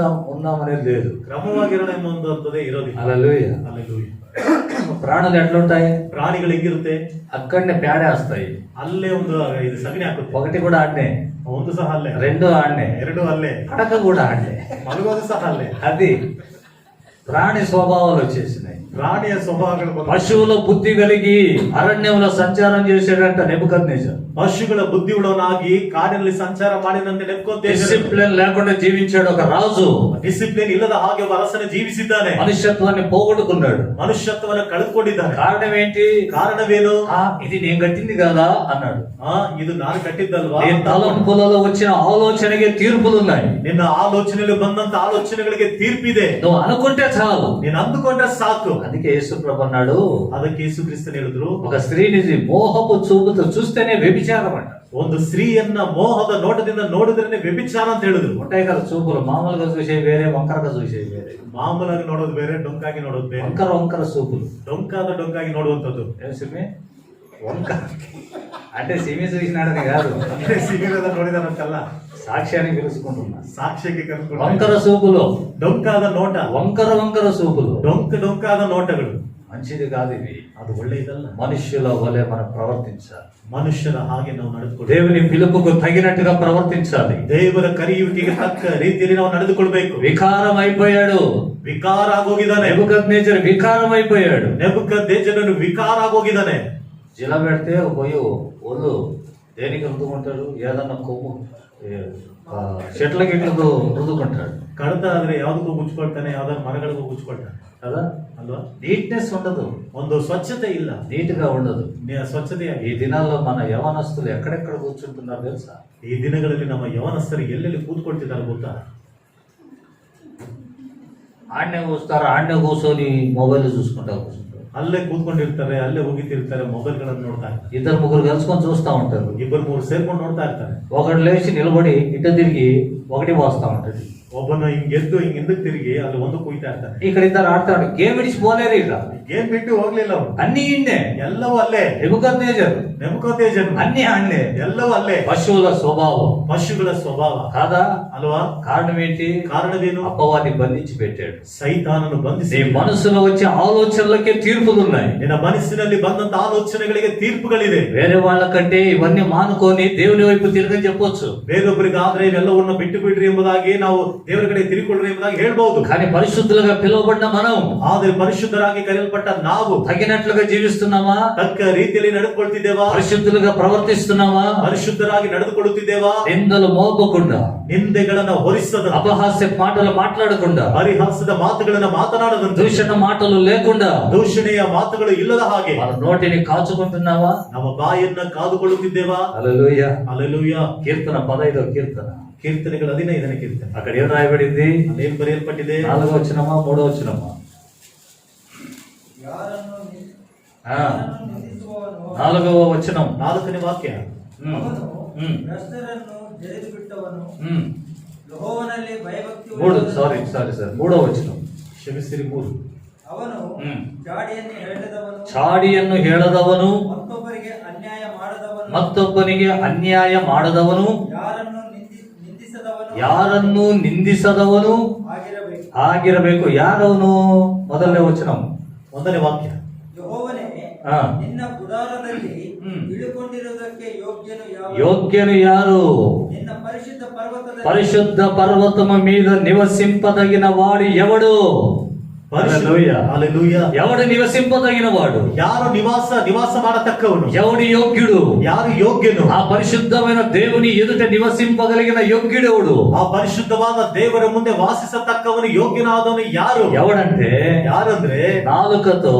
ఉందామనేది లేదు. ಕ್ರಮವಾಗಿರೋಣ ಎಂಬ ಒಂದು ಅರ್ಥದೇ ಇರೋದಿಲ್ಲ. హల్లెలూయా. ಹಲ್ಲೆಲೂಯಾ. ప్రాణులు ఎట్లుంటాయి? ಪ್ರಾಣಿಗಳು ಹೆಂಗಿರುತ್ತೆ? అక్కడనే పేడేస్తాయి. ಅಲ್ಲೇ ಒಂದು ಇದು ಸಗಣಿ ಹಾಕುತ್ತೆ. ఒకటి కూడా ఆడనే, ಒಂದು ಸಹ ಅಲ್ಲೇ, రెండు ఆడనే, ಎರಡು ಅಲ್ಲೇ, పడక కూడా ఆడనే, ಮಲಗೋದು ಸಹ ಅಲ್ಲೇ. అది ప్రాణి స్వభావాలు వచ్చేసినాయి. ಪ್ರಾಣಿಯ ಸ್ವಭಾವಗಳು ಬಂದು పశువుల బుద్ధి కలిగి అరణ్యంలో సంచారం చేసేటంట నెబుకద్నెజర్. ಪಶುಗಳ ಬುದ್ಧಿ ಉಳ್ಳವನಾಗಿ ಕಾಡಿನಲ್ಲಿ ಸಂಚಾರ ಮಾಡಿದಂತೆ ನೆಬ್ಕೋತೇಜರ್. డిసిప్లిన్ లేకుండా జీవించాడు ఒక రాజు. ಡಿಸಿಪ್ಲಿನ್ ಇಲ್ಲದ ಹಾಗೆ ಒಬ್ಬ ಅರಸನ ಜೀವಿಸಿದ್ದಾನೆ. మనుష్యత్వాన్ని పోగొట్టుకున్నాడు, ಮನುಷ್ಯತ್ವವನ್ನು ಕಳೆದುಕೊಂಡಿದ್ದಾನೆ. కారణం ఏంటి? ಕಾರಣವೇನು? ఇది నేను కట్టింది కదా అన్నాడు. ಇದು ನಾನು ಕಟ್ಟಿದ್ದಲ್ವಾ? నీ తలంపులలో వచ్చిన ఆలోచనకి తీర్పులున్నాయి. ನಿನ್ನ ಆಲೋಚನೆಯಲ್ಲಿ ಬಂದಂತ ಆಲೋಚನೆಗಳಿಗೆ ತೀರ್ಪಿದೆ. నువ్వు అనుకుంటే చాలు, ನೀನು ಅಂದುಕೊಂಡ್ರೆ ಸಾಕು. అందుకే యేసుప్రభు అన్నాడు, ಅದಕ್ಕೆ ಯೇಸು ಕ್ರಿಸ್ತನು ಹೇಳಿದ್ರು, ఒక స్త్రీని మోహపు చూపుతో చూస్తేనే వ్యభిచారం అంట. ಒಂದು ಸ್ತ್ರೀಯನ್ನ ಮೋಹದ ನೋಟದಿಂದ ನೋಡಿದ್ರೆ ವ್ಯಭಿಚಾರ ಅಂತ ಹೇಳಿದ್ರು. ఉంటాయి కదా చూపులు, మామూలుగా చూసేవి వేరే, వంకరగా చూసేవి వేరే. ಮಾಮೂಲಾಗಿ ನೋಡೋದು ಬೇರೆ, ಡೊಂಕಾಗಿ ನೋಡೋದು ಬೇರೆ. వంకర చూపులు, ಡೊಂಕಾಗಿ ನೋಡುವಂತದ್ದು. సిమి వంక అంటే సిమి చూసినాడని కాదు, ಅಂದ್ರೆ ಸಿಗಿರದ ನೋಡಿದಾರಂತಲ್ಲ, సాక్ష్యాన్ని పిలుచుకుంటున్నా. ಸಾಕ್ಷ್ಯಕ್ಕೆ ಕರ್ಕೊಂಡು వంకర చూపులు, ಡೊಂಕಾದ ನೋಟ, వంకర చూపులు, ಡೊಂಕಾದ ನೋಟಗಳು మంచిది కాదు ఇవి. ಅದು ಒಳ್ಳೆಯದಲ್ಲ. మనుష్యుల వలె మనం ప్రవర్తించాలి. ಮನುಷ್ಯರ ಹಾಗೆ ನಾವು ನಡೆದುಕೊಳ್ಳಬೇಕು. దేవుని పిలుపుకు తగినట్టుగా ప్రవర్తించాలి. ದೇವರ ಕರೆಯುವಿಕೆಗೆ ತಕ್ಕ ರೀತಿಯಲ್ಲಿ ನಾವು ನಡೆದುಕೊಳ್ಬೇಕು. వికారం అయిపోయాడు, ವಿಕಾರ ಆಗೋಗಿದ್ದಾನೆ. నెబుకద్నెజర్ వికారం అయిపోయాడు. ನೆಬೂಕದ್ನೆಚ್ಚರನು ವಿಕಾರ ಆಗೋಗಿದ್ದಾನೆ. జిల పెడితే పోయి ఒళ్ళు దేనికి రుద్దుకుంటాడు? ఏదన్నా కొమ్ము చెట్ల గిట్లకు రుద్దుకుంటాడు. ಕಡತ ಆದ್ರೆ ಯಾವ್ದಕ್ಕೂ ಮುಚ್ಕೊಳ್ತಾನೆ, ಯಾವ್ದಾದ್ರು ಮರಗಳಿಗೂ ಮುಚ್ಕೊಳ್ತಾನೆ కదా, ಅಲ್ವಾ? నీట్నెస్ ఉండదు, ಒಂದು ಸ್ವಚ್ಛತೆ ಇಲ್ಲ, నీట్ గా ఉండదు. ಸ್ವಚ್ಛತೆಯಾಗಿ ఈ దినాల్లో మన యవనస్తులు ఎక్కడెక్కడ కూర్చుంటున్నారు తెలుసా? ಈ ದಿನಗಳಲ್ಲಿ ನಮ್ಮ ಯವನಸ್ಥರು ಎಲ್ಲೆಲ್ಲಿ ಕೂತ್ಕೊಳ್ತಿದ್ದಾರೆ ಗೊತ್ತಾ? ఆడనే కూస్తారు, ఆడనే కూర్చొని మొబైల్ చూసుకుంటా కూర్చుంటారు. ಅಲ್ಲೇ ಕೂತ್ಕೊಂಡಿರ್ತಾರೆ, ಅಲ್ಲೇ ಹೋಗಿತಿರ್ತಾರೆ, ಮೊಬೈಲ್ಗಳನ್ನು ನೋಡ್ತಾ ಇರ್ತಾರೆ. ఇద్దరు ముగ్గురు కలుసుకొని చూస్తా ఉంటారు. ಇಬ್ಬರು ಮೂರು ಸೇರ್ಕೊಂಡು ನೋಡ್ತಾ ಇರ್ತಾರೆ. ఒకడు లేచి నిలబడి ఇటు తిరిగి ఒకటి పోస్తా ఉంటాడు. ಒಬ್ಬನ ಹಿಂಗ್ ಎದ್ದು ಹಿಂಗ್ ಹಿಂದಕ್ಕೆ ತಿರುಗಿ ಅಲ್ಲಿ ಒಂದು ಕುಯ್ತಾ ಇರ್ತಾನೆ. ఇక్కడ ఇద్దరు ఆడతాడు. గేమ్ విడిచిపోలేరు. ఇక ಏನ್ ಬಿಟ್ಟು ಹೋಗ್ಲಿಲ್ಲ ಅವ್ರು. అన్ని ఇన్నే, ಎಲ್ಲವೂ ಅಲ್ಲೇ. నెబుకద్నెజర్ ನೆಬೂಕದ್ನೆಚ್ಚರನು అన్ని ఆడనే. ಎಲ್ಲವೂ ಅಲ್ಲೇ. పశువుల స్వభావం ಪಶುಗಳ ಸ್ವಭಾವ కాదా? ಅಲ್ವಾ? కారణం ఏంటి? ಕಾರಣವೇನು? అపవాది బంధించి పెట్టాడు. ಸೈತಾನನು నీ ಬಂಧಿಸಿ మనసులో వచ్చే ఆలోచనలకే తీర్పులున్నాయి. ನಿನ್ನ ಮನಸ್ಸಿನಲ್ಲಿ ಬಂದಂತ ಆಲೋಚನೆಗಳಿಗೆ ತೀರ್ಪುಗಳಿದೆ. వేరే వాళ్ళకంటే ఇవన్నీ మానుకొని దేవుని వైపు తిరగని చెప్పొచ్చు. ಬೇರೊಬ್ಬರಿಗಾದ್ರೆ ಇವೆಲ್ಲವನ್ನ ಬಿಟ್ಟು ಬಿಡ್ರಿ ಎಂಬುದಾಗಿ ನಾವು ದೇವರ ಕಡೆ ತಿರುಗಿಕೊಳ್ಳ್ರಿ ಎಂಬುದಾಗಿ ಹೇಳ್ಬಹುದು. కానీ పరిశుద్ధులుగా పిలువబడిన మనం ಆದ್ರೆ ಪರಿಶುದ್ಧರಾಗಿ ಕರೆಯಲ್ಪಟ್ಟ ನಾವು తగినట్లుగా జీవిస్తున్నామా? ತಕ್ಕ ರೀತಿಯಲ್ಲಿ ನಡೆದುಕೊಳ್ತಿದ್ದೇವಾ? పరిశుద్ధులుగా ప్రవర్తిస్తున్నామా? ಪರಿಶುದ್ಧರಾಗಿ ನಡೆದುಕೊಳ್ಳುತ್ತಿದ್ದೇವಾ? నిందలు మోపకుండా, ನಿಂದೆಗಳನ್ನ ಹೊರಿಸದ, అపహాస్య మాటలు మాట్లాడకుండా, ಪರಿಹಾಸದ ಮಾತುಗಳನ್ನ ಮಾತನಾಡದಂತೆ, దూషణ మాటలు లేకుండా ದೂಷಣೆಯ ಮಾತುಗಳು ಇಲ್ಲದ ಹಾಗೆ మన నోటిని కాచుకుంటున్నావా? ನಮ್ಮ ಬಾಯನ್ನ ಕಾದುಕೊಳ್ಳುತ್ತಿದ್ದೇವಾ? హల్లెలూయా. ಹಲ್ಲೆಲೂಯಾ. కీర్తన 15వ కీర్తన, ಕೀರ್ತನೆಗಳು 15ನೇ ಕೀರ್ತನೆ. అక్కడ ఏం రాయబడింది? ಅಲ್ಲೇನ್ ಬರೆಯಲ್ಪಟ್ಟಿದೆ? 4వ వచనమా 3వ వచనమా? ಯಾರನ್ನು ఆ, ನಿಂದಿಸುವವನು 4వ వచనం. 4ನೇ ವಾಕ್ಯ. ఉమ్, ಅವನು ఉమ్, ಭ್ರಷ್ಟರನ್ನು ಜರಿದು ಬಿಟ್ಟವನು, ఉమ్. ಯೆಹೋವನಲ್ಲಿ ಭಯಭಕ್ತಿ ಮೂಡೋ ವಚನ ಕ್ಷಮಿಸಿರಿ 3. ಅವನು ಚಾಡಿಯನ್ನು ಹೇಳದವನು ಮತ್ತೊಬ್ಬನಿಗೆ ಅನ್ಯಾಯ ಮಾಡದವನು ಯಾರನ್ನು ನಿಂದಿಸದವನು ಆಗಿರಬೇಕು. ಯಾರವನು? ಮೊದಲನೇ ವಚನ, ಮೊದಲನೇ ವಾಕ್ಯ. ಯೆಹೋವನೇ, ನಿನ್ನ ಗುಡಾರದಲ್ಲಿ ಇಳುಕೊಂಡಿರುವುದಕ್ಕೆ ಯೋಗ್ಯನು ಯಾರು? ನಿನ್ನ పరిశుద్ధ పర్వతము మీద నివసింపదగిన వాడు ఎవడు? ఎవడు నివసింపదగిన వాడు? ಯಾರು ನಿವಾಸ ಮಾಡತಕ್ಕವನು? ఎవడు యోగ్యుడు? ಯಾರು ಯೋಗ್ಯನು? ఆ పరిశుద్ధమైన దేవుని ఎదుట నివసింపగలిగిన యోగ్యుడెవడు? ಆ ಪರಿಶುದ್ಧವಾದ ದೇವರ ಮುಂದೆ ವಾಸಿಸತಕ್ಕವನು ಯೋಗ್ಯನಾದವನು ಯಾರು? ఎవడంటే ಯಾರಂದ್ರೆ నాలుకతో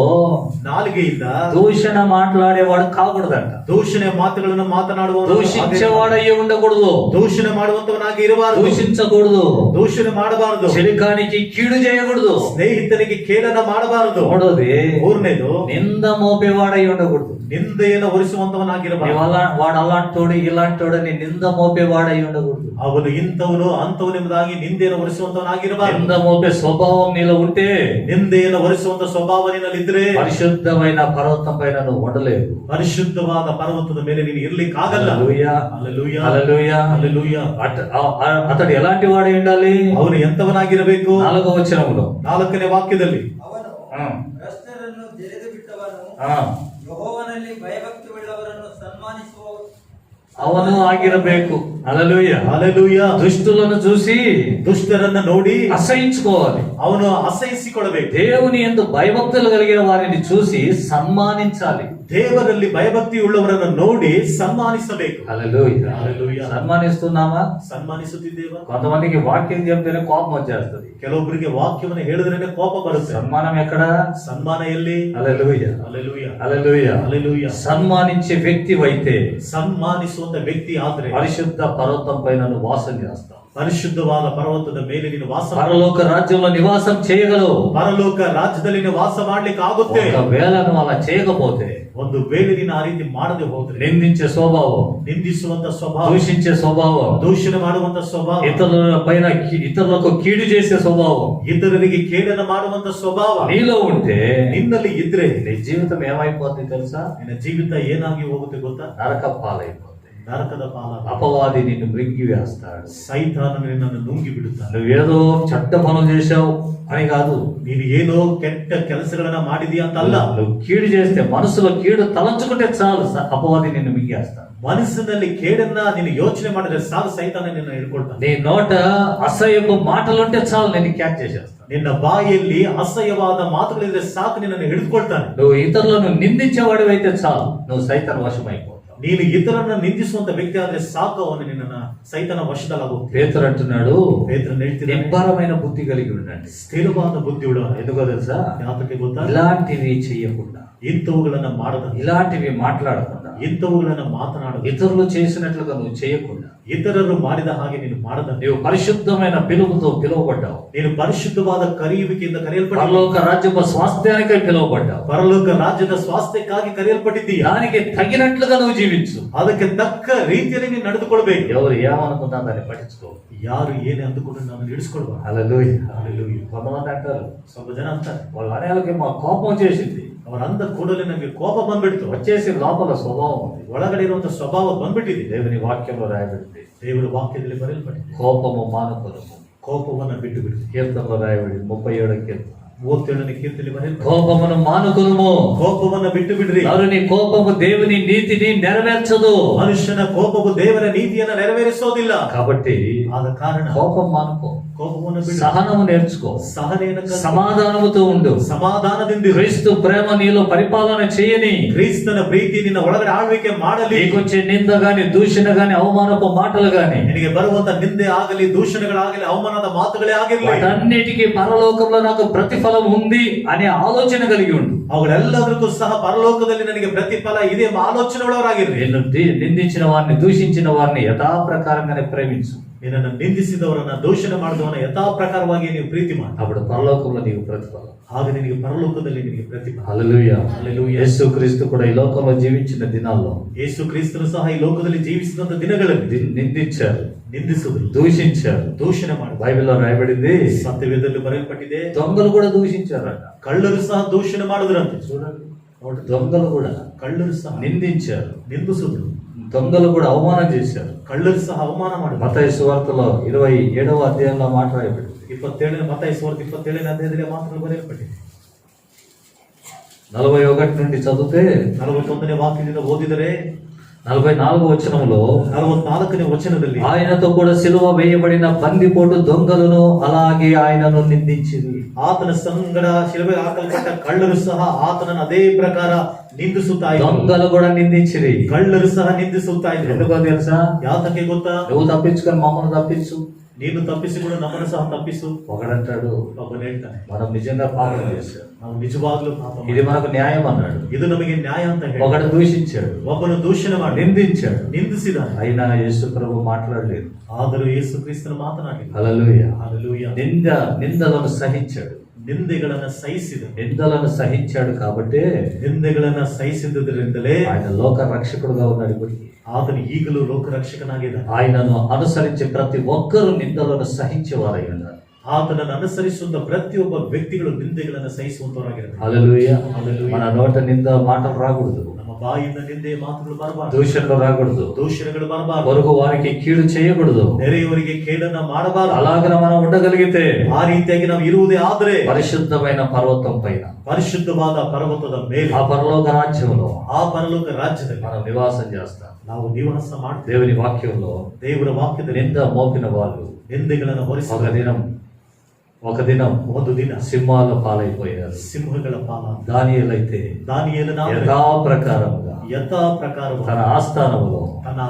ನಾಲಿಗೆಯಿಂದ దూషణ మాట్లాడేవాడు కాకూడదంట. ದೂಷಣೆ ಮಾತುಗಳನ್ನು ಮಾತನಾಡುವವನು, దూషించేవాడయ్యి ఉండకూడదు. ದೂಷಣೆ ಮಾಡುವಂತವನಾಗಿ ಇರಬಾರದು. దూషించకూడదు. ದೂಷಣೆ ಮಾಡಬಾರದು. చెలికానికి కీడు చేయకూడదు. ಸ್ನೇಹಿತನಿಗೆ ಕೇಡನ್ನ ಮಾಡಬಾರದು. మూడోది, ಮೂರನೇದು, నింద మోపేవాడై ఉండకూడదు. ನಿಂದೆಯನ್ನು ಹೊರಿಸುವಂತವನಾಗಿರಬಾರದು. వాడు అలాంటోడు ఇలాంటోడని నింద మోపేవాడై ఉండకూడదు. ಅವನು ಇಂಥವನು ಅಂತವನೆಂಬುದಾಗಿ ನಿಂದೆಯನ್ನು ಹೊರಿಸುವಂತವನಾಗಿರಬಾರದು. నింద మోపే స్వభావం నీలో ఉంటే, ನಿಂದೆಯನ್ನು ಹೊರಿಸುವಂತ ಸ್ವಭಾವ ನಿನ್ನಲ್ಲಿದ್ರೆ పరిశుద్ధమైన పర్వతం పైన నువ్వు ఉండలేవు. ಪರಿಶುದ್ಧವಾದ ಪರ್ವತದ ಮೇಲೆ ನೀನು ಇರ್ಲಿಕ್ಕಾಗಲ್ಲ. అతడు ఎలాంటి వాడై ఉండాలి? ಅವನು ಎಂತವನಾಗಿರಬೇಕು? 4వ వచనములో 4ನೇ ವಾಕ್ಯದಲ್ಲಿ ಅವನು ಭ್ರಷ್ಟರನ್ನು ಜರಿದು ಬಿಟ್ಟವನು, ಯೆಹೋವನಲ್ಲಿ ಭಯಭಕ್ತಿಯುಳ್ಳವರನ್ನು ಸನ್ಮಾನಿಸುವ ಅವನು ಆಗಿರಬೇಕು. ಹಲ್ಲೆಲೂಯಾ. ದುಷ್ಟುలను చూసి ದುಷ್ಟರನ್ನ ನೋಡಿ అసహించుకోవాలి. ಅವನು ಅಸಹಿಸಿಕೊಳ್ಳಬೇಕು. దేవుని యందు భయభక్తులు కలిగిన వారిని చూసి సన్మానించాలి. ದೇವರಲ್ಲಿ ಭಯಭಕ್ತಿ ಉಳ್ಳವರನ್ನು ನೋಡಿ ಸನ್ಮಾನಿಸಬೇಕು. హల్లెలూయా. సన్మానిస్తున్నామా? ಸನ್ಮಾನಿಸುತ್ತಿದ್ದೇವಾ? కొంతమందికి వాక్యం చెప్తేనే కోపం వచ్చేస్తుంది. ಕೆಲವೊಬ್ಬರಿಗೆ ವಾಕ್ಯವನ್ನು ಹೇಳಿದ್ರೇನೆ ಕೋಪ ಬರುತ್ತೆ. సన్మానం ఎక్కడ? ಸನ್ಮಾನ ಎಲ್ಲಿ? హల్లెలూయా. సన్మానించే వ్యక్తి అయితే, ಸನ್ಮಾನಿಸುವಂತ ವ್ಯಕ್ತಿ ಆದ್ರೆ పరిశుద్ధ పర్వతం పైన నువ్వు వాసం చేస్తావు. ಪರಿಶುದ್ಧವಾದ ಪರ್ವತದ ಮೇಲೆ ನೀನು ವಾಸ, పరలోక రాజ్యంలో నివాసం చేయగలవు. ಪರಲೋಕ ರಾಜ್ಯದಲ್ಲಿ ನೀನು ವಾಸ ಮಾಡ್ಲಿಕ್ಕೆ ಆಗುತ್ತೆ. ఒకవేళ నువ్వు అలా చేయకపోతే, ಒಂದು ವೇಳೆ ನೀನು ಆ ರೀತಿ ಮಾಡದೆ ಹೋದ್ರೆ, నిందించే స్వభావం, ನಿಂದಿಸುವಂತ ಸ್ವಭಾವ, దూషించే స్వభావం, ದೂಷಣೆ ಮಾಡುವಂತ ಸ್ವಭಾವ, ఇతరుల పైన ఇతరులకు కీడు చేసే స్వభావం, ఇతరుಗಳಿಗೆ ಕೇಡನ್ನು ಮಾಡುವಂತ ಸ್ವಭಾವ నీలో ఉంటే, ನಿನ್ನಲ್ಲಿ ಇದ್ರೆ నీ జీవితం ఏమైపోతుంది తెలుసా? ನಿನ್ನ ಜೀವಿತ ಏನಾಗಿ ಹೋಗುತ್ತೆ ಗೊತ್ತಾ? నరక పాలైపోతుంది. ನರಕದ ಪಾಲ. అపవాది నిన్ను మృంగి వేస్తాడు. ಸೈತಾನ ನಿನ್ನನ್ನು ನುಂಗಿ ಬಿಡುತ್ತಾನೆ. నువ్వేదో చెడ్డ పనులు చేశావు అని కాదు, ನೀನು ಏನೋ ಕೆಟ್ಟ ಕೆಲಸಗಳನ್ನ ಮಾಡಿದೀಯ ಅಂತ ಅಲ್ಲ. నువ్వు కీడు చేస్తే, మనసులో కీడు తలంచుకుంటే చాలు, అపవాది నిన్ను మింగేస్తాడు. ಮನಸ್ಸಿನಲ್ಲಿ ಕೇಡನ್ನ ನೀನು ಯೋಚನೆ ಮಾಡಿದ್ರೆ ಸಾಲು, ಸೈತಾನ ನಿನ್ನ ಹಿಡ್ಕೊಳ್ತಾನೆ. నీ నోట అసహ్యపు మాటలుంటే చాలు, నేను క్యాచ్ చేసేస్తాను. ನಿನ್ನ ಬಾಯಿಯಲ್ಲಿ ಅಸಹ್ಯವಾದ ಮಾತುಗಳಿದ್ರೆ ಸಾಕು, ನಿನ್ನನ್ನು ಹಿಡಿದುಕೊಳ್ತಾನೆ. నువ్వు ఇతరులను నిందించేవాడివైతే చాలు, నువ్వు సైతాన వశమైపోతావు. ನೀನು ಇತರನ್ನ ನಿಂದಿಸುವಂತ ವ್ಯಕ್ತಿ ಆದ್ರೆ ಸಾಕು, ಅವನು ನಿನ್ನ ಸೈತಾನ ವಶದಲ್ಲಾಗುತ್ತೆ. పేతురు అంటున్నాడు, ಪೇತ್ರನು ಹೇಳ್ತಿದ್ದಾನೆ, నిబ్బరమైన బుద్ధి కలిగి ఉండండి. ಸ್ಥಿರವಾದ ಬುದ್ಧಿ ಉಳ್ಳ. ఎందుకో తెలుసా? ಯಾತಕ್ಕೆ ಗೊತ್ತಾ? ఇలాంటివి చెయ్యకుండా, ಇಂಥವುಗಳನ್ನ ಮಾಡದ, ఇలాంటివి మాట్లాడకుండా, ಇಂಥವುಗಳನ್ನ ಮಾತನಾಡದ, ఇతరులు చేసినట్లుగా నువ్వు చేయకుండా, ಇತರರು ಮಾಡಿದ ಹಾಗೆ ನೀನು ಮಾಡದ, నీవు పరిశుద్ధమైన పిలుపుతో పిలువబడ్డావు. ನೀನು ಪರಿಶುದ್ಧವಾದ ಕರೆಯುವಿಕೆಯಿಂದ ಕರೆಯಲ್ಪಟ್ಟ, పరలోక రాజ్యపు స్వాస్థ్యానికై పిలువబడ్డావు. ಪರಲೋಕ ರಾಜ್ಯದ ಸ್ವಾಸ್ಥ್ಯಕ್ಕಾಗಿ ಕರೆಯಲ್ಪಟ್ಟಿದ್ದೀಯ. దానికి తగినట్లుగా నువ్వు జీవించు. ಅದಕ್ಕೆ ತಕ್ಕ ರೀತಿಯಲ್ಲಿ ನೀನು ನಡೆದುಕೊಳ್ಬೇಕು. ఎవరు ఏమనుకున్నా దాన్ని పట్టించుకో. ಯಾರು ಏನೇ ಅಂದುಕೊಂಡು ನಾನು ನಡೆಸ್ಕೊಳ್ಬಾರ್ದು. హల్లెలూయా. కొంతమంది అంటారు, ಸ್ವಲ್ಪ ಜನ ಅಂತಾರೆ, వాళ్ళ అనేవాళ్ళకి మా కోపం చేసింది. ಅವರ ಅಂದ ಕೂಡಲೇ ನಮಗೆ ಕೋಪ ಬಂದ್ಬಿಡ್ತು. వచ్చేసి లోపల స్వభావం ఉంది, ಒಳಗಡೆ ಇರುವಂತ ಸ್ವಭಾವ ಬಂದ್ಬಿಟ್ಟಿದೆ. దేవుని వాక్యంలో రాయబడింది, ದೇವರ ವಾಕ್ಯದಲ್ಲಿ ಬರೆಯಲ್ಪಟ್ಟಿದೆ, కోపము మానుకొనుము. ಕೋಪವನ್ನ ಬಿಟ್ಟು ಬಿಡು. కీర్తనలో రాయబడింది, 37వ కీర్తన, 37ನೇ ಕೀರ್ತನೆಯಲ್ಲಿ ಬರೆಯಲ್ಪಟ್ಟಿದೆ, కోపమును మానుకొనుము. ಕೋಪವನ್ನ ಬಿಟ್ಟು ಬಿಡ್ರಿ. నరుని కోపము దేవుని నీతిని నెరవేర్చదు. ಮನುಷ್ಯನ ಕೋಪವು ದೇವರ ನೀತಿಯನ್ನ ನೆರವೇರಿಸೋದಿಲ್ಲ. కాబట్టి ಆದ ಕಾರಣ కోపం మానుకో, ಕೋಪವನ್ನು ಬಿಡು, సహనము నేర్చుకో, ಸಹನೆಯನ್ನು ಕಲಿತು, సమాధానముతో ఉండు. ಸಮಾಧಾನದಿಂದ క్రీస్తు ప్రేమ నీలో పరిపాలన చేయని, ಕ್ರಿಸ್ತನ ಪ್ರೀತಿ ನಿನ್ನ ಒಳಗಡೆ ಆಳ್ವಿಕೆ ಮಾಡಲಿ. నీకొచ్చే నింద గాని, దూషణ గాని, అవమానపు మాటలు గాని, ನಿನಗೆ ಬರುವಂತ ನಿಂದೆ ಆಗಲಿ, ದೂಷಣೆಗಳಾಗಲಿ, ಅವಮಾನದ ಮಾತುಗಳೇ ಆಗಿರಲಿ, వాటన్నిటికీ పరలోకంలో నాకు ప్రతిఫలం ఉంది అనే ఆలోచన కలిగి ఉండు. ಅವುಗಳೆಲ್ಲದಕ್ಕೂ ಸಹ ಪರಲೋಕದಲ್ಲಿ ನನಗೆ ಪ್ರತಿಫಲ ಇದೆ ಆಲೋಚನೆ ಒಳವರಾಗಿರ್ರಿ. నిన్ను నిందించిన వారిని, దూషించిన వారిని యథాప్రకారంగానే ప్రేమించు. ನಿನ್ನನ್ನು ನಿಂದಿಸಿದವರನ್ನ ದೂಷಣೆ ಮಾಡಿದವನ ಯಥಾ ಪ್ರಕಾರವಾಗಿ ನೀವು ಪ್ರೀತಿ ಮಾಡಿ. అప్పుడు పరలోకంలో నీకు ప్రతిఫలం. ಆಗ ನಿನಗೆ ಪರಲೋಕದಲ್ಲಿ ನಿನಗೆ ಪ್ರತಿಫಲ. హల్లెలూయా. హల్లెలూయా. యేసు క్రీస్తు కూడా ఈ లోకంలో జీవించిన దినాల్లో ಯೇಸು ಕ್ರಿಸ್ತನು ಸಹ ಈ ಲೋಕದಲ್ಲಿ ಜೀವಿಸಿದಂತ ದಿನಗಳಲ್ಲಿ నిందించారు, ನಿಂದಿಸುವುದು, దూషించారు. ದೂಷಣೆ ಮಾಡುವುದು. బైబిల్లో రాయబడింది, ಸತ್ಯವೇದದಲ್ಲಿ ಬರೆಯಲ್ಪಟ್ಟಿದೆ, దొంగలు కూడా దూషించారట. ಕಳ್ಳರು ಸಹ ದೂಷಣೆ ಮಾಡುವುದಂತೆ. చూడండి, దొంగలు కూడా ಕಳ್ಳರು ಸಹ నిందించారు, ನಿಂದಿಸುವುದು, దొంగలు కూడా అవమానం చేశారు. ಕಳ್ಳರು ಸಹ ಅವಮಾನ ಮಾಡುವುದು. మత్తయి సువార్తలో 27వ అధ్యాయంలో మాట రాయబడింది. 27 ಮತ್ತಾಯ ಸುವಾರ್ತೆ 27ನೇ ಅಧ್ಯಾಯದಲ್ಲಿ ಮಾತುಗಳು ಬರೆಯಲ್ಪಟ್ಟಿದೆ. 41 నుండి చదివితే 41ನೇ ವಾಕ್ಯದಿಂದ ಓದಿದರೆ 44వ వచనంలో 44ನೇ ವಚನದಲ್ಲಿ ఆయనతో కూడా సిలువ వేయబడిన బందిపోటు దొంగలను అలాగే ఆయనను నిందించింది. ಆತನ ಸಂಗಡ ಶಿಲುಬೆ ಹಾಕಲ್ಪಟ್ಟ ಕಳ್ಳರು ಸಹ ಆತನನ್ನು ಅದೇ ಪ್ರಕಾರ ನಿಂದಿಸುತ್ತಾ ಇದ್ದರು. దొంగలు కూడా నిందించిరి. ಕಳ್ಳರು ಸಹ ನಿಂದಿಸುತ್ತಾ ಇದ್ರು. ఎందుకో తెలుసా? ಯಾತಕ್ಕೆ ಗೊತ್ತಾ? నువ్వు తప్పించుకొని మమ్మల్ని తప్పించు. ನೀನು ತಪ್ಪಿಸಿಕೊಂಡು ನಮ್ಮನ್ನು ಸಹ ತಪ್ಪಿಸು. ఒకడంటాడు, ಒಬ್ಬನು ಹೇಳ್ತಾನೆ, మనం నిజంగా పాపం చేశాం, ನಾವು ನಿಜವಾಗ್ಲೂ ಪಾಪ ఇది మనకు న్యాయం అన్నాడు. ಇದು ನಮಗೆ ನ್ಯಾಯ ಅಂತ ಹೇಳಿ ఒకడు దూషించాడు, ಒಬ್ಬನು ದೂಷಣೆ ಮಾಡಿ నిందించాడు. ನಿಂದಿಸಿದಾನೆ. అయినా యేసు ప్రభు మాట్లాడలేదు. ಆದರೂ ಯೇಸು ಕ್ರಿಸ್ತನು ಮಾತನಾಡಿದ. హల్లెలూయా. ಹಲ್ಲೆಲೂಯಾ. నిందలను సహించాడు. ನಿಂದೆಗಳನ್ನ ಸಹಿಸಿದ. నిందలను సహించాడు కాబట్టి ನಿಂದೆಗಳನ್ನ ಸಹಿಸಿದ್ದರಿಂದಲೇ ఆయన లోక రక్షకుడుగా ఉన్నాడు. ఇప్పటికీ ಆತನು ಈಗಲೂ ಲೋಕರಕ್ಷಕನಾಗಿದ್ದಾನೆ. ఆయనను అనుసరించే ప్రతి ఒక్కరూ నిందలను సహించేవారై ఉన్నారు. ಆತನನ್ನು ಅನುಸರಿಸುವಂತ ಪ್ರತಿಯೊಬ್ಬ ವ್ಯಕ್ತಿಗಳು ನಿಂದೆಗಳನ್ನು ಸಹಿಸುವಂತವರಾಗಿರಬೇಕು. హల్లెలూయా. హల్లెలూయా. మన నోట నింద మాటలు రాకూడదు, ನಮ್ಮ ಬಾಯಿಂದ ನಿಂದೆ ಮಾತುಗಳು ಬರಬಾರದು, దూషణలు రాకూడదు, ದೂಷಣೆಗಳು ಬರಬಾರದು, పొరుగు వారికి కీడు చేయకూడదు. ನೆರೆಯವರಿಗೆ ಕೇಡನ್ನ ಮಾಡಬಾರದು. అలాగన మనం ఉండగలిగితే ಆ ರೀತಿಯಾಗಿ ನಾವು ಇರುವುದೇ ಆದ್ರೆ పరిశుద్ధమైన పర్వతం పైన, ಪರಿಶುದ್ಧವಾದ ಪರ್ವತದ ಮೇಲೆ, ఆ పరలోక రాజ్యంలో ಆ ಪರಲೋಕ ರಾಜ್ಯದಲ್ಲಿ మనం నివాసం చేస్తాం. ನಾವು ನಿವಾಸ ಮಾಡ್ತೇವೆ. దేవుని వాక్యంలో ದೇವರ ವಾಕ್ಯದಲ್ಲಿ నింద మోపిన వాళ్ళు ನಿಂದೆಗಳನ್ನು ಹೊರಿಸುವ ఒక దినం ಒಂದು ದಿನ సింహాల పాలైపోయారు. ಸಿಂಹಗಳ ಪಾಲ. దానియేలైతే ದಾನಿಯೇಲನಾದರೆ యథాప్రకారముగా ಯಥಾ ಪ್ರಕಾರ తన ఆస్థానములో, ತನ್ನ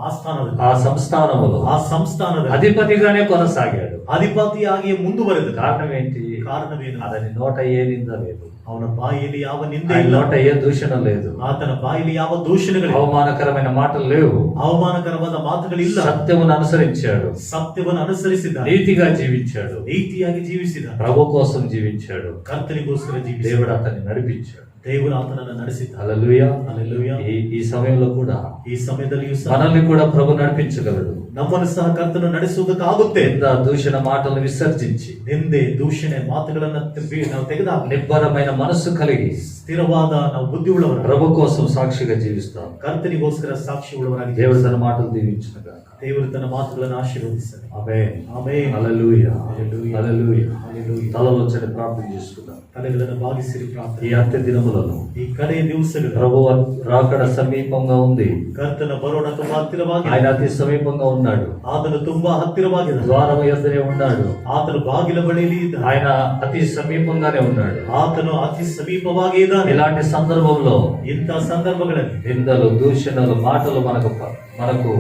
ಆಸ್ಥಾನದಲ್ಲಿ, ఆ సంస్థానములో ಆ ಸಂಸ್ಥಾನದಲ್ಲಿ అధిపతిగానే కొనసాగాడు. ಅಧಿಪತಿಯಾಗಿಯೇ ಮುಂದುವರೆದ. కారణం ఏంటి? ಕಾರಣವೇನು? అతని నోట ఏ నింద లేదు, ಅವನ ಬಾಯಿಯಲ್ಲಿ ಯಾವ ನಿಂದೆ ఆయన ಇಲ್ಲ, నోట ఏ దూషణ లేదు, ಆತನ ಬಾಯಿಯಲ್ಲಿ ಯಾವ ದೂಷಣೆಗಳಿಲ್ಲ, అవమానకరమైన మాటలు లేవు. ಅವಮಾನಕರವಾದ ಮಾತುಗಳಿಲ್ಲ. సత్యమును అనుసరించాడు, ಸತ್ಯವನ್ನು ಅನುಸರಿಸಿದ, నీతిగా జీవించాడు, ನೀತಿಯಾಗಿ ಜೀವಿಸಿದ, ప్రభు కోసం జీవించాడు. ಕರ್ತನಿಗೋಸ್ಕರ ಜೀವಿಸಿದ. దేవుడు అతన్ని నడిపించాడు. ದೇವರು ಆತನನ್ನು ನಡೆಸಿದ. హల్లెలూయా. ಹಲ್ಲೆಲೂಯಾ. ఈ సమయంలో కూడా ಈ ಸಮಯದಲ್ಲಿಯೂ ಸಹ మనల్ని కూడా ప్రభు నడిపించగలడు. ನಮ್ಮನ್ನು ಸಹ ಕರ್ತನು ನಡೆಸುವುದಕ್ಕಾಗುತ್ತೆ. నింద దూషణ మాటలను విసర్జించి ನಿಂದೆ ದೂಷಣೆ ಮಾತುಗಳನ್ನ ನಾವು ತೆಗೆದಾಗ నిబ్బరమైన మనస్సు కలిగి ಸ್ಥಿರವಾದ ನಾವು ಬುದ್ಧಿ ಉಳ್ಳವರ ప్రభు కోసం సాక్షిగా జీవిస్తాం. ಕರ್ತನಿಗೋಸ್ಕರ ಸಾಕ್ಷಿ ಉಳ್ಳವರಾಗಿ దేవుడు తన మాటలు దీవించునుగాక. ದೇವರು ತನ್ನ ಮಾತುಗಳನ್ನು ಆಶೀರ್ವದಿಸಲಿ. ఆమేన్. ಆಮೆನ್. హల్లెలూయా. హల్లెలూయా. హల్లెలూయా. హల్లెలూయా. తలలో వచ్చి ప్రార్థన చేసుకుందాం. ತಲೆಗಳನ್ನು ಬಾಗಿಸಿರಿ ఈ ಪ್ರಾರ್ಥನೆ. అంత్య దినములలో ಈ ಕಡೆಯ ದಿವಸಗಳು ప్రభు రాకడ సమీపంగా ఉంది. ಕರ್ತನ ಬರೋಣ ತುಂಬಾ ಹತ್ತಿರವಾಗಿದೆ. ఆయన అతి సమీపంగా ఉన్నాడు. ಆತನು ತುಂಬಾ ಹತ್ತಿರವಾಗಿದೆ. ద్వారము యొద్దనే ఉన్నాడు. ಆತನು ಬಾಗಿಲ ಬಳಿಯಲ್ಲಿ ಇದ್ದಾನೆ. ఆయన అతి సమీపంగానే ఉన్నాడు. ಆತನು ಅತಿ ಸಮೀಪವಾಗಿ ಇದ್ದಾನೆ. ఇలాంటి సందర్భంలో ಇಂಥ ಸಂದರ್ಭಗಳಲ್ಲಿ నిందలు దూషణలు మాటలు మనకు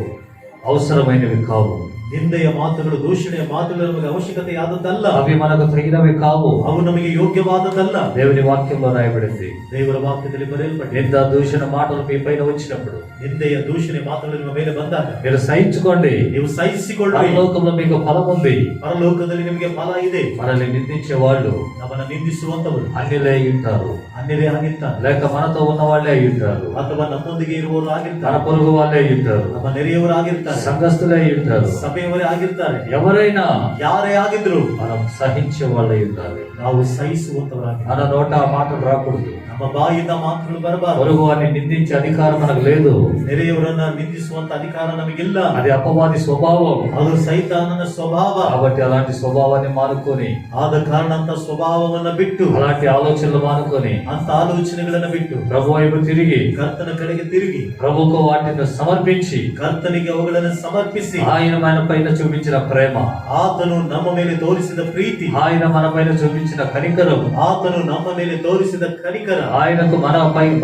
అవసరమైనవి కావు. ನಿಂದೆಯ ಮಾತುಗಳು, ದೂಷಣೆಯ ಮಾತುಗಳು ನಮಗೆ ಅವಶ್ಯಕತೆಯಾದದ್ದಲ್ಲ. అవి మనకు తగినవి కావు. ಅವು ನಮಗೆ ಯೋಗ್ಯವಾದದ್ದಲ್ಲ. దేవుని వాక్యంలో రాయబడింది, ದೇವರ ವಾಕ್ಯದಲ್ಲಿ ಬರೆಯಲ್ಪಟ್ಟಿದೆ. నింద దూషణ మాటలు మీ పైన వచ్చినప్పుడు ನಿಂದೆಯ ದೂಷಣೆ ಮಾತುಗಳು ನಿಮ್ಮ ಮೇಲೆ ಬಂದಾಗ మీరు సహించుకోండి. ನೀವು ಸಹಿಸಿಕೊಳ್ಳಿ. పరలోకంలో మీకు ఫలం ఉంది. ಪರಲೋಕದಲ್ಲಿ ನಿಮಗೆ ಫಲ ಇದೆ. మనల్ని నిందించే వాళ్ళు ನಮ್ಮನ್ನು ನಿಂದಿಸುವಂತವರು అన్యులే అయి ఉంటారు, ಅನ್ಯರೇ ಆಗಿರ್ತಾರೆ, లేక మనతో ఉన్న వాళ్ళే అయి ఉంటారు, ಅಥವಾ ನಮ್ಮೊಂದಿಗೆ ಇರುವವರು మన ಆಗಿರ್ತಾರೆ, పొరుగు వాళ్ళే అయి ఉంటారు, ನಮ್ಮ ನೆರೆಯವರು ಆಗಿರ್ತಾರೆ, సంఘస్థులే అయి ఉంటారు. ಸಭೆಯವರೇ ಆಗಿರ್ತಾರೆ. ఎవరైనా ಯಾರೇ ಆಗಿದ್ರು మనం సహించే వాళ్ళై ఉండాలి. ನಾವು ಸಹಿಸುವಂತವರಾಗಿ, మన నోట ఆ మాటలు రాకూడదు. ನಮ್ಮ బాಯಿಂದ ಮಾತುಗಳು ಬರಬಾರದು. పొరుగు వారిని నిందించే అధికారం మనకు లేదు. ನೆರೆಯವರನ್ನ ನಿಂದಿಸುವಂತ ಅಧಿಕಾರ ನಮಗಿಲ್ಲ. అది అపవాది స్వభావం. ಅದು ಸೈತಾನನ ಸ್ವಭಾವ. కాబట్టి అలాంటి స్వభావాన్ని మానుకొని, ಆದ ಕಾರಣ ಅಂತ ಸ್ವಭಾವವನ್ನ ಬಿಟ್ಟು, అలాంటి ఆలోచనలు మానుకొని ಅಂತ ಆಲೋಚನೆಗಳನ್ನ ಬಿಟ್ಟು ప్రభు వైపు తిరిగి ಕರ್ತನ ಕಡೆಗೆ ತಿರುಗಿ ప్రభుకు వాటిని సమర్పించి ಕರ್ತನಿಗೆ ಅವುಗಳನ್ನು ಸಮರ್ಪಿಸಿ ఆయన మన పైన చూపించిన ప్రేమ, ಆತನು ನಮ್ಮ ಮೇಲೆ ತೋರಿಸಿದ ಪ್ರೀತಿ, ఆయన మన పైన చూపించిన కనికరం, ಆತನು ನಮ್ಮ ಮೇಲೆ ತೋರಿಸಿದ ಕನಿಕರ ఆయనకు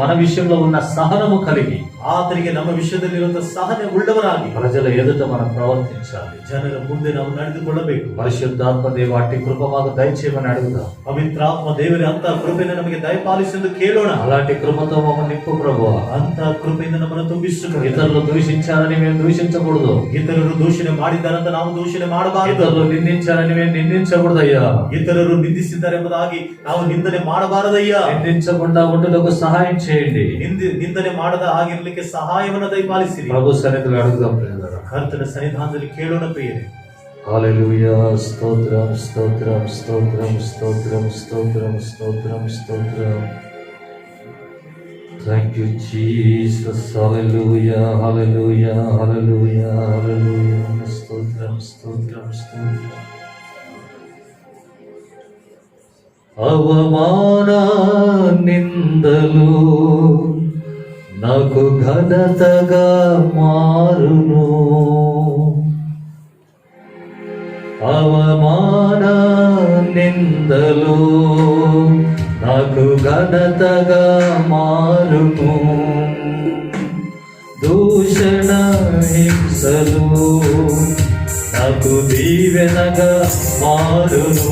మన విషయంలో ఉన్న సహనము కలిగి ಆತನಿಗೆ ನಮ್ಮ ವಿಷಯದಲ್ಲಿರುವಂತಹ ಸಹನೆ ಉಳ್ಳವರಾಗಿ ప్రజల ఎదుట మనం ప్రవర్తించాలి. ಜನರ ಮುಂದೆ ನಾವು ನಡೆದುಕೊಳ್ಳಬೇಕು. పరిశుద్ధాత్మ దేవ అట్టి కృప మాకు దయచేయమని అడుగుదాం. ಪವಿತ್ರಾತ್ಮ ದೇವರೇ ಅಂತ ಕೃಪೆಯನ್ನು ನಮಗೆ ದಯಪಾಲಿಸೆಂದು ಕೇಳೋಣ. అలాంటి కృపతో మమ్మల్ని నింపు ప్రభువా. ಅಂತ ಕೃಪೆಯಿಂದ ನಮ್ಮನ್ನು ತುಂಬಿಸು. ఇతరులు దూషించాలని మేము దూషించకూడదు. ಇತರರು ದೂಷಣೆ ಮಾಡಿದ್ದಾರಂತ ನಾವು ದೂಷಣೆ ಮಾಡಬಾರದು. ఇతరులు నిందించాలని మేము నిందించకూడదయ్యా. ಇತರರು ನಿಂದಿಸಿದ್ದಾರೆ ಎಂಬುದಾಗಿ ನಾವು ನಿಂದನೆ ಮಾಡಬಾರದಯ್ಯ. నిందించకుండా ఉండుటకు సహాయం చేయండి. ನಿಂದನೆ ಮಾಡದ ಹಾಗಿರ್ಲಿಕ್ಕೆ ಸಹಾಯವನ್ನು ದಯಪಾಲಿಸಿರಿ. ప్రభు సన్నిధిలో అడుగుదాం ప్రియులారా. ಕರ್ತನ ಸನ್ನಿಧಾನದಲ್ಲಿ ಕೇಳೋಣ ಪ್ರಿಯರೇ. హల్లెలూయా. స్తోత్రం స్తోత్రం స్తోత్రం స్తోత్రం స్తోత్రం స్తోత్రం స్తోత్రం. Thank you Jesus. Hallelujah hallelujah hallelujah hallelujah. స్తోత్రం స్తోత్రం స్తోత్రం. అవమాన నిందలు నాకు ఘనతగా మారును. అవమాన నిందలు నాకు ఘనతగా మారును. దూషణ హింసలు నాకు దీవెనగా మారును.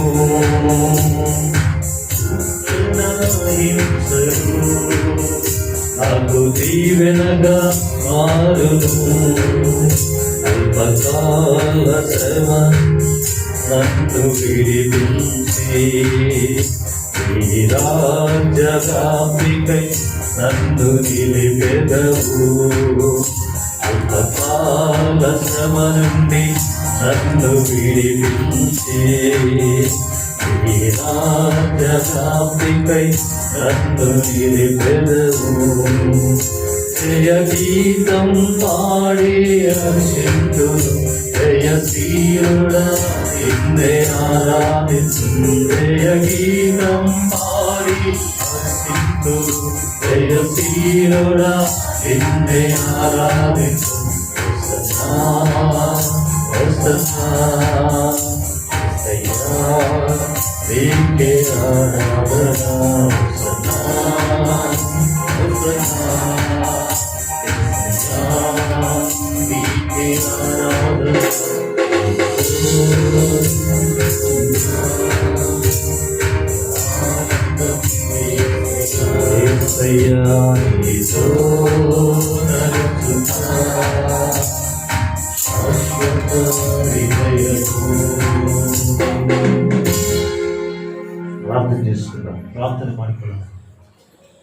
నాకు దీవెనగా మారును. అల్పకాల శ్రమ నన్ను విడిపించి ఈ రాజ్యవ్యాప్తికై నన్ను నిలిపెదవు. అల్పకాల శ్రమ నుండి నన్ను విడిపించి ఈ రాజ్యవ్యాప్తికై నన్ను నిలిపెదవు. జయ గీతం పాడి హర్షింతును. జయశీలుడా నిన్నే ఆరాధింతును. జయ గీతం పాడి హర్షింతును. జయశీలుడా నిన్నే ఆరాధింతును. నీకే ఆరాధన. నీకే ఆరాధన. యేసయ్యా నీతో నడుచుతా శాశ్వత విజయము. ప్రార్థన చేసుకుందాం. ಪ್ರಾರ್ಥನೆ ಮಾಡಿಕೊಳ್ಳೋಣ.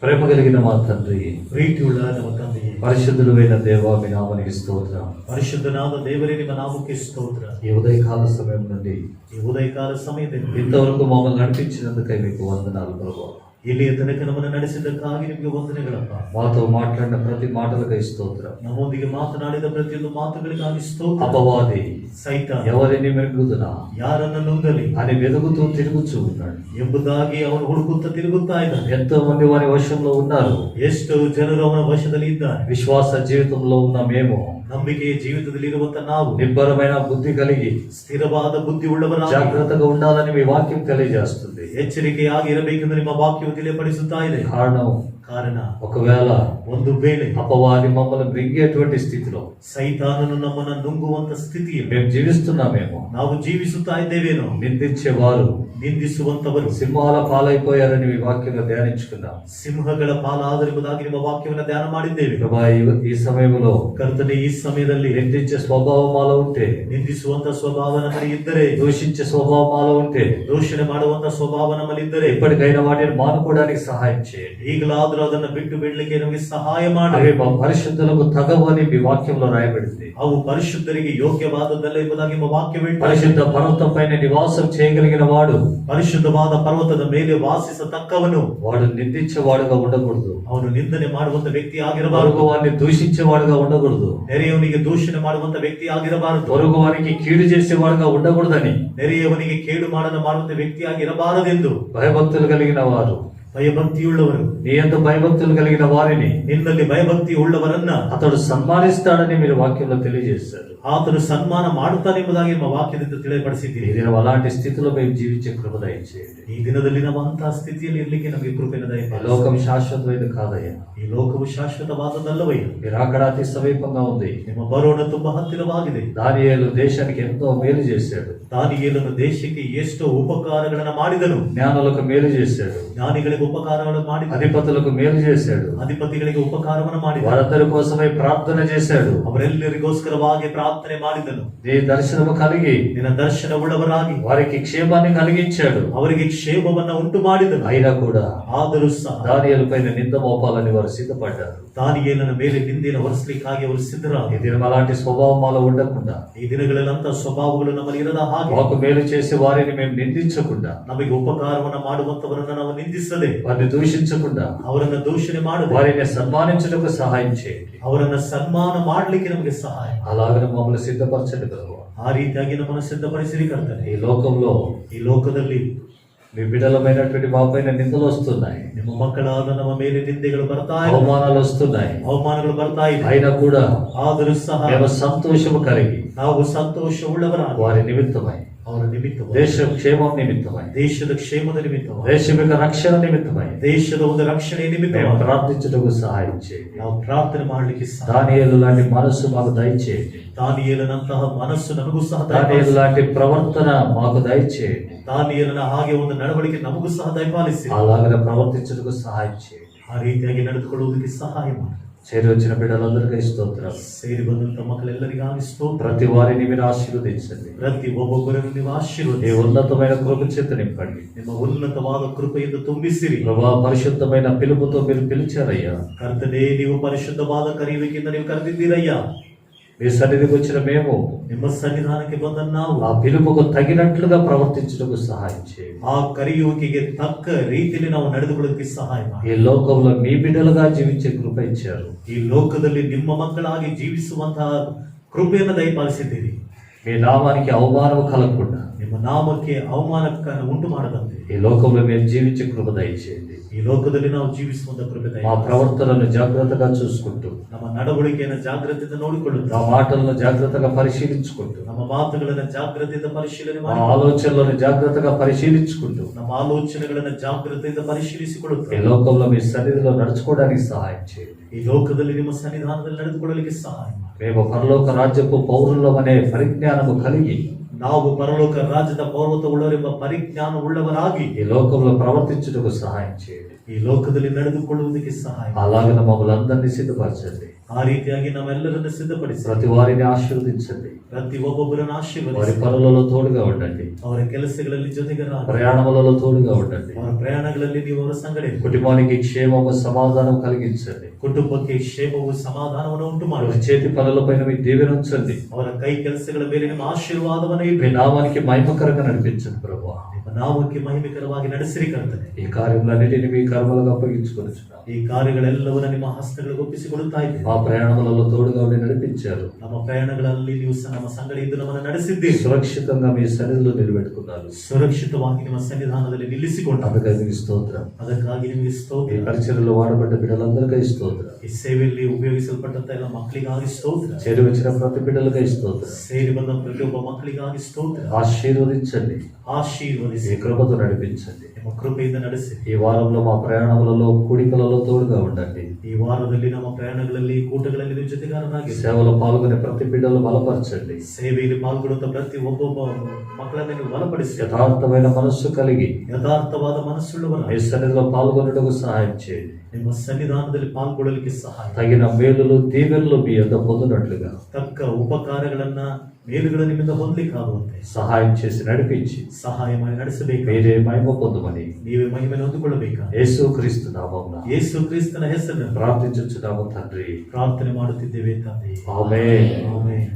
ప్రేమ కలిగిన మా తండ్రి, ಪ್ರೀತಿಯುಳ್ಳ ನಮ್ಮ ತಂದೆಯೇ, పరిశుద్ధుడైన దేవా మీ నామానికి స్తోత్రం. ಪರಿಶುದ್ಧನಾದ ದೇವರೇ ನಿಮ್ಮ ನಾಮಕ್ಕೆ ಸ್ತೋತ್ರ. ఈ ఉదయకాల సమయం నుండి ಈ ಉದಯಕಾಲ ಸಮಯದಲ್ಲಿ ఇంతవరకు మమ్మల్ని నడిపించినందుకై మీకు వందనాలు ప్రభువా. ಇಲ್ಲಿಯ ತನಕ ನಮ್ಮನ್ನು ನಡೆಸಿದ್ದಕ್ಕಾಗಿ ನಿಮಗೆ ವಂದನೆಗಳಪ್ಪ. మాతో మాట్లాడిన ప్రతి మాటలకై స్తోత్రం. ನಮ್ಮೊಂದಿಗೆ ಮಾತನಾಡಿದ ಪ್ರತಿಯೊಂದು ಮಾತುಗಳಿಗಾಗಿ ಸ್ತೋತ್ರ. అపవాది ಸೈತಾನ ఎవరిని మెరుగుదునా ಯಾರನ್ನು ನುಂಗಲಿ అని వెతుకుతూ తిరుగుచూ ఉన్నాడు. ಎಂಬುದಾಗಿ ಅವನು ಹುಡುಕುತ್ತಾ ತಿರುಗುತ್ತಾ ಇದ್ದಾನೆ. ఎంతో మంది వారి వశంలో ఉన్నారు. ಎಷ್ಟು ಜನರು ಅವನ ವಶದಲ್ಲಿ ಇದ್ದಾರೆ. విశ్వాస జీవితంలో ఉన్న మేము ನಂಬಿಕೆಯ ಜೀವಿತದಲ್ಲಿ ಇರುವಂತ ನಾವು నిబ్బరమైన బుద్ధి కలిగి ಸ್ಥಿರವಾದ ಬುದ್ಧಿ ಉಳ್ಳವರಾಗಿ జాగ్రత్తగా ఉండాలని మీ వాక్యం తెలియజేస్తుంది. ಎಚ್ಚರಿಕೆಯಾಗಿ ಇರಬೇಕೆಂದು ನಿಮ್ಮ ವಾಕ್ಯವು ತಿಳಿಯಪಡಿಸುತ್ತಾ ಇದೆ. ಕಾರಣ ఒకవేళ ಒಂದು ವೇಳೆ అపవాది మమ్మల్ని మృంగేటువంటి స్థితిలో ಸೈತಾನನು ನಮ್ಮನ್ನು ನುಂಗುವಂತ ಸ್ಥಿತಿಯಲ್ಲಿ మేము జీవిస్తున్నామేమో, ನಾವು ಜೀವಿಸುತ್ತಾ ಇದ್ದೇವೇನೋ, నిందించేవారు ನಿಂದಿಸುವಂತವರು సింహాల పాలైపోయారని మీ వాక్యంలో ధ్యానించుకున్నాం. ಸಿಂಹಗಳ ಪಾಲಾದರೆಂಬುದಾಗಿ ನಿಮ್ಮ ವಾಕ್ಯವನ್ನು ಧ್ಯಾನ ಮಾಡಿದ್ದೇವೆ. ప్రభా, ఈ సమయంలో ಕರ್ತನೆ, ಈ ಸಮಯದಲ್ಲಿ నిందించే స్వభావం మాలో ఉంటే, ನಿಂದಿಸುವಂತ ಸ್ವಭಾವ ನಮ್ಮಲ್ಲಿ ಇದ್ದರೆ, దూషించే స్వభావం మాలో ఉంటే ದೂಷಣೆ ಮಾಡುವಂತ ಸ್ವಭಾವ ನಮ್ಮಲ್ಲಿ ಇದ್ದರೆ, ఇప్పటికైనా వాటిని మానుకోవడానికి సహాయం చేయండి. ಈಗಲಾದರೂ ಅದನ್ನು ಬಿಟ್ಟು ಬಿಡ್ಲಿಕ್ಕೆ ನಮಗೆ ಸಹಾಯ ಮಾಡಿ. అవి మా పరిశుద్ధులకు తగవని మీ వాక్యంలో రాయబడింది. ಅವು ಪರಿಶುದ್ಧರಿಗೆ ಯೋಗ್ಯವಾದದ್ದಲ್ಲ ಎಂಬುದಾಗಿ ನಿಮ್ಮ ವಾಕ್ಯ ಹೇಳ್ತಾ ಇದೆ. పరిశుద్ధ పర్వతం పైన నివాసం చేయగలిగిన వాడు, ಪರಿಶುದ್ಧವಾದ ಪರ್ವತದ ಮೇಲೆ ವಾಸಿಸತಕ್ಕವನು, వాడు నిందించేవాడుగా ఉండకూడదు. ಅವನು ನಿಂದನೆ ಮಾಡುವಂತ ವ್ಯಕ್ತಿ పొరుగు ಆಗಿರಬಾರದು. వారిని దూషించేవాడుగా ఉండకూడదు. ನೆರೆಯವನಿಗೆ ದೂಷಣೆ ಮಾಡುವಂತ ವ್ಯಕ್ತಿ ಆಗಿರಬಾರದು. పొరుగు వారికి కీడు చేసేవాడుగా ఉండకూడదని ನೆರೆಯವನಿಗೆ ಕೇಡು ಮಾಡಲು ಮಾಡುವಂತ ವ್ಯಕ್ತಿ ಆಗಿರಬಾರದೆಂದು భయభక్తులు కలిగిన వారు, భయభక్తియుಳ್ಳವರು, నీ యందు భయభక్తులు కలిగిన వారిని నిన్ನಲ್ಲಿ భయభక్తి ಉಳ್ಳವರನ್ನ అతడు సన్మానిస్తాడని మీరు వాక్యంలో తెలియజేశారు. ಆತನು ಸನ್ಮಾನ ಮಾಡುತ್ತಾನೆಂಬುದಾಗಿ ನಮ್ಮ ವಾಕ್ಯದಿಂದ ఈ ತಿಳಿಯಪಡಿಸಿದ್ದೀರಿ. దినం అలాంటి స్థితిలో మేము జీవించే కృప దయచేయండి. ಈ ದಿನದಲ್ಲಿ ನಾವು ಅಂತಹ ಸ್ಥಿತಿಯಲ್ಲಿ ಇರ್ಲಿಕ್ಕೆ ನಮಗೆ ಕೃಪೆಯನ್ನು ఈ ದಯಪಾಲಿಸಿ. లోకం శాశ్వతమైనది కాదయ్యా. ಈ ಲೋಕವು ಶಾಶ್ವತವಾದದ್ದಲ್ಲವಯ್ಯ. మీరు అక్కడ అతి సమీపంగా ఉంది. ನಿಮ್ಮ ಬರೋಣ ತುಂಬಾ ಹತ್ತಿರವಾಗಿದೆ. దానియేలు దేశానికి ఎంతో మేలు చేశాడు. ದಾನಿಯೇಲನು ದೇಶಕ್ಕೆ ಎಷ್ಟೋ ಉಪಕಾರಗಳನ್ನು ಮಾಡಿದನು. జ్ఞానులకు మేలు చేశాడు. ಜ್ಞಾನಿಗಳಿಗೆ ಉಪಕಾರಗಳನ್ನು ಮಾಡಿದನು. అధిపతులకు మేలు చేశాడు. ಅಧಿಪತಿಗಳಿಗೆ ಉಪಕಾರವನ್ನು ಮಾಡಿದನು. వారందరి కోసమై ప్రార్థన చేశాడు. ಅವರೆಲ್ಲರಿಗೋಸ್ಕರವಾಗಿ ಪ್ರಾರ್ಥನೆ ಮಾಡಿದನು. నీ దర్శనము కలిగి ನಿನ್ನ ದರ್ಶನವುಳ್ಳವರಾಗಿ వారికి క్షేమాన్ని కలిగించాడు. ಅವರಿಗೆ ಕ್ಷೇಮವನ್ನ ಉಂಟು ಮಾಡಿದನು. అయినా కూడా ಆದರೂ ಸಹ దానియేలు పైన నింద మోపాలని వారు సిద్ధపడ్డారు. ದಾನಿಯೇಲನ ಮೇಲೆ ನಿಂದೆಯನ್ನು ಹೊರಿಸಲಿಕ್ಕಾಗಿ ಅವರು ఈ ಸಿದ್ಧರಾದರು. దినం అలాంటి స్వభావం మాలో ఉండకుండా, ಈ ದಿನಗಳಲ್ಲಿ ಅಂತ ಸ್ವಭಾವಗಳು ನಮ್ಮಲ್ಲಿ ಇರದ ಹಾಗೆ మాకు మేలు చేసే వారిని మేము నిందించకుండా, ನಮಗೆ ಉಪಕಾರವನ್ನ ಮಾಡುವಂತವರನ್ನ ನಾವು ನಿಂದಿಸದೆ, వారిని దూషించకుండా, ಅವರನ್ನ ದೂಷಣೆ ಮಾಡದೆ, వారిని సన్మానించడానికి సహాయం చేయండి. ಅವರನ್ನ ಸನ್ಮಾನ ಮಾಡ್ಲಿಕ್ಕೆ ನಮಗೆ ಸಹಾಯ. అలాగనే మమ్మల్ని సిద్ధపరచండి ప్రభు. ಆ ರೀತಿಯಾಗಿ ನಮ್ಮನ್ನು ಸಿದ್ಧಪಡಿಸಿರಿ ಕರ್ತನೆ. ఈ లోకంలో ಈ ಲೋಕದಲ್ಲಿ మీ బిడ్డలమైనటువంటి మా పైన నిందలు వస్తున్నాయి, ನಿಮ್ಮ ಮಕ್ಕಳಾದ ನಮ್ಮ ಮೇಲೆ ನಿಂದೆಗಳು ಬರ್ತಾ ಇವೆ, అవమానాలు వస్తున్నాయి. ಅವಮಾನಗಳು ಬರ್ತಾ ಇವೆ. అయినా కూడా ಆದರೂ ಸಹ మేము సంతోషము కలిగి ನಾವು ಸಂತೋಷವುಳ್ಳವರಾಗಿ వారి నిమిత్తమై, ಅವರ ನಿಮಿತ್ತವಾಗಿ, దేశ క్షేమం నిమిత్తమై, ದೇಶದ ಕ್ಷೇಮದ ನಿಮಿತ್ತವಾಗಿ, దేశం యొక్క రక్షణ నిమిత్తమై ದೇಶದ ಒಂದು ರಕ್ಷಣೆ మేము ನಿಮಿತ್ತವಾಗಿ ప్రార్థించడానికి సహాయం చేయండి. ನಾವು ಪ್ರಾರ್ಥನೆ ಮಾಡಲಿಕ್ಕೆ ಸಹ, దానియేలు లాంటి మనస్సు మాకు దయచేయండి. ದಾನಿಯೇಲನಂತಹ ಮನಸ್ಸು ನಮಗೂ ಸಹ దానియేలు ದಯಪಾಲಿಸಿ. లాంటి ప్రవర్తన మాకు దయచేయండి. ದಾನಿಯೇಲನ ಹಾಗೆ ಒಂದು ನಡವಳಿಕೆ ನಮಗೂ ಸಹ ದಯಪಾಲಿಸಿ. అలాగనే ప్రవర్తించడానికి సహాయం చేయండి. ಆ ರೀತಿಯಾಗಿ ನಡೆದುಕೊಳ್ಳುವುದಕ್ಕೆ ಸಹಾಯ ಮಾಡಿ. చేరి వచ్చిన బిడ్డలందరికీ స్తోత్రం. ಸೇರಿ ಬಂದಂತ ಮಕ್ಕಳೆಲ್ಲರಿಗಾಗಿ ಸ್ತೋತ್ರ. ప్రతి వారిని మీరు ఆశీర్వదించండి. ಪ್ರತಿ ಒಬ್ಬೊಬ್ಬರನ್ನು ನೀವು ఈ ಆಶೀರ್ವದಿಸಿ. ఉన్నతమైన కృప చేత నింపండి. ನಿಮ್ಮ ಉನ್ನತವಾದ ಕೃಪೆಯಿಂದ ತುಂಬಿಸಿರಿ. ప్రభా, పరిశుద్ధమైన పిలుపుతో మీరు పిలిచారయ్యా. ಕರ್ತನೇ, ನೀವು ಪರಿಶುದ್ಧವಾದ ಕರೆಯುವಿಕೆಯಿಂದ ನೀವು ಕರೆದಿದ್ದೀರಯ್ಯ. మీ సన్నిధికి వచ్చిన మేము ನಿಮ್ಮ ಸನ್ನಿಧಾನಕ್ಕೆ ಬಂದ ನಾವು ఆ పిలుపుకు తగినట్లుగా ప్రవర్తించడానికి సహాయం చేయండి. ಆ ಕರೆಯುವಿಕೆಗೆ ತಕ್ಕ ರೀತಿಯಲ್ಲಿ ನಾವು ನಡೆದುಕೊಳ್ಳೋದಕ್ಕೆ ಸಹಾಯ ಮಾಡಿ. ఈ లోకంలో మీ బిడ్డలుగా జీవించే కృప ఇచ్చారు. ಈ ಲೋಕದಲ್ಲಿ ನಿಮ್ಮ ಮಕ್ಕಳಾಗಿ ಜೀವಿಸುವಂತಹ ಕೃಪೆಯನ್ನು ದಯಪಾಲಿಸಿದ್ದೀರಿ. మీ నామానికి అవమానం కలగకుండా ನಿಮ್ಮ ನಾಮಕ್ಕೆ ಅವಮಾನಕ್ಕನ್ನು ಉಂಟು ಮಾಡದಂತೆ ఈ లోకంలో మేము జీవించే కృప దయచేయండి. ಈ ಲೋಕದಲ್ಲಿ ನಾವು ಜೀವಿಸುವಂತ ಕೃಪೆ మా ದಯಪಾಲಿಸಿ. ప్రవర్తనను జాగ్రత్తగా చూసుకుంటూ, ನಮ್ಮ ನಡವಳಿಕೆಯನ್ನು ಜಾಗ್ರತೆಯಿಂದ ನೋಡಿಕೊಳ್ಳುತ್ತಾ, మా మాటలను జాగ్రత్తగా పరిశీలించుకుంటూ, ನಮ್ಮ ಮಾತುಗಳನ್ನು ಜಾಗ್ರತೆಯಿಂದ ಪರಿಶೀಲನೆ మా ಮಾಡಿ, ఆలోచనలను జాగ్రత్తగా పరిశీలించుకుంటూ ನಮ್ಮ ಆಲೋಚನೆಗಳನ್ನು ಜಾಗ್ರತೆಯಿಂದ ఈ ಪರಿಶೀಲಿಸಿಕೊಳ್ಳುತ್ತಾ, లోకంలో మీ సన్నిధిలో నడుచుకోవడానికి సహాయం చేయండి. ಈ ಲೋಕದಲ್ಲಿ ನಿಮ್ಮ ಸನ್ನಿಧಾನದಲ್ಲಿ ನಡೆದುಕೊಳ್ಳಲಿಕ್ಕೆ ಸಹಾಯ ಮಾಡಿ. మేము పరలోక రాజ్యపు పౌరులమనే పరిజ్ఞానము కలిగి ನಾವು ಪರಲೋಕ ರಾಜ್ಯದ ಪರ್ವತವುಳ್ಳವರೆಂಬ ಪರಿಜ್ಞಾನವುಳ್ಳವರಾಗಿ ఈ లోకంలో ప్రవర్తించుటకు సహాయం చేయండి. ಈ ಲೋಕದಲ್ಲಿ ನಡೆದುಕೊಳ್ಳುವುದಕ್ಕೆ ಸಹಾಯ ಮಾಡಿ. అలాగనే మమ్మల్ని అందరినీ సిద్ధపరచండి. ಆ ರೀತಿಯಾಗಿ ನಾವೆಲ್ಲರನ್ನು ಸಿದ್ಧಪಡಿಸಿ ప్రతి వారిని ఆశీర్వదించండి. ಪ್ರತಿ ಒಬ್ಬೊಬ್ಬರನ್ನು వారి ಆಶೀರ್ವದಿಸಿ. పనులలో తోడుగా ఉండండి. ಅವರ ಕೆಲಸಗಳಲ್ಲಿ ಜೊತೆಗರಾಗಿ, ప్రయాణములలో తోడుగా ఉండండి. ಅವರ ಪ್ರಯಾಣಗಳಲ್ಲಿ ನೀವು ಅವರ ಸಂಗಡ ಇರಿ. కుటుంబానికి క్షేమము సమాధానం కలిగించండి. ಕುಟುಂಬಕ್ಕೆ ಕ್ಷೇಮವು ಸಮಾಧಾನವನ್ನು ಉಂಟು ಮಾಡಿ. వారి చేతి పనులపైన మీ దీవెన ఉంచండి. ಅವರ ಕೈ ಕೆಲಸಗಳ ಮೇಲೆ ನಿಮ್ಮ ಆಶೀರ್ವಾದವನ್ನು మీ ಇಟ್ಟು నామానికి మహిమకరంగా నడిపించండి ప్రభువా. ನಿಮ್ಮ ನಾಮಕ್ಕೆ ಮಹಿಮೆಕರವಾಗಿ ನಡೆಸಿರಿ ಕರ್ತನೆ. ఈ కార్యములన్నిటిని మీ కర్మలకు అప్పగించుకొనిచున్నాం. ಈ ಕಾರ್ಯಗಳೆಲ್ಲವನ್ನ ನಿಮ್ಮ ಹಸ್ತಗಳಿಗೆ ಒಪ್ಪಿಸಿಕೊಡುತ್ತಾ ಇದ್ದೇವೆ. మా ప్రయాణములలో తోడుగా ఉండి నడిపించారు. ನಮ್ಮ ಪ್ರಯಾಣಗಳಲ್ಲಿ ನೀವು ನಮ್ಮ ಸಂಗಡ ಇದ್ದು ನಮ್ಮನ್ನು ನಡೆಸಿದ್ದೀರಿ. సురక్షితంగా మీ సన్నిధిలో నిలబెట్టుకున్నారు. ಸುರಕ್ಷಿತವಾಗಿ ನಿಮ್ಮ ಸನ್ನಿಧಾನದಲ್ಲಿ ನಿಲ್ಲಿಸಿಕೊಂಡು అందుకని మీకు స్తోత్రం. ಅದಕ್ಕಾಗಿ ನಿಮಗೆ ఈ ಸ್ತೋತ್ರ. పరిచయలో వాడబడ్డ బిడ్డలందరికీ స్తోత్రం. ಈ ಸೇವೆಯಲ್ಲಿ ಉಪಯೋಗಿಸಲ್ಪಟ್ಟಂತ ಎಲ್ಲ ಮಕ್ಕಳಿಗಾಗಿ ಸ್ತೋತ್ರ. చేరి వచ్చిన ప్రతి బిడ్డలకై స్తోత్రం. ಸೇರಿ ಬಂದ ಪ್ರತಿಯೊಬ್ಬ ಮಕ್ಕಳಿಗಾಗಿ ಸ್ತೋತ್ರ. ఆశీర్వదించండి. ಆಶೀರ್ವದಿಸಿ ఈ కృపతో నడిపించండి. ನಿಮ್ಮ కృಪೆಯಿಂದ ನಡೆಸಿ. ఈ వారంలో మా ప్రయాణములలో కూడికలలో తోడుగా ఉండండి. ಈ ವಾರದಲ್ಲಿ ನಮ್ಮ ಪ್ರಯಾಣಗಳಲ್ಲಿ ಕೂಟಗಳಲ್ಲಿ ನೀವು ಜೊತೆಗಾರರಾಗಿ సేవలో పాల్గొనే ప్రతి బిడ్డలు బలపరచండి. ಸೇವೆಯಲ್ಲಿ ಪಾಲ್ಗೊಳ್ಳುವಂತ ಪ್ರತಿ ಒಬ್ಬೊಬ್ಬ ಮಕ್ಕಳನ್ನು ನೀವು ಬಲಪಡಿಸಿ. యథార్థమైన మనస్సు కలిగి ಯಥಾರ್ಥವಾದ ಮನಸ್ಸುಳ್ಳವರ మీ సన్నిధిలో పాల్గొనటకు సహాయం చేయండి. ನಿಮ್ಮ ಸನ್ನಿಧಾನದಲ್ಲಿ ಪಾಲ್ಗೊಳ್ಳಲಿಕ್ಕೆ ಸಹಾಯ. తగిన మేలులు దీవెనలు మీ యొద్ద పొందినట్లుగా ತಕ್ಕ ಉಪಕಾರಗಳನ್ನ ಮೇಲುಗಳ ನಿಮ್ಮಿಂದ ಹೊಂದಲಿಕ್ಕಾಗುವಂತೆ సహాయం చేసి నడిపించి ಸಹಾಯ ಮಾಡಿ ನಡೆಸಬೇಕು. మీరే మహిమ పొందమని ನೀವೇ ಮಹಿಮೆಯನ್ನು ಹೊಂದಿಕೊಳ್ಳಬೇಕಾ. యేసు క్రీస్తు నామమున ಯೇಸು ಕ್ರಿಸ್ತನ ಹೆಸರಿನಲ್ಲಿ ప్రార్థించుచున్నాము తండ్రి. ಪ್ರಾರ್ಥನೆ ಮಾಡುತ್ತಿದ್ದೇವೆ ತಂದೆ. ఆమేన్. ಆಮೆನ್.